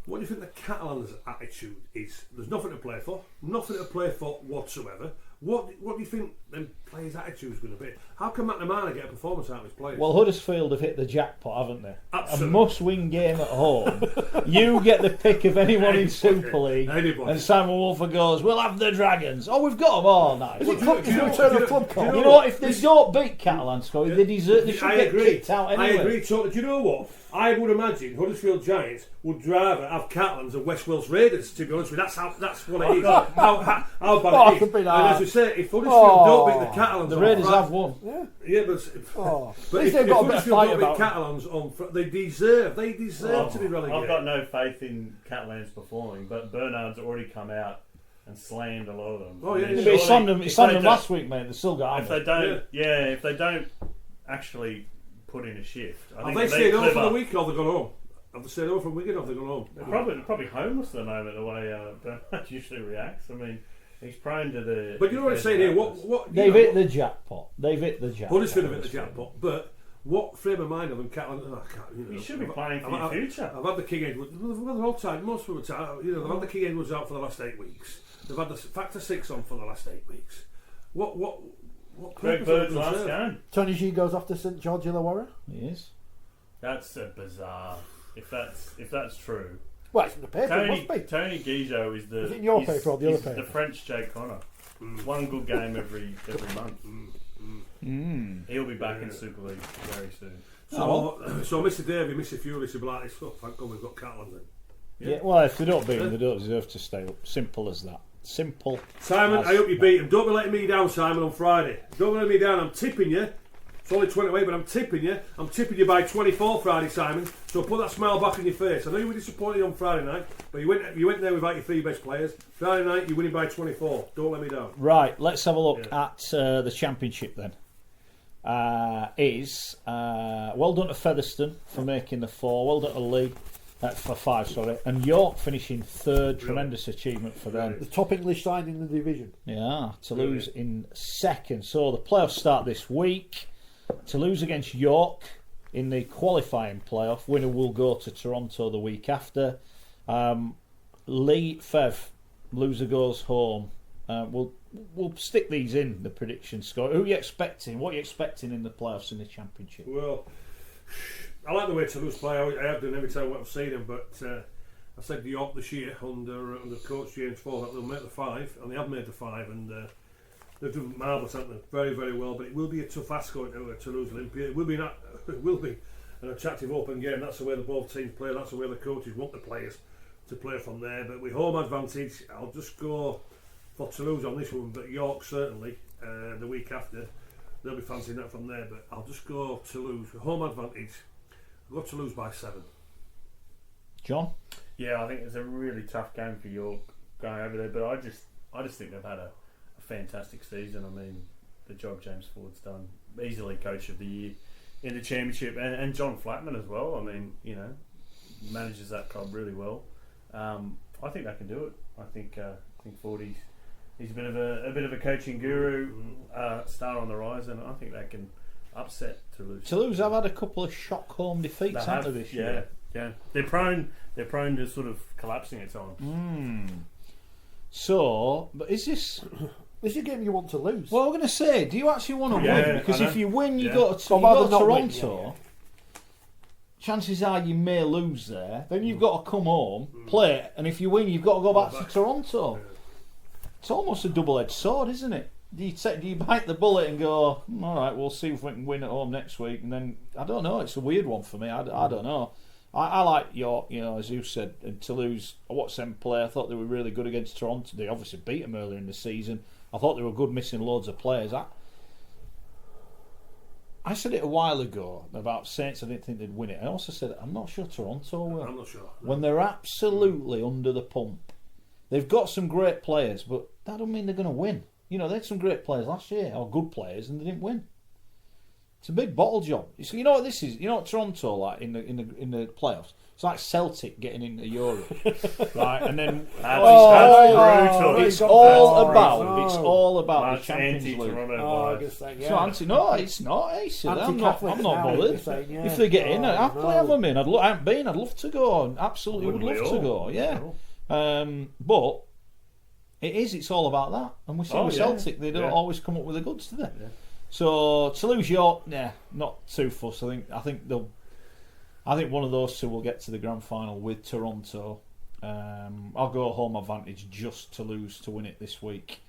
What do you think the Catalans' attitude is? There's nothing to play for. Nothing to play for whatsoever. What do you think them players' attitude is going to be? How can McNamara get a performance out of his players? Well, Huddersfield have hit the jackpot, haven't they? Absolutely. A must-win game at home. You get the pick of anyone in Super League, Anybody. and Simon Wolfer goes, "We'll have the Dragons." Oh, we've got them all nice. Is it Do club, you is it know- return do of you club know- call? You know what? If they don't beat Catalan, Schoey, they deserve. They should I get agree. kicked out anyway. I agree totally. Do you know what? I would imagine Huddersfield Giants would rather have Catalans and West Wales Raiders. To be honest with you, that's what it is. How bad Oh, it is. could be And that. as we say, if Huddersfield don't beat the Catalans, The on Raiders Friday- have won. Yeah, but Oh. but At if least they've got a bit of Huddersfield fight don't about beat them. Catalans on they deserve to be relegated. I've got no faith in Catalans performing, but Bernard's already come out and slammed a lot of them. Oh, yeah, I mean, yeah. But he surely slammed them. He if slammed they them don't- last week, mate. They still got If hammered. they don't, if they don't actually put in a shift, I Have think they they're stayed over for clever. the week or have they gone home? Have they stayed over from Wigan or have they gone home? They're probably homeless at the moment, the way Bernard usually reacts. I mean, he's prone to the. But you know what I'm saying here? What They've hit the jackpot. They've hit the jackpot. Huddersfield have hit the jackpot, but what frame of mind of them Catalans? Oh, I can't, You should be I've- playing for I've- your future. I've had the King Edwards. Well, they're all time. Most of the time, they've had the King Edwards out for the last 8 weeks. They've had the Factor 6 on for the last 8 weeks. What Greg purpose Bird's are they last gonna serve? game. Tony G goes off to St George Illawarra. He is. That's a bizarre. If that's true, Well, it's in the paper, it must be. Tony Guijo is the. Is it in your he's- paper or the other he's paper? The French Jay Connor. One good game every month. He'll be back in Super League very soon. So Mr. Davey, Mr. Fury, should be like, thank God we've got Catalans then. Yeah. Well, if they don't beat them, they don't deserve to stay up. Simple as that. Simple. Simon, as I hope you beat him. Don't be letting me down, Simon, on Friday. Don't be letting me down. I'm tipping you. It's only 20 away, but I'm tipping you. I'm tipping you by 24 Friday, Simon. So put that smile back on your face. I know you were disappointed on Friday night, but you went there without your 3 best players. Friday night, you're winning by 24. Don't let me down. Right, let's have a look at the Championship then. Well done to Featherstone for making the 4. Well done to Lee for 5, sorry. And York finishing 3rd. Tremendous achievement for them. The top English side in the division. Yeah, Toulouse in 2nd. So the playoffs start this week. Toulouse against York in the qualifying playoff. Winner will go to Toronto the week after. Lee, Fev, loser goes home. We'll stick these in the prediction score. Who are you expecting? What are you expecting in the playoffs in the Championship? Well, I like the way Toulouse play. I have done every time I've seen them, but I said York this year under coach James Ford that they'll make the 5, and they have made the 5, and they've done marvellous, haven't they? Very, very well. But it will be a tough ask going to Toulouse Olympia. It will be an attractive open game. That's the way the both teams play. That's the way the coaches want the players to play from there. But with home advantage, I'll just go for Toulouse on this one. But York certainly the week after, they'll be fancying that from there. But I'll just go Toulouse with home advantage. I'll go Toulouse by 7. John? Yeah, I think it's a really tough game for York going over there, but I just think they've had a fantastic season. I mean, the job James Ford's done. Easily Coach of the Year in the Championship, and John Flatman as well. I mean, manages that club really well. I think they can do it. I think Fordy's he's a bit of a coaching guru, star on the rise, and I think they can upset Toulouse. Toulouse have had a couple of shock home defeats, haven't they, this year? Yeah. They're prone to sort of collapsing at times. So, but is this? This is a game you want to lose. Well, I'm going to say, do you actually want to win? Because if you win, you go to Toronto. Chances are you may lose there. Then you've got to come home, play it, and if you win, you've got to go back to Toronto. It's almost a double-edged sword, isn't it? Do you bite the bullet and go, all right, we'll see if we can win at home next week, and then I don't know. It's a weird one for me. I don't know. I like York, as you said, and Toulouse. I watched them play. I thought they were really good against Toronto. They obviously beat them earlier in the season. I thought they were good, missing loads of players. I said it a while ago about Saints. I didn't think they'd win it. I also said I'm not sure Toronto will. I'm not sure. When they're absolutely under the pump, they've got some great players, but that don't mean they're going to win. They had some great players last year, or good players, and they didn't win. It's a big bottle job. So you know what this is? You know what Toronto like in the playoffs? It's like Celtic getting into Europe, right? And then it's all about the Champions League. It's not. I'm not bothered. If they get in, I'd play them in. I haven't been. I'd love to go. Absolutely, would love to go. Yeah, but it is. It's all about that. And we see with Celtic, they don't always come up with the goods, do they? Yeah. So Toulouse, York, not too fussed. I think one of those two will get to the grand final with Toronto. I'll go home advantage just Toulouse to win it this week,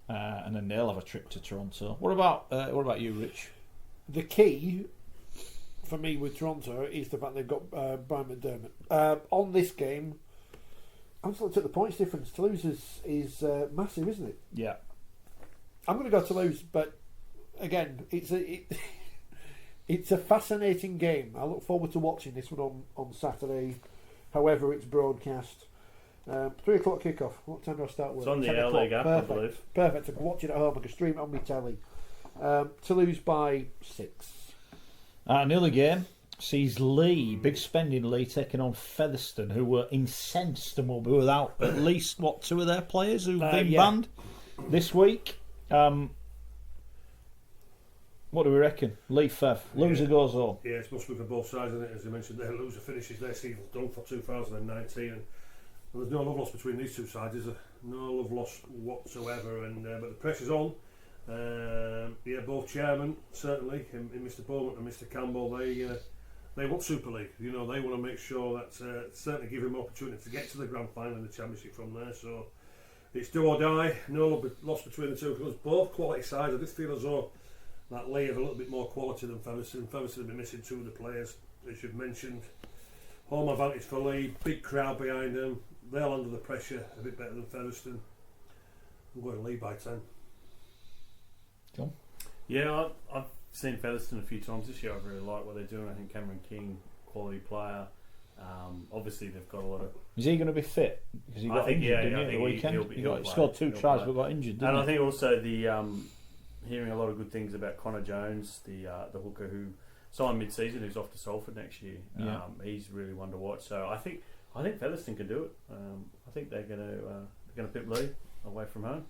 and then they'll have a trip to Toronto. What about you, Rich? The key for me with Toronto is the fact they've got Brian McDermott on this game. I'm just looking at the points difference. Toulouse is massive, isn't it? Yeah. I'm going to go Toulouse, but again, it's a fascinating game. I look forward to watching this one on Saturday, however it's broadcast. 3 o'clock kickoff. What time do I start with? It's on the L League app, I believe. Perfect. I can watch it at home. I can stream it on my telly. Toulouse by 6. Another game sees Lee, big spending Lee, taking on Featherstone, who were incensed and will be without at least, 2 of their players who've been banned this week. What do we reckon? Lee Fev. Loser goes home. Yeah, it's must be for both sides, isn't it? As you mentioned there, loser finishes their season done for 2019. And there's no love lost between these two sides, is there? No love lost whatsoever. And but the pressure's on. Both chairmen, certainly, in Mr. Bowman and Mr. Campbell, they want Super League. They want to make sure that certainly give him opportunity to get to the grand final in the Championship from there. So it's do or die. No love lost between the two clubs. Both quality sides. I just feel as though that Lee have a little bit more quality than Featherstone. Featherstone have been missing 2 of the players, as you've mentioned. Home advantage for Lee, big crowd behind them. They'll under the pressure a bit better than Featherstone. I'm going Lee by 10. John? Yeah, I've seen Featherstone a few times this year. I really like what they're doing. I think Cameron King, quality player. Obviously, they've got a lot of. Is he going to be fit? Because he got injured, didn't he, at the weekend? He scored 2 tries, but got injured, didn't he? And I think also hearing a lot of good things about Connor Jones, the hooker who signed mid-season, who's off to Salford next year. Yeah. He's really one to watch. So I think Featherstone can do it. I think they're going to pip Lee away from home.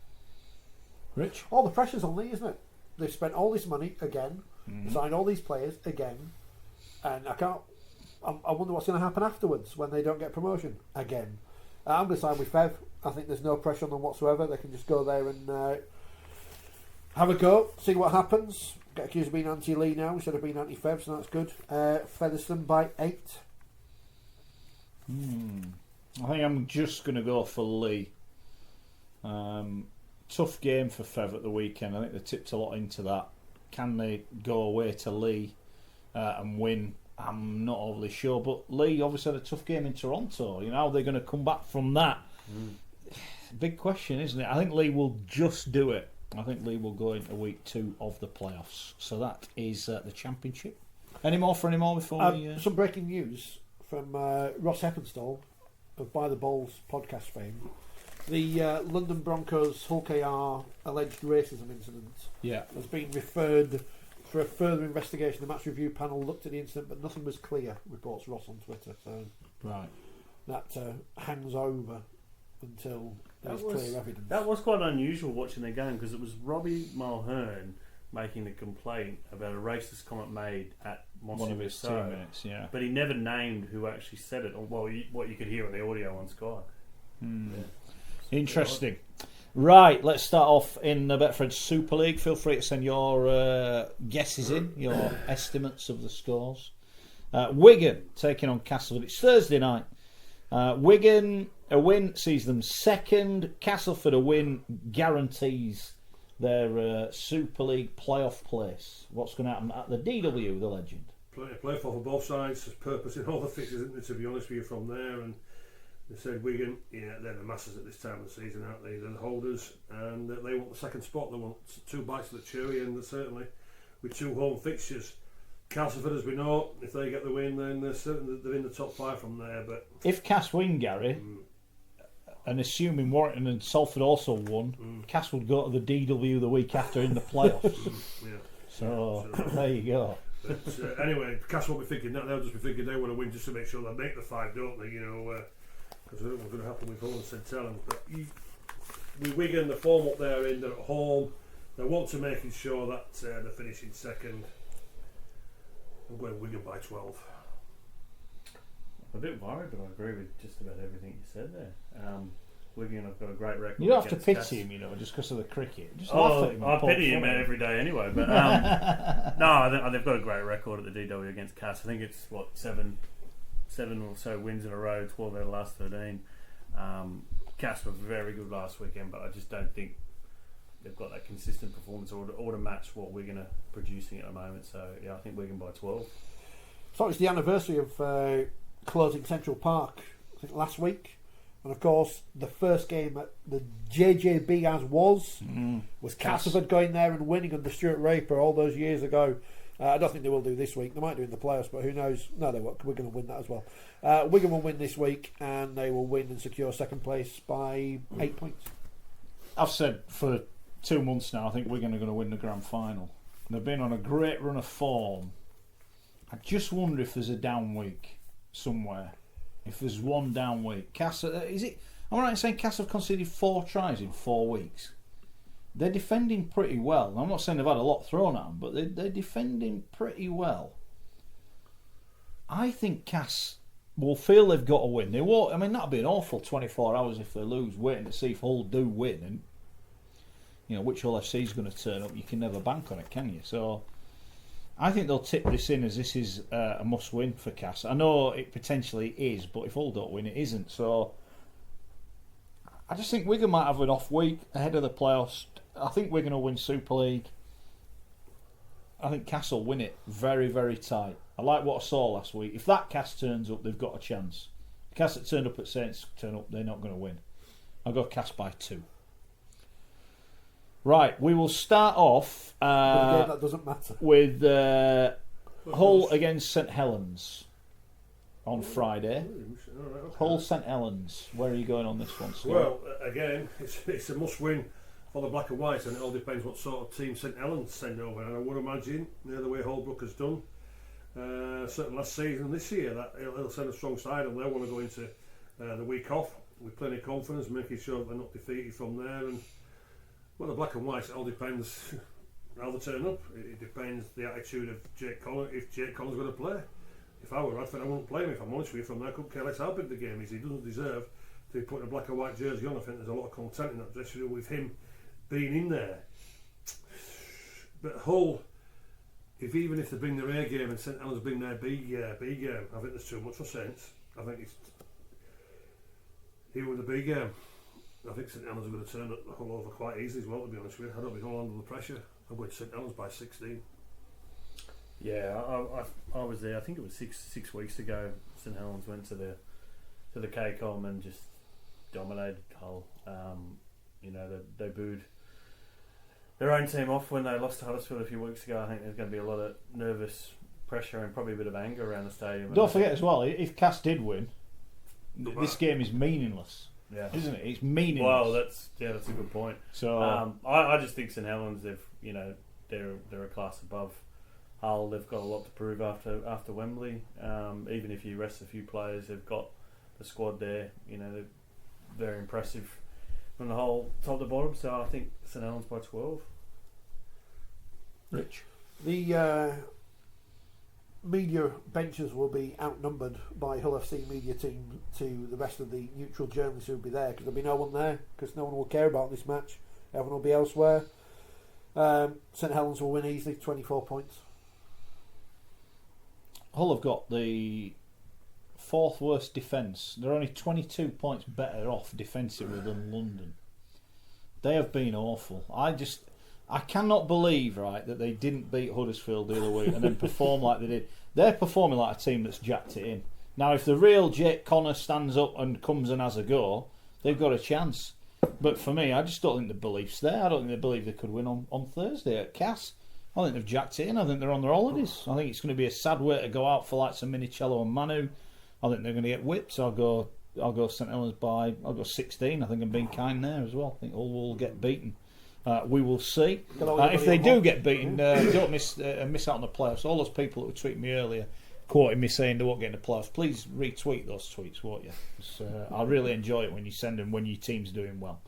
Rich? All the pressure's on Lee, isn't it? They've spent all this money again, signed all these players again, and I wonder what's going to happen afterwards when they don't get promotion again. I'm going to side with Fev. I think there's no pressure on them whatsoever. They can just go there and have a go, see what happens. Get accused of being anti-Lee now instead of being anti-Fev, so that's good. Featherstone by 8. I think I'm just going to go for Lee. Tough game for Fev at the weekend. I think they tipped a lot into that. Can they go away to Lee and win? I'm not overly sure, but Lee obviously had a tough game in Toronto. How they're going to come back from that? Big question, isn't it? I think Lee will just do it. I think Lee will go into week 2 of the playoffs. So that is the Championship. Any more before we... Some breaking news from Ross Heppenstall of By the Balls podcast fame. The London Broncos Hull KR alleged racism incident has been referred for a further investigation. The match review panel looked at the incident, but nothing was clear, reports Ross on Twitter. So that hangs over until there's clear evidence. That was quite unusual watching the game, because it was Robbie Mulhern making the complaint about a racist comment made at one of his teammates, but he never named who actually said it, or what you could hear on the audio on Sky. Interesting. Right, let's start off in the Betfred Super League. Feel free to send your guesses in, your estimates of the scores. Wigan taking on Castleford. It's Thursday night. Wigan, a win sees them second. Castleford, a win guarantees their Super League playoff place. What's going to happen at the DW, the legend? Play for both sides. There's purpose in all the fixtures, isn't there, to be honest with you, from there. And they said Wigan, they're the masters at this time of the season, aren't they? They're the holders, and they want the second spot. They want 2 bites of the cherry, and certainly with 2 home fixtures. Castleford, as we know, if they get the win, then they're in the top 5 from there. But if Cass win, Gary, and assuming Warrington and Salford also won, Cass would go to the DW the week after in the playoffs. So there you go. But anyway, Cass won't be thinking that. They'll just be thinking they want to win just to make sure they make the 5, don't they? Because I don't know what's going to happen with Hull and St Helens. But with Wigan, the form up there in, they're at home. They want to make sure that they're finishing second. I'm going Wigan by 12. I'm a bit worried, but I agree with just about everything you said there. Wigan have got a great record. You don't have to pity him, just because of the cricket. Just laugh at him. I pity him every day anyway. But no, they've got a great record at the DW against Cass. I think it's seven or so wins in a row, 12 out of the last 13. Cass were very good last weekend, but I just don't think they've got that consistent performance or to match what Wigan are producing at the moment. So I think Wigan by 12. So it's the anniversary of closing Central Park, I think last week, and of course the first game at the JJB was Castleford going there and winning under Stuart Raper all those years ago. I don't think they will do this week. They might do in the playoffs, but who knows? No, they won't. We're going to win that as well. Wigan will win this week, and they will win and secure second place by 8 points. I've said for 2 months now, I think Wigan are going to win the grand final. They've been on a great run of form. I just wonder if there's a down week somewhere. If there's one down week. Cass, is it? Am I right in saying Cass have conceded 4 tries in 4 weeks? They're defending pretty well. I'm not saying they've had a lot thrown at them, but they're defending pretty well. I think Cass will feel they've got to win. They won't. I mean, that'll be an awful 24 hours if they lose, waiting to see if Hull do win. And which Hull FC is going to turn up. You can never bank on it, can you? So I think they'll tip this in as this is a must-win for Cass. I know it potentially is, but if Hull don't win, it isn't. So I just think Wigan might have an off week ahead of the playoffs. I think Wigan will win Super League. I think Cass will win it very, very tight. I like what I saw last week. If that Cass turns up, they've got a chance. The Cass that turned up at Saints turn up, they're not going to win. I'll go Cass by 2. Right, we will start off that doesn't matter. with Hull against St Helens on Friday. Hull St Helens. Where are you going on this one, Scott? Well, again, it's a must-win for the black and white, and it all depends what sort of team St Helens send over. And I would imagine, the way Holbrook has done, certainly last season, this year, that he'll send a strong side, and they'll want to go into the week off with plenty of confidence, making sure they're not defeated from there. And the black and white, it all depends how they turn up. It depends the attitude of Jake Collins, if Jake Collins is going to play. If I were Radford, I wouldn't play him, if I'm honest with you, from there. I couldn't care less how big the game is. He doesn't deserve to be putting a black and white jersey on. I think there's a lot of content in that dressing room with him being in there. But Hull, even if they bring their A game and St Helens bring their B game, I think there's too much for Saints. I think it's even with the B game, I think St Helens are going to turn Hull over quite easily as well, to be honest with you. I don't be Hull under the pressure. I'm going to St Helens by 16. Yeah, I was there. I think it was six weeks ago. St Helens went to the KCOM and just dominated Hull. They booed their own team off when they lost to Huddersfield a few weeks ago. I think there's going to be a lot of nervous pressure and probably a bit of anger around the stadium. Don't forget as well, if Cass did win, this game is meaningless. Yeah. isn't it? It's meaningless. Well, that's a good point. So I just think St Helens, they're a class above Hull. They've got a lot to prove after Wembley. Even if you rest a few players, they've got the squad there. They're very impressive from the whole top to bottom. So I think St Helens by 12. Rich. The media benches will be outnumbered by Hull FC media team to the rest of the neutral journalists who will be there, because there'll be no one there, because no one will care about this match. Everyone will be elsewhere. St Helens will win easily, 24 points. Hull have got the fourth worst defence. They're only 22 points better off defensively than London. They have been awful. I cannot believe, right, that they didn't beat Huddersfield the other week and then perform like they did. They're performing like a team that's jacked it in. Now, if the real Jake Connor stands up and comes and has a go, they've got a chance. But for me, I just don't think the belief's there. I don't think they believe they could win on Thursday at Cass. I think they've jacked it in. I think they're on their holidays. I think it's going to be a sad way to go out for like some Minicello and Manu. I think they're going to get whipped. So I'll go St Helens I'll go 16. I think I'm being kind there as well. I think Hull will get beaten. We will see. If they do get beaten, don't miss out on the playoffs. All those people that were tweeting me earlier, quoting me saying they won't get in the playoffs, please retweet those tweets, won't you? I really enjoy it when you send them when your team's doing well.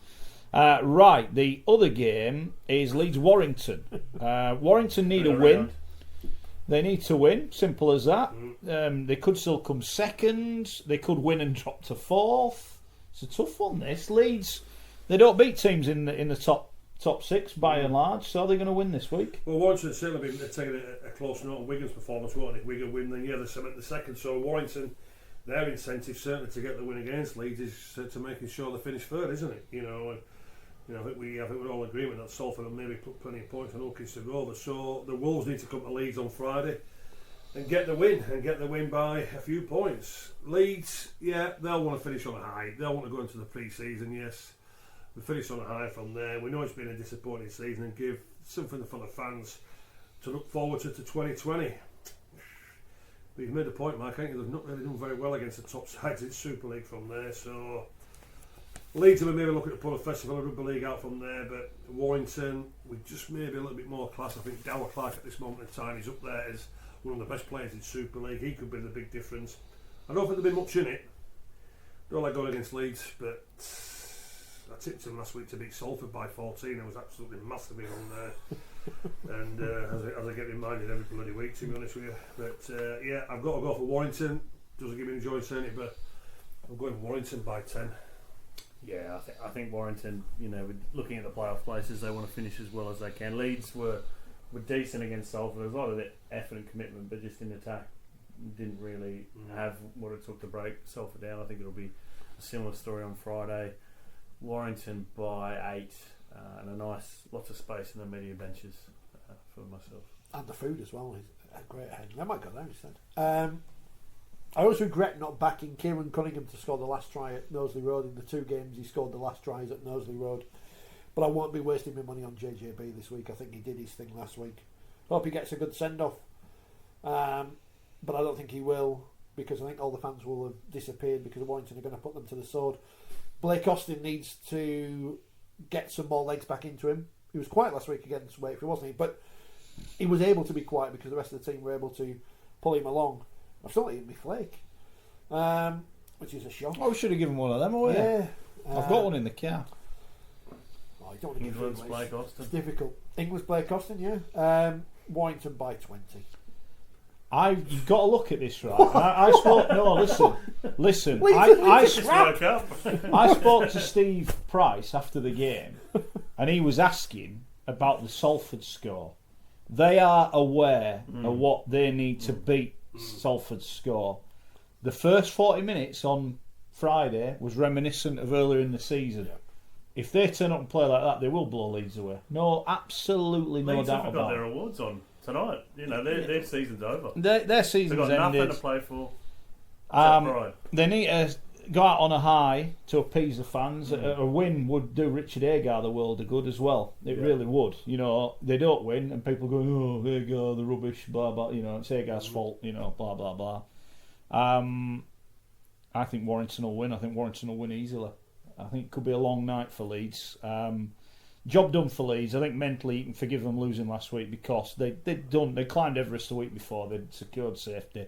Right, the other game is Leeds-Warrington. Warrington need a win. They need to win, simple as that. They could still come second. They could win and drop to fourth. It's a tough one, this. Leeds, they don't beat teams in the top six by and large, so they're going to win this week. Well, Warrington certainly been taking a close note on Wigan's performance, won't it? Wigan win, then they're cement the second. So Warrington, their incentive certainly to get the win against Leeds is to making sure they finish third, isn't it? I think we're all in agreement that Salford will maybe put plenty of points on Hawkins to go over. So the Wolves need to come to Leeds on Friday and get the win by a few points. Leeds, they'll want to finish on a high. They'll want to go into the pre-season, yes. We finish on a high from there. We know it's been a disappointing season and give something for the fans to look forward to 2020. But you've made a point, Mike, haven't you? They've not really done very well against the top sides in Super League from there. So Leeds will maybe looking to pull a Festival of Rugby League out from there. But Warrington, with just maybe a little bit more class. I think Dower Clark at this moment in time is up there as one of the best players in Super League. He could be the big difference. I don't think there'll be much in it. Don't like going against Leeds, but I tipped him last week to beat Salford by 14. I was absolutely massively on there. And as I get reminded every bloody week, to be honest with you. But I've got to go for Warrington. Doesn't give me any joy saying it, but I'm going Warrington by 10. Yeah, I think Warrington, with looking at the playoff places, they want to finish as well as they can. Leeds were decent against Salford. There was a lot of effort and commitment, but just in attack didn't really have what it took to break Salford down. I think it'll be a similar story on Friday. Warrington by 8, and lots of space in the media benches for myself. And the food as well is a great head. I might go there instead. I always regret not backing Kieran Cunningham to score the last try at Knowsley Road. In the 2 games he scored the last tries at Knowsley Road. But I won't be wasting my money on JJB this week. I think he did his thing last week. Hope he gets a good send-off. But I don't think he will, because I think all the fans will have disappeared because Warrington are going to put them to the sword. Blake Austin needs to get some more legs back into him. He was quiet last week against Wakefield, wasn't he? But he was able to be quiet because the rest of the team were able to pull him along. I've still not eaten my flake, which is a shock. Oh, we should have given one of them away. Yeah. I've got one in the car. I don't want to give England's it Blake away. Austin. It's difficult. England's Blake Austin, yeah. Warrington by 20. You've got to look at this, right? I spoke. No, listen. I spoke to Steve Price after the game, and he was asking about the Salford score. They are aware of what they need to beat Salford's score. The first 40 minutes on Friday was reminiscent of earlier in the season. Yeah. If they turn up and play like that, they will blow Leeds away. No, absolutely no Leeds doubt have about got it. their awards on tonight. Their season's over. Their season's They've got ended. nothing to play for. They need to go out on a high to appease the fans. A win would do Richard Agar the world of good as well. It really would. They don't win, and people go, "Oh, Agar, the rubbish, blah blah." It's Agar's fault. Blah blah blah. I think Warrington will win. I think Warrington will win easily. I think it could be a long night for Leeds. Job done for Leeds. I think mentally you can forgive them losing last week because they climbed Everest the week before. They'd secured safety.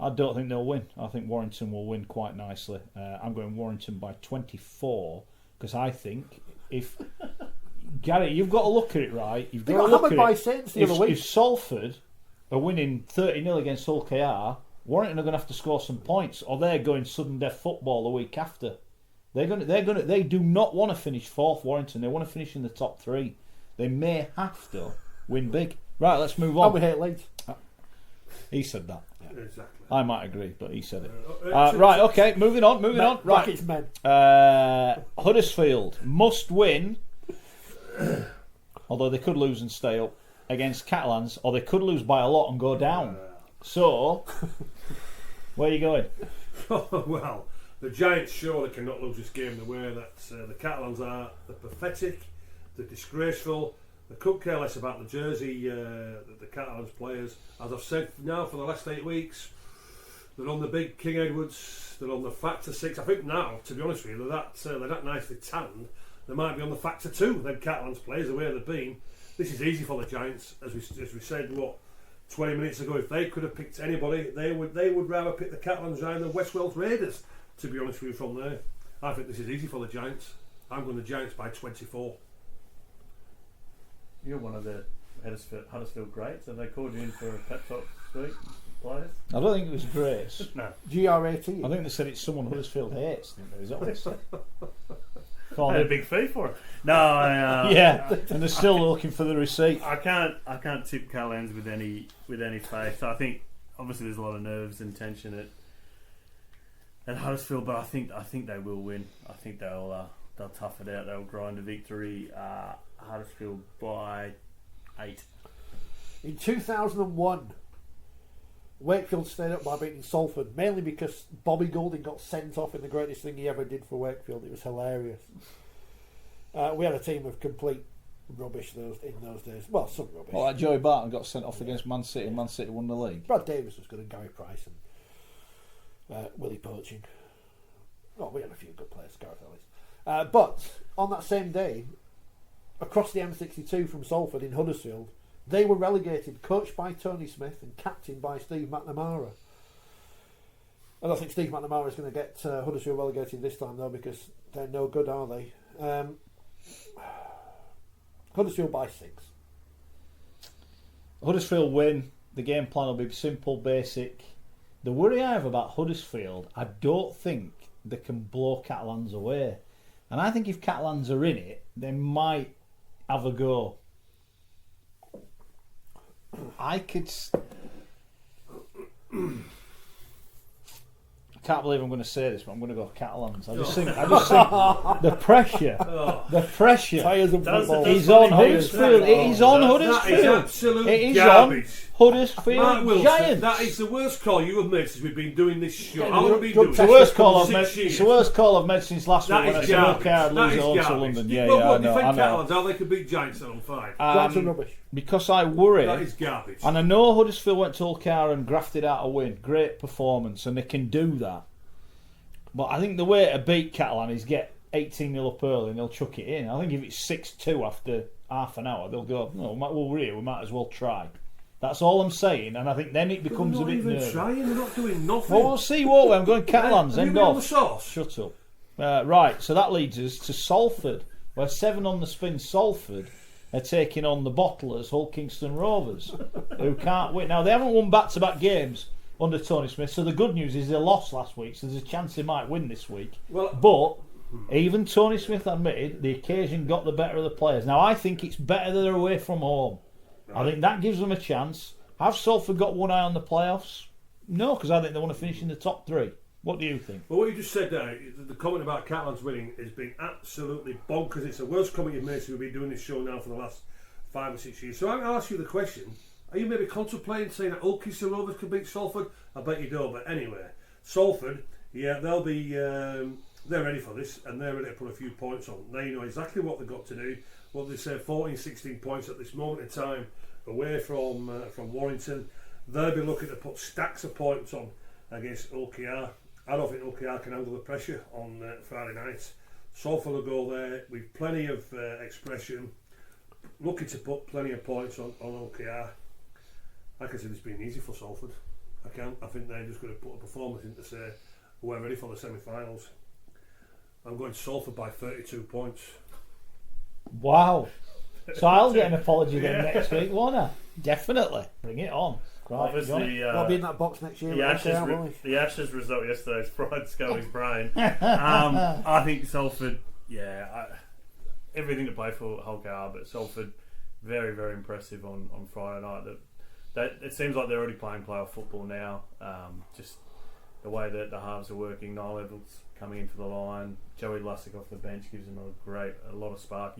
I don't think they'll win. I think Warrington will win quite nicely. I'm going Warrington by 24 because I think if Gary, you've got to look at it right. You've got to look at by it. Saints the other week. If Salford are winning 30-0 against Hull KR, Warrington are going to have to score some points, or they're going sudden death football the week after. They do not want to finish fourth. Warrington. They want to finish in the top 3. They may have to win big. Right, let's move on. And we hate Leeds. He said that. Yeah. Exactly. I might agree, but he said it. Right, okay, moving on. Right, Brackets men. Huddersfield must win, although they could lose and stay up against Catalans, or they could lose by a lot and go down. So, where are you going? Well, the Giants surely cannot lose this game the way that the Catalans are. They're pathetic, they're disgraceful. They couldn't care less about the jersey that the Catalans players. As I've said now for the last 8 weeks, they're on the big King Edwards, they're on the Factor 6. I think now, to be honest with you, they're that nicely tanned. They might be on the Factor 2, them Catalans players, the way they've been. This is easy for the Giants, as we said, 20 minutes ago. If they could have picked anybody, they would rather pick the Catalans rather than West Wales Raiders, to be honest with you, from there. I think this is easy for the Giants. I'm going the Giants by 24. You're one of the Huddersfield greats. Have they called you in for a pep talk this week, players? I don't think it was Grace. No. GRAT. I think they said it's someone Huddersfield hates. Is that what they said? I had a big fee for it. No, yeah, and they're still looking for the receipt. I can't tip Catalans with any faith. I think obviously there's a lot of nerves and tension at Huddersfield, but I think they will win. I think they'll tough it out. They'll grind a victory. Huddersfield by 8. In 2001, Wakefield stayed up by beating Salford, mainly because Bobby Goulding got sent off in the greatest thing he ever did for Wakefield. It was hilarious. We had a team of complete rubbish in those days. Well, some rubbish. Well, like Joey Barton got sent off against Man City, and Man City won the league. Brad Davis was good, and Gary Price and Willie Poaching. Oh, we had a few good players, Gareth Ellis. But on that same day, across the M62 from Salford in Huddersfield, they were relegated, coached by Tony Smith and captained by Steve McNamara. I don't think Steve McNamara is going to get Huddersfield relegated this time, though, because they're no good, are they? Huddersfield by 6. Huddersfield win. The game plan will be simple, basic. The worry I have about Huddersfield, I don't think they can blow Catalans away. And I think if Catalans are in it, they might have a go. I can't believe I'm going to say this, but I'm going to go Catalans. I just think the pressure Tires of football. is on Huddersfield. It is on Huddersfield. That is absolute it is garbage. on Huddersfield Mark Wilson, Giants. that is the worst call you have made since we've been doing this show. Yeah, How long have we been doing It's the it? worst call I've 6 made. years. It's the worst call I've made since last week That when I is said garbage. I'd That lose is home to garbage. London. Yeah, Well, yeah, what, I know. defend Catalans, how they could beat Giants on 5. Giants are rubbish. Because I worry. That is garbage. And I know Huddersfield went to Hull KR and grafted out a win. Great performance, and they can do that. But I think the way to beat Catalan is get 18-0 up early and they'll chuck it in. I think if it's 6-2 after half an hour, they'll go, no, we might as well try. That's all I'm saying, and I think then it becomes a bit nervy. Trying, they're not doing nothing. Well, we'll see, won't we? I'm going Catalans, Have you end been on the off. sauce? Shut up. Right, so that leads us to Salford, where 7 on the spin Salford are taking on the bottlers, Hull Kingston Rovers, who can't win. Now, they haven't won back-to-back games under Tony Smith, so the good news is they lost last week, so there's a chance they might win this week. Well, but even Tony Smith admitted the occasion got the better of the players. Now, I think it's better that they're away from home. I think that gives them a chance. Have Salford got one eye on the playoffs? No, because I think they want to finish in the top 3. What do you think? Well, what you just said there, the comment about Catalans winning has been absolutely bonkers. It's the worst comment you've made since we've been doing this show now for the last 5 or 6 years. So I'll ask you the question. Are you maybe contemplating saying that Hull Kingston Rovers could beat Salford? I bet you don't, but anyway. Salford, yeah, they'll be... they're ready for this, and they're ready to put a few points on. They know exactly what they've got to do. What they say, 14, 16 points at this moment in time away from Warrington. They'll be looking to put stacks of points on against Hull KR. I don't think Hull KR can handle the pressure on Friday night. Salford will go there with plenty of expression, looking to put plenty of points on OKR. Like I said, it's been easy for Salford. I think they're just going to put a performance in to say we're ready for the semi-finals. I'm going to Salford by 32 points. Wow. So I'll get an apology then next week, won't I? Definitely. Bring it on. Right, Obviously, I'll be in that box next year. the Ashes result yesterday's fried Schoey's brain. I think Salford, everything to play for Hulk, but Salford, very, very impressive on Friday night. That it seems like they're already playing playoff football now. Just the way that the halves are working, 9 levels coming in for the line. Joey Lussick off the bench gives him a lot of spark.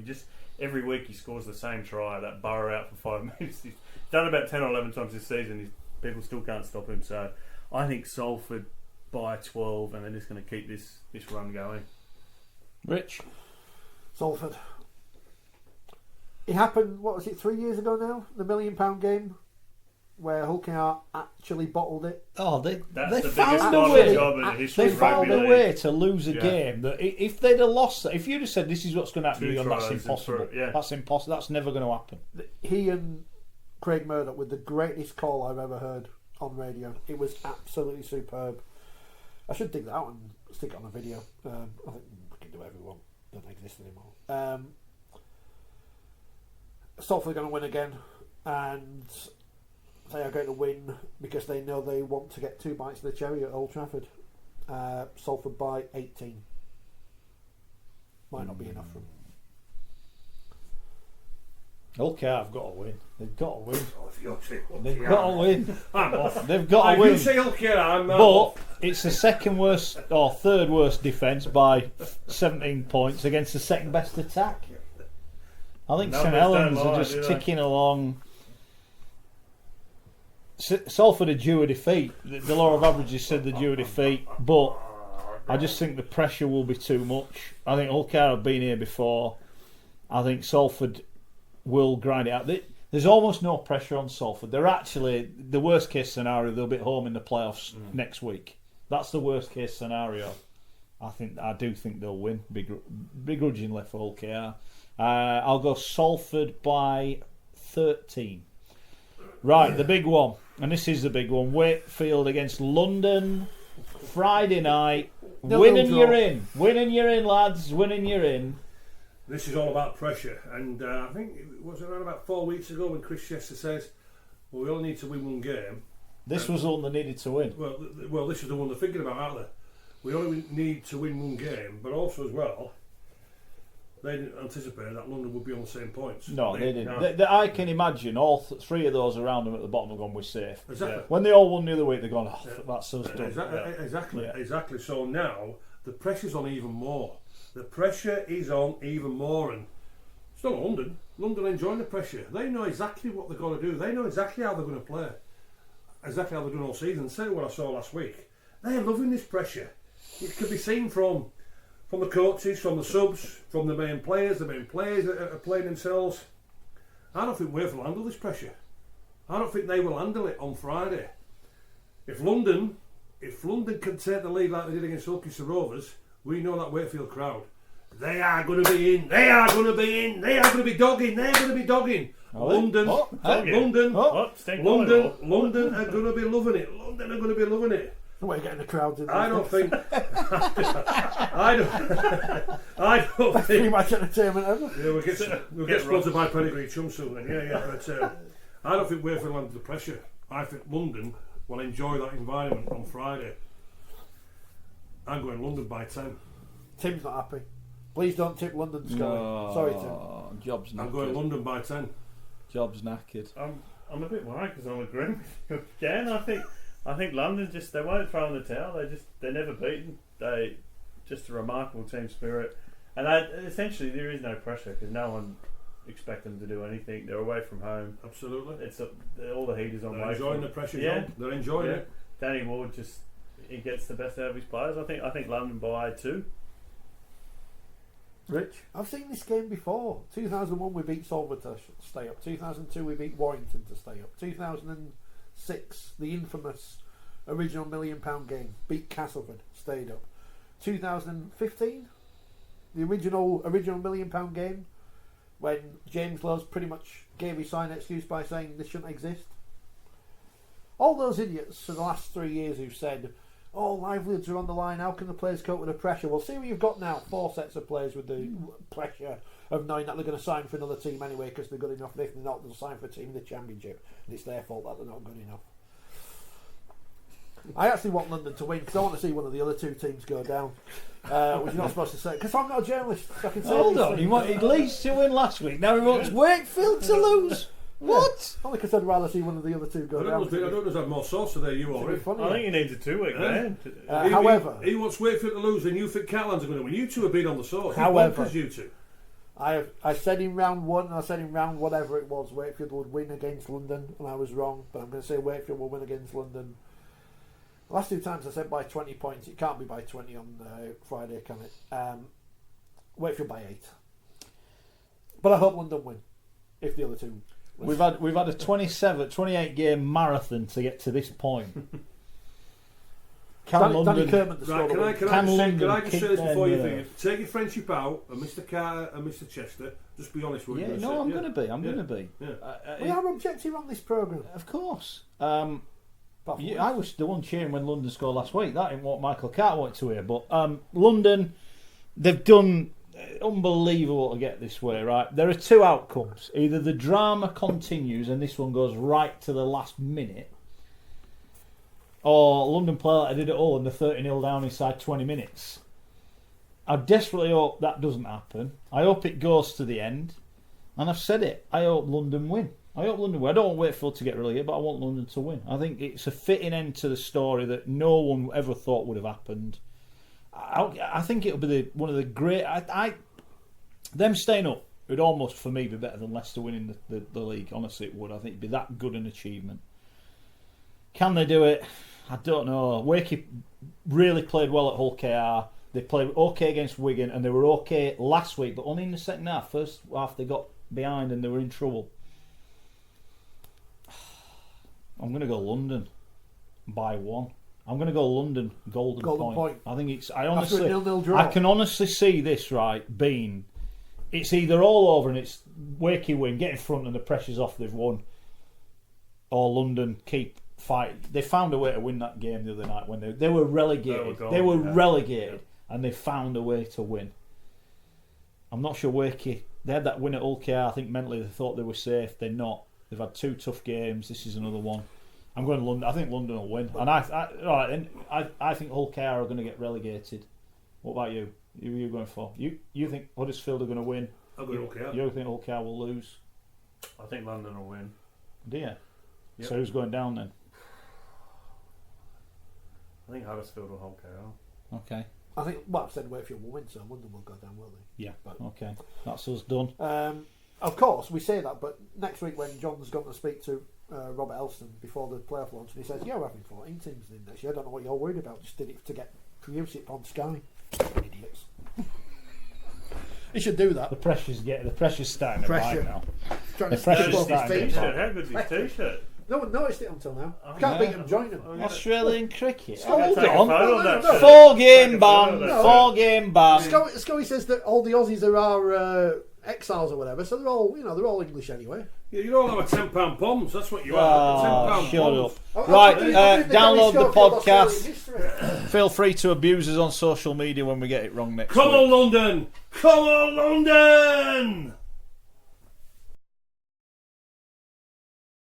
Every week he scores the same try, that Burrow out for 5 minutes. He's done about 10 or 11 times this season. People still can't stop him. So I think Salford by 12, and they're just going to keep this run going. Rich? Salford. It happened, 3 years ago now? The £1 million game? Where Hull KR actually bottled it. Oh, they That's the found biggest a way. job in the history They of found rugby a league. way to lose a game that if they'd have lost that, if you'd have said this is what's going to happen, 2 you're going, that's tries impossible. That's impossible. That's never going to happen. He and Craig Murdoch with the greatest call I've ever heard on radio. It was absolutely superb. I should dig that out and stick it on a video. I think we can do whatever we want. Doesn't exist anymore. Salford are going to win again, and they are going to win because they know they want to get 2 bites of the cherry at Old Trafford. Salford by 18. Might not be enough for them. Okay, I've got to win. They've got to win. Oh, if you're saying They've got to win. I'm off. They've got to If win. you say okay, I'm But off. it's the second worst or third worst defence by 17 points against the second best attack. I think Numbers St Helens don't are lie, just do they? ticking along. Salford are due a defeat. The law of averages said they're due a defeat, but I just think the pressure will be too much. I think Hull KR have been here before. I think Salford will grind it out. There's almost no pressure on Salford. They're actually, the worst case scenario, they'll be at home in the playoffs next week. That's the worst case scenario. I do think they'll win begrudgingly for Hull KR. I'll go Salford by 13. Right, the big one, and this is the big one. Wakefield against London, Friday night. Win and you're in. Win and you're in, lads. Win and you're in. This is all about pressure, and I think it was around about 4 weeks ago when Chris Chester says, "Well, we only need to win 1 game." This was the one they needed to win. Well, this is the one they're thinking about, aren't they? We only need to win 1 game, but also as well, they didn't anticipate that London would be on the same points. No, they didn't. no. I can imagine all 3 of those around them at the bottom have gone, we're safe. Exactly. When they all won the other week, they're gone, that's us done. Exactly. Yeah. Exactly. So now the pressure's on even more. The pressure is on even more, and it's not London. London enjoying the pressure. They know exactly what they're going to do. They know exactly how they're going to play. Exactly how they're doing all season. Say what I saw last week. They're loving this pressure. It can be seen from the coaches, from the subs, from the main players. The main players are playing themselves. I don't think Wakefield will handle this pressure. I don't think they will handle it on Friday. If London can take the lead like they did against Ulster Rovers, we know that Wakefield crowd. They are going to be in. They are going to be in. They are going to be dogging. They're going to be dogging. London are going to be loving it. London are going to be loving it. The way you're getting the crowds in. I don't think. I don't That's think. pretty much entertainment ever. Yeah, we'll get sponsored by Pedigree Chum soon. Then. Yeah. But I don't think Wakefield will handle the pressure. I think London will enjoy that environment on Friday. I'm going London by 10. Tim's not happy. Please don't tip London, Schoey. No, Sorry, Tim. Job's knackered. I'm going London by 10. Job's knackered. I'm a bit worried because I'm agreeing with you again. I think London they won't throw in the towel. They're never beaten. They just a remarkable team spirit, and essentially there is no pressure because no one expect them to do anything. They're away from home. Absolutely. It's all the heat is on. They're enjoying the pressure. Yeah, They're enjoying it. Danny Ward he gets the best out of his players. I think London by 2. Rich? I've seen this game before. 2001 we beat Salford to stay up. 2002 we beat Warrington to stay up. 2006 the infamous original £1 million game beat Castleford, stayed up. 2015 The original £1 million game when James Lowe's pretty much gave his sign excuse by saying this shouldn't exist. All those idiots for the last 3 years who've said, oh, livelihoods are on the line, how can the players cope with the pressure? Well, see what you've got now, 4 sets of players with the pressure of knowing that they're going to sign for another team anyway because they're good enough, and if they're not, they'll sign for a team in the Championship, and it's their fault that they're not good enough. I actually want London to win because I want to see one of the other 2 teams go down, which you're not supposed to say, because I'm not a journalist, so I can say Hold on, he wanted Leeds to win last week, now he wants Wakefield to lose. What? Only because I'd rather see one of the other 2 go down. I don't know have more sauce today, you already. I think he needs a 2-week ban. However, he wants Wakefield to lose, and you think Catalans are going to win. You 2 have been on the sauce. However, you 2. I said in round 1, and I said in round whatever it was, Wakefield would win against London, and I was wrong. But I'm going to say Wakefield will win against London. The last 2 times I said by 20 points. It can't be by 20 on Friday, can it? Wakefield by 8. But I hope London win if the other 2. We've had a 28 game marathon to get to this point. Can Danny Kerman to score. Right, can I just say this before you think? Take your friendship out, and Mr. Carr and Mr. Chester. Just be honest with you. I'm going to be. I'm going to be. Yeah. We are objective on this programme. Of course. I was the one cheering when London scored last week. That ain't what Michael Carter wanted to hear. But London, they've done unbelievable to get this way, right? There are 2 outcomes. Either the drama continues and this one goes right to the last minute, or London play like they did it all and they're 30-0 down inside 20 minutes. I desperately hope that doesn't happen. I hope it goes to the end. And I've said it. I hope London win. I don't want Wakefield to get relegated, but I want London to win. I think it's a fitting end to the story that no one ever thought would have happened. I think it'll be one of the great. Them staying up would almost, for me, be better than Leicester winning the league. Honestly, it would. I think it'd be that good an achievement. Can they do it? I don't know. Wakey really played well at Hull KR. They played okay against Wigan, and they were okay last week, but only in the second half. First half they got behind and they were in trouble. I'm going to go London by 1. I'm going to go London golden point. I think it's. I honestly, 0-0 draw. I can honestly see this being. It's either all over and it's Wakey win, get in front and the pressure's off. They've won, or London keep fighting. They found a way to win that game the other night when they were relegated. They were relegated and they found a way to win. I'm not sure Wakey. They had that win at Hull KR. I think mentally they thought they were safe. They're not. They've had 2 tough games. This is another one. I'm going to London. I think London will win, and I think Hull KR are going to get relegated. What about you? Who are you going for? You think Huddersfield are going to win? I'm going to Hull KR. You think Hull KR will lose? I think London will win. Do you? Yep. So who's going down then? I think Huddersfield will Hull KR. Okay. I think. Well, I've said Wakefield will win, so London will go down, will they? Yeah. But, okay. That's us done. Of course, we say that, but next week when John's gone to speak to Robert Elston before the playoff launch, and he says, "You're having 14 teams in next year. I don't know what you're worried about. Just did it to get Priusic on Sky." Idiots. He should do that. The pressure's starting to bite now. The pressure's starting to bite. How good's his t-shirt? No one noticed it until now. Can't beat them, join them. Australian cricket. Hold on. No. 4-game ban. 4-game ban. Schoey says that all the Aussies are our exiles or whatever, so they're all English anyway. Yeah, you all have a £10 bombs. That's what you are. £10 shut bombs. up. Right, download the podcast. Feel free to abuse us on social media when we get it wrong next week. Come on, London! Come on, London!